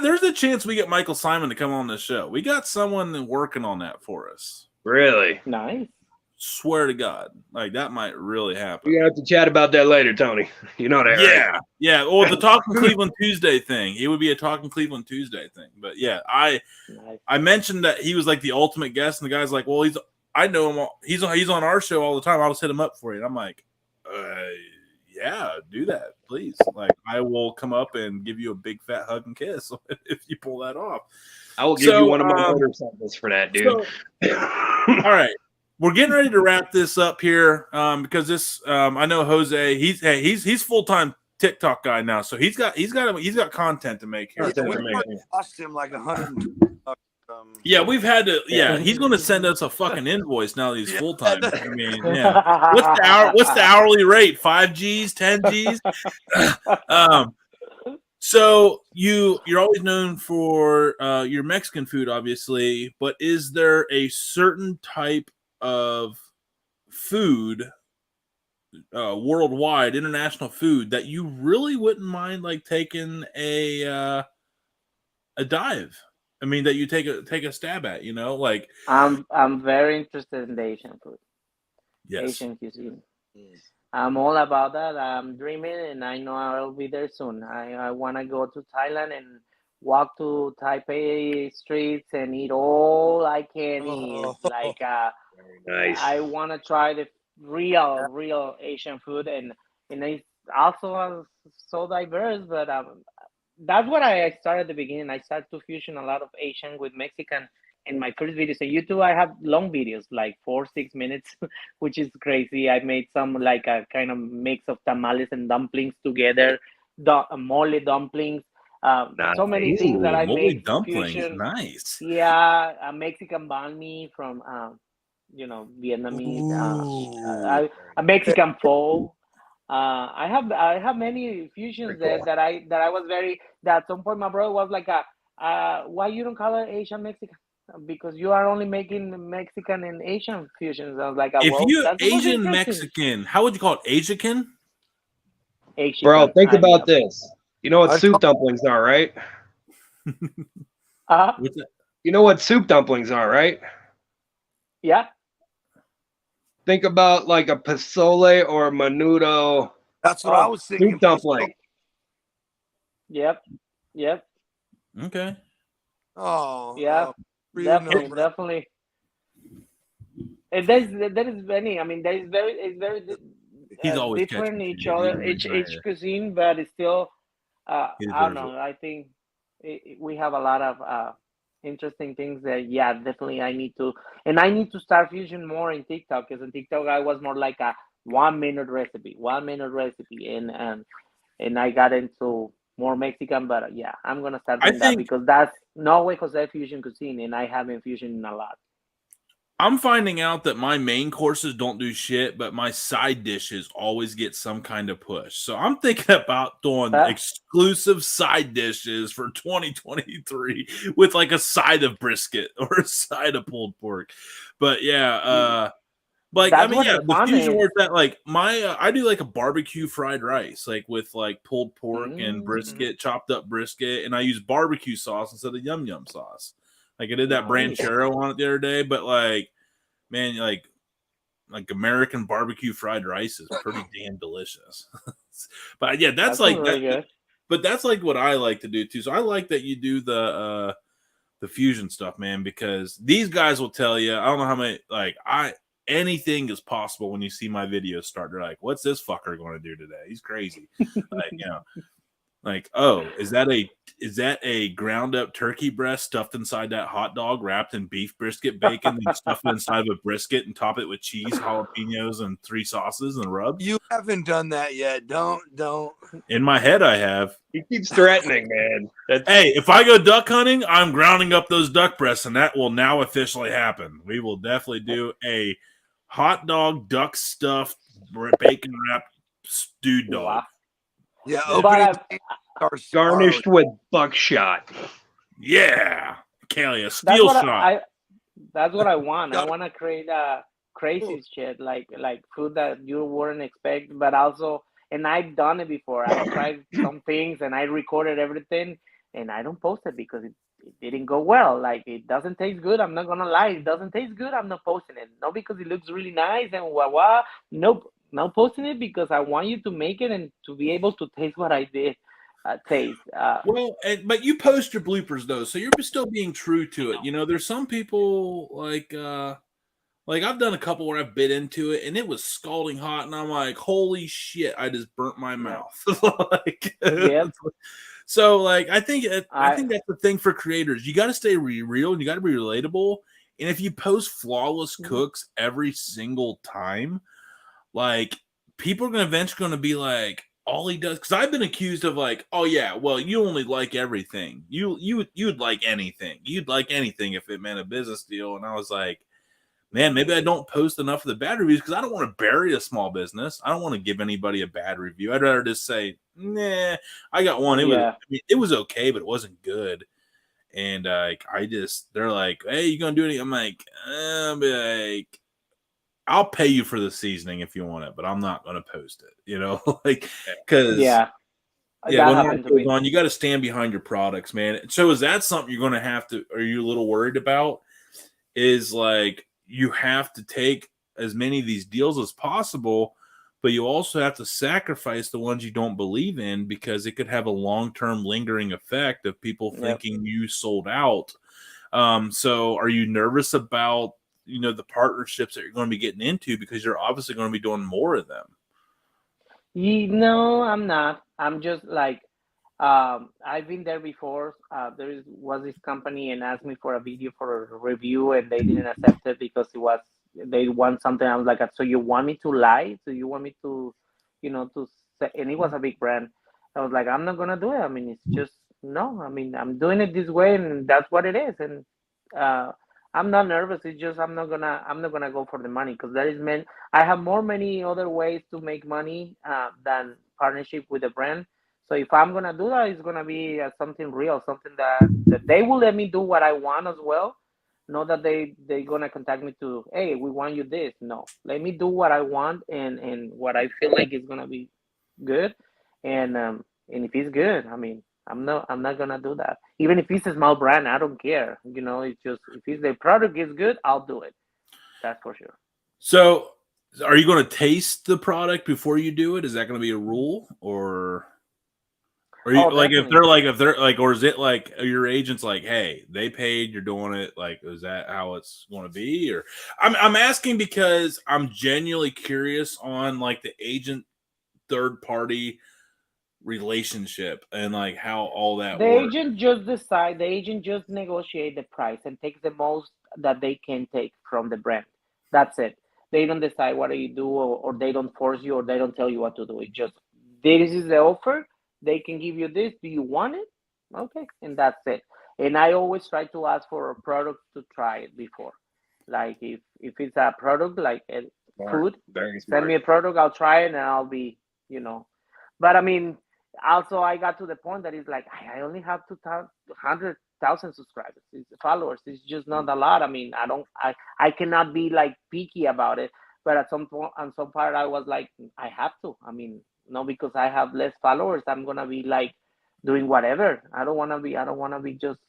there's a chance we get Michael Simon to come on this show. We got someone working on that for us. Really? Nice. Swear to God, like that might really happen. We're gonna have to chat about that later, Tony. You know that, right? Yeah. Well, the Talking Cleveland Tuesday thing. It would be a Talking Cleveland Tuesday thing. But yeah, I mentioned that he was like the ultimate guest, and the guy's like, "Well, I know him. He's on our show all the time. I'll just hit him up for you." And I'm like, "Yeah, do that, please. Like, I will come up and give you a big fat hug and kiss if you pull that off. I will give you one of my motorcycles for that, dude." All right. We're getting ready to wrap this up here because this I know Jose he's full-time TikTok guy now, so he's got content to make here. We cost him like $100. Yeah, we've had to. Yeah, he's going to send us a fucking invoice now that he's full-time. I mean, yeah. What's the hourly rate? 5 G's, 10 G's. So you're always known for your Mexican food, obviously, but is there a certain type of food, worldwide, international food that you really wouldn't mind like taking a dive? I mean, that you take a stab at, like I'm very interested in the Asian food. Yes. Asian cuisine. I'm all about that. I'm dreaming, and I know I'll be there soon. I want to go to Thailand and walk to Taipei streets and eat all I can eat. Like, nice. I want to try the real Asian food, and it's also so diverse. But that's what I started at the beginning. I started to fusion a lot of Asian with Mexican in my first videos on YouTube, I have long videos, like 4-6 minutes, which is crazy. I made some like a kind of mix of tamales and dumplings together, mole dumplings. So many things that I mole made dumplings, fusion. nice. Yeah, a Mexican banh mi from Vietnamese. A Mexican pho. I have many fusions Pretty cool. that I was very. That at some point my brother was like, why you don't call it Asian Mexican? Because you are only making Mexican and Asian fusions. I was like, If well, you that's the most Asian interesting. Mexican, how would you call it? Asian? Bro, think about yeah. this. You know what soup dumplings are, right? What's that? You know what soup dumplings are, right? Yeah. Think about like a pozole or a menudo. That's what I was thinking. Soup dumpling. Yep. Okay. Oh. Yeah. Definitely. And there is many. I mean, it's very He's always different catching each you, other, dude. each cuisine, but it's still. I don't deserves know. I think we have a lot of interesting things that, yeah, definitely I need to start fusion more in TikTok, because in TikTok I was more like a 1 minute recipe, and I got into more Mexican, but yeah, I'm gonna start doing that because that's Norway Jose fusion cuisine, and I have been fusioning a lot. I'm finding out that my main courses don't do shit, but my side dishes always get some kind of push. So I'm thinking about doing exclusive side dishes for 2023 with like a side of brisket or a side of pulled pork. But yeah, like That's I mean, yeah, the fusion works that like my I do like a barbecue fried rice, like with like pulled pork and brisket, chopped up brisket, and I use barbecue sauce instead of yum yum sauce. Like I did that branchero on it the other day, but like, man, like American barbecue fried rice is pretty damn delicious. But yeah, that's like really that. Good. But that's like what I like to do too. So I like that you do the fusion stuff, man, because these guys will tell you. I don't know how many anything is possible when you see my videos start. They're like, "What's this fucker going to do today? He's crazy." Like, oh, is that a ground up turkey breast stuffed inside that hot dog, wrapped in beef brisket bacon, and stuffed inside of a brisket and top it with cheese, jalapenos, and 3 sauces and rubs? You haven't done that yet. Don't. In my head, I have. He keeps threatening, man. Hey, if I go duck hunting, I'm grounding up those duck breasts, and that will now officially happen. We will definitely do a hot dog, duck stuffed, bacon wrapped stewed dog. Wow. Yeah, garnished with buckshot. Yeah, Kelly, a steel shot. That's what I want. I want to create crazy shit, like food that you wouldn't expect, but also, and I've done it before. I've tried some things and I recorded everything, and I don't post it because it didn't go well. Like, it doesn't taste good. I'm not gonna lie. It doesn't taste good. I'm not posting it. Not because it looks really nice and wah. Nope. Not posting it because I want you to make it and to be able to taste what I did taste. But you post your bloopers though, so you're still being true to it. You know, there's some people like I've done a couple where I've bit into it and it was scalding hot, and I'm like, holy shit, I just burnt my mouth. So like, I think that's the thing for creators. You got to stay real and you got to be relatable. And if you post flawless cooks every single time, like, people are eventually going to be like, all he does, because I've been accused of like, oh yeah, well, you only like everything. You'd like anything. You'd like anything if it meant a business deal. And I was like, man, maybe I don't post enough of the bad reviews because I don't want to bury a small business. I don't want to give anybody a bad review. I'd rather just say, nah, I got one. It was okay, but it wasn't good. And they're like, hey, you gonna do anything? I'm like, I'll pay you for the seasoning if you want it, but I'm not going to post it, you know, like, because when that goes on, you got to stand behind your products, man. So is that something you're going to have to, are you a little worried about? Is like, you have to take as many of these deals as possible, but you also have to sacrifice the ones you don't believe in, because it could have a long-term lingering effect of people thinking you sold out. So are you nervous about, you know, the partnerships that you're going to be getting into, because you're obviously going to be doing more of them? No, I'm not. I'm just like, I've been there before. Was this company and asked me for a video for a review, and they didn't accept it because they want something. I was like, so you want me to lie? So you want me to, to say? And it was a big brand. I was like, I'm not gonna do it. I mean, it's just no. I mean, I'm doing it this way, and that's what it is. And uh, I'm not nervous. It's just I'm not gonna go for the money because I have many other ways to make money than partnership with a brand. So if I'm gonna do that, it's gonna be something real, something that they will let me do what I want as well. Not that they gonna contact me to, hey, we want you this. No, let me do what I want and what I feel like is gonna be good. And if it's good, I mean, I'm not gonna do that. Even if it's a small brand, I don't care. It's just if the product is good, I'll do it. That's for sure. So, are you going to taste the product before you do it? Is that going to be a rule, or you like if they're like, or is it like your agent's like, hey, they paid, you're doing it? Like, is that how it's going to be? Or I'm asking because I'm genuinely curious on like the agent third party relationship and like how all that works. The agent just negotiate the price and take the most that they can take from the brand. That's it. They don't decide what you do, or they don't force you, or they don't tell you what to do. It just, this is the offer. They can give you this. Do you want it? Okay, and that's it. And I always try to ask for a product to try it before. Like if it's a product like food, send me a product. I'll try it and I'll be, you know. But I mean, also I got to the point that it's like I only have 200,000 subscribers, followers. It's just not a lot. I mean, I cannot be like picky about it. But at some point, on some part, I was like, I have to. I mean, no, because I have less followers, I'm gonna be like doing whatever. I don't wanna be. I don't wanna be just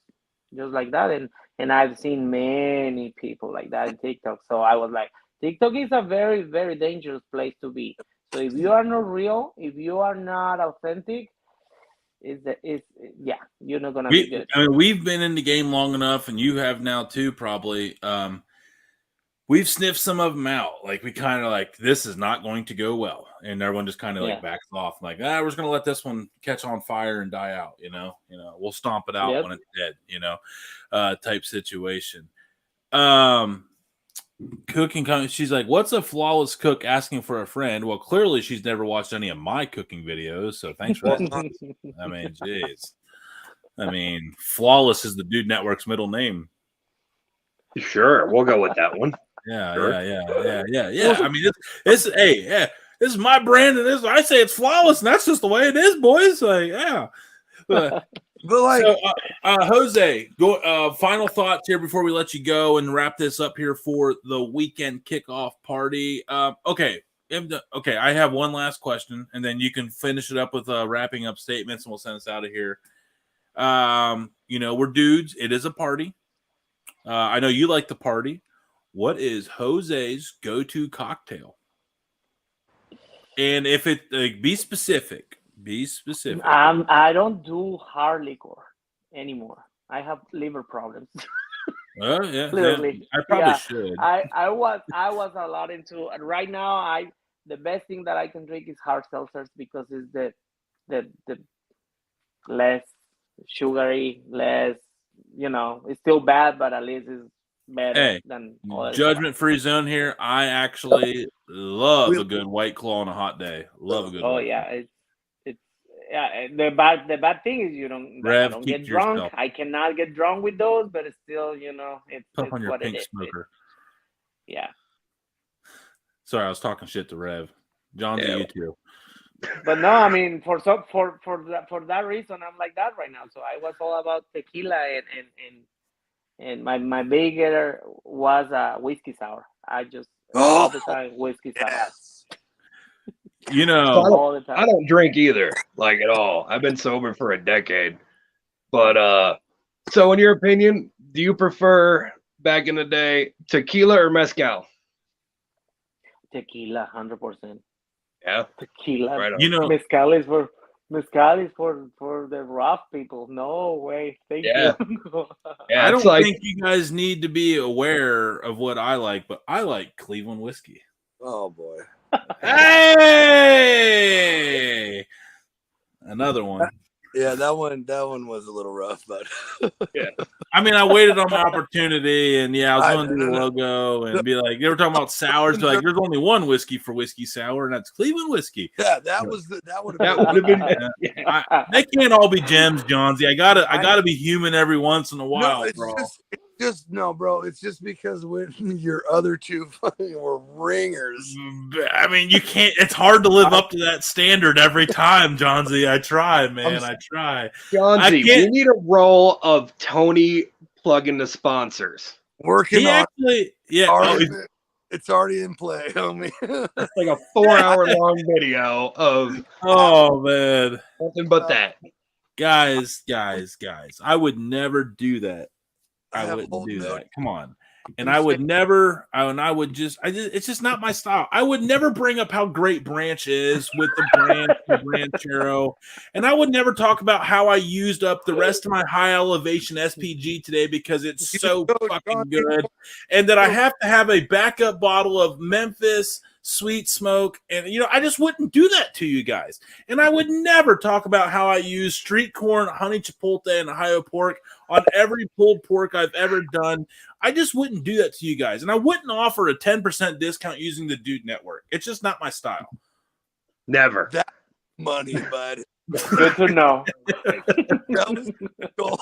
like that. And I've seen many people like that in TikTok. So I was like, TikTok is a very, very dangerous place to be. So if you are not real, if you are not authentic, yeah, you're not gonna be good. I mean, we've been in the game long enough, and you have now too, probably. We've sniffed some of them out. Like we kind of like, this is not going to go well, and everyone just kind of like backs off. Like, we're just gonna let this one catch on fire and die out. We'll stomp it out when it's dead. Type situation. Cooking. She's like, "What's a flawless cook asking for a friend?" Well, clearly she's never watched any of my cooking videos, so thanks for that. I mean, jeez. I mean, flawless is the Dude Network's middle name. Sure, we'll go with that one. Yeah. I mean, this is my brand, and I say it's flawless, and that's just the way it is, boys. Like, yeah. But like, so, Jose, go. Final thoughts here before we let you go and wrap this up here for the weekend kickoff party. Okay. I have one last question, and then you can finish it up with wrapping up statements, and we'll send us out of here. We're dudes. It is a party. I know you like the party. What is Jose's go-to cocktail? And if it be specific. I don't do hard liquor anymore. I have liver problems. Yeah, clearly. I probably should. I was a lot into. Right now, the best thing that I can drink is hard seltzers because it's the less sugary, less. It's still bad, but at least it's better than judgment-free zone here. I actually love a good White Claw on a hot day. Love a good. Oh yeah, the bad thing is I don't get drunk. Yourself. I cannot get drunk with those, but it's still it's on your what pink it is. smoker. Yeah. Sorry, I was talking shit to Rev. John's a YouTube. But no, I mean for that reason I'm like that right now. So I was all about tequila and my bigger was whiskey sour. I just all the time whiskey sour. All the time. I don't drink either, like at all. I've been sober for a decade. But so in your opinion, do you prefer back in the day tequila or mezcal? Tequila, 100%. Yeah, tequila. Right on. Mezcal is for the rough people. No way. Thank you. I don't think you guys need to be aware of what I like, but I like Cleveland whiskey. Oh boy. Hey, another one. Yeah, that one was a little rough, but Yeah. I mean, I waited on my opportunity, and I was I- going to do no, the no. logo and be like, they were talking about sours. Like, there's only one whiskey for whiskey sour, and that's Cleveland whiskey. yeah, that would have That would have been. They can't all be gems, Johnsy. I gotta be human every once in a while, no, it's bro. just no, bro. It's just because when your other two fucking were ringers. I mean, you can't. It's hard to live up to that standard every time, Johnsy. I try, man. I try. Johnsy, we need a roll of Tony plugging the sponsors. Working He on actually, yeah. it's already in play, homie. It's like a 4-hour long video of Oh man, nothing but that. guys. I would never do that. I have wouldn't whole do note. that. Come on. And I would never, it's just not my style. I would never bring up how great Branch is with the Branchero. And I would never talk about how I used up the rest of my high elevation SPG today because it's so fucking good. And that I have to have a backup bottle of Memphis Sweet Smoke. And, I just wouldn't do that to you guys. And I would never talk about how I use street corn, honey chipotle, and Ohio pork on every pulled pork I've ever done. I just wouldn't do that to you guys. And I wouldn't offer a 10% discount using the Dude Network. It's just not my style. Never. That money, bud. Good to know. That was gold.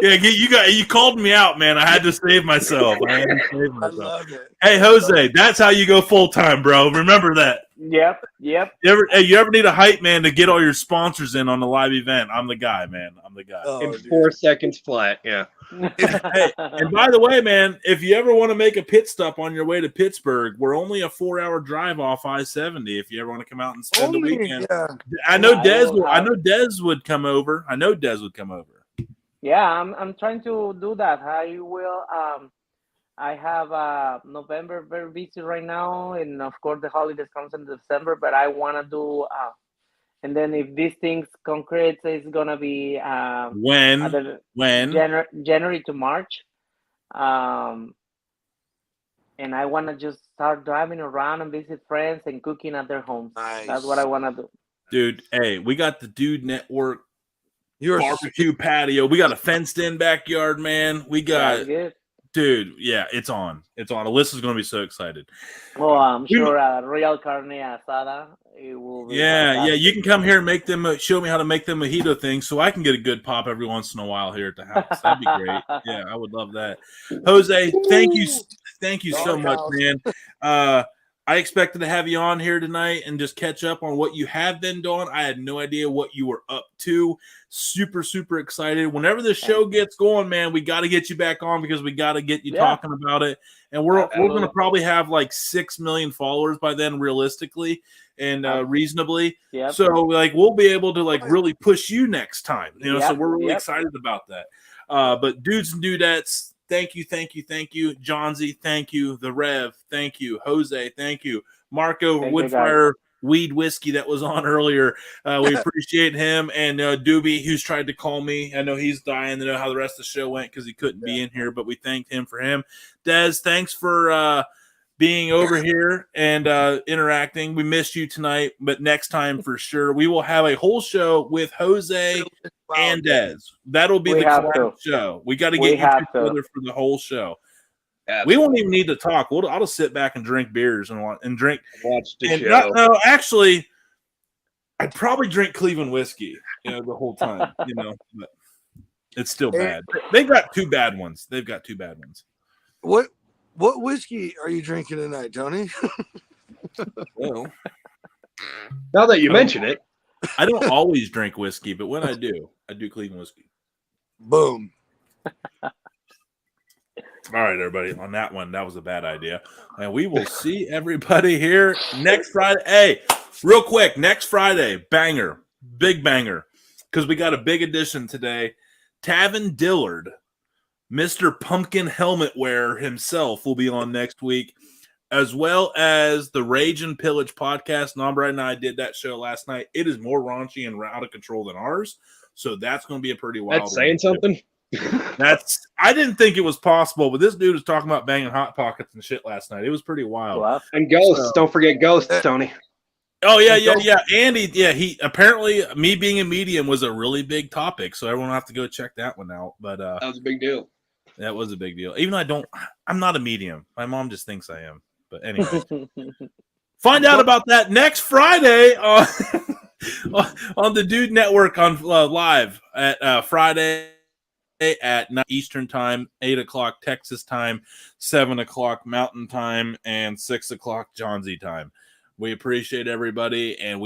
Yeah, you called me out, man. I had to save myself. I love it. Hey, Jose, that's how you go full time, bro. Remember that. Yep. You ever need a hype man to get all your sponsors in on the live event? I'm the guy, man. I'm the guy. Oh, In dude. 4 seconds flat. Yeah. Hey, and by the way, man, if you ever want to make a pit stop on your way to Pittsburgh, we're only a 4-hour drive off I-70. If you ever want to come out and spend the weekend, Yeah. I know Dez would come over. Yeah, I'm trying to do that. I will. I have November very busy right now, and of course the holidays comes in December. But I want to do. And then if these things concrete, it's gonna be when January to March. And I want to just start driving around and visit friends and cooking at their homes. Nice. That's what I want to do. Dude, hey, we got the Dude Network You're barbecue patio. We got a fenced-in backyard, man. We got, That's good. dude. Yeah, it's on. Alyssa's gonna be so excited. Well, I'm sure real carne asada. It will be Yeah. fantastic. You can come here and make them. Show me how to make them mojito things, so I can get a good pop every once in a while here at the house. That'd be great. Yeah, I would love that. Jose, thank you so much, man. I expected to have you on here tonight and just catch up on what you have been doing. I had no idea what you were up to. Super, super excited. Whenever the show gets going, man, we got to get you back on because we got to get you talking about it. And we're going to probably have like 6 million followers by then, realistically and reasonably. Yep. So like we'll be able to like really push you next time. So we're really excited about that. But dudes and dudettes, thank you. Johnsy, thank you. The Rev, thank you. Jose, thank you. Marco, Woodfire Weed Whiskey that was on earlier. We appreciate him. And Doobie, who's tried to call me. I know he's dying to know how the rest of the show went because he couldn't be in here, but we thanked him for him. Des, thanks for being over here and interacting. We missed you tonight, but next time for sure. We will have a whole show with Jose and Des. That'll be the collab show. We got to get you together for the whole show. Absolutely. We won't even need to talk. I'll just sit back and drink beers and drink. Watch the show. No, actually, I'd probably drink Cleveland whiskey, the whole time, but it's still bad. They've got 2 bad ones. What whiskey are you drinking tonight, Tony? Well, now that you mention it, I don't always drink whiskey, but when I do Cleveland whiskey. Boom. All right, everybody. On that one, that was a bad idea. And we will see everybody here next Friday. Hey, real quick, next Friday, banger, big banger, because we got a big edition today. Tavin Dillard, Mr. Pumpkin Helmet Wearer himself, will be on next week, as well as the Rage and Pillage podcast. Nombre and I did that show last night. It is more raunchy and out of control than ours, so that's going to be a pretty wild. That's saying something. I didn't think it was possible, but this dude was talking about banging hot pockets and shit last night. It was pretty wild. And ghosts, don't forget ghosts, Tony. Oh yeah. Andy, he apparently me being a medium was a really big topic, so everyone will have to go check that one out. But that was a big deal. That was a big deal. Even though I'm not a medium. My mom just thinks I am. But anyway, find out about that next Friday on the Dude Network on live at Friday at 9 Eastern time, 8 o'clock Texas time, 7 o'clock Mountain time, and 6 o'clock John Z time. We appreciate everybody, and we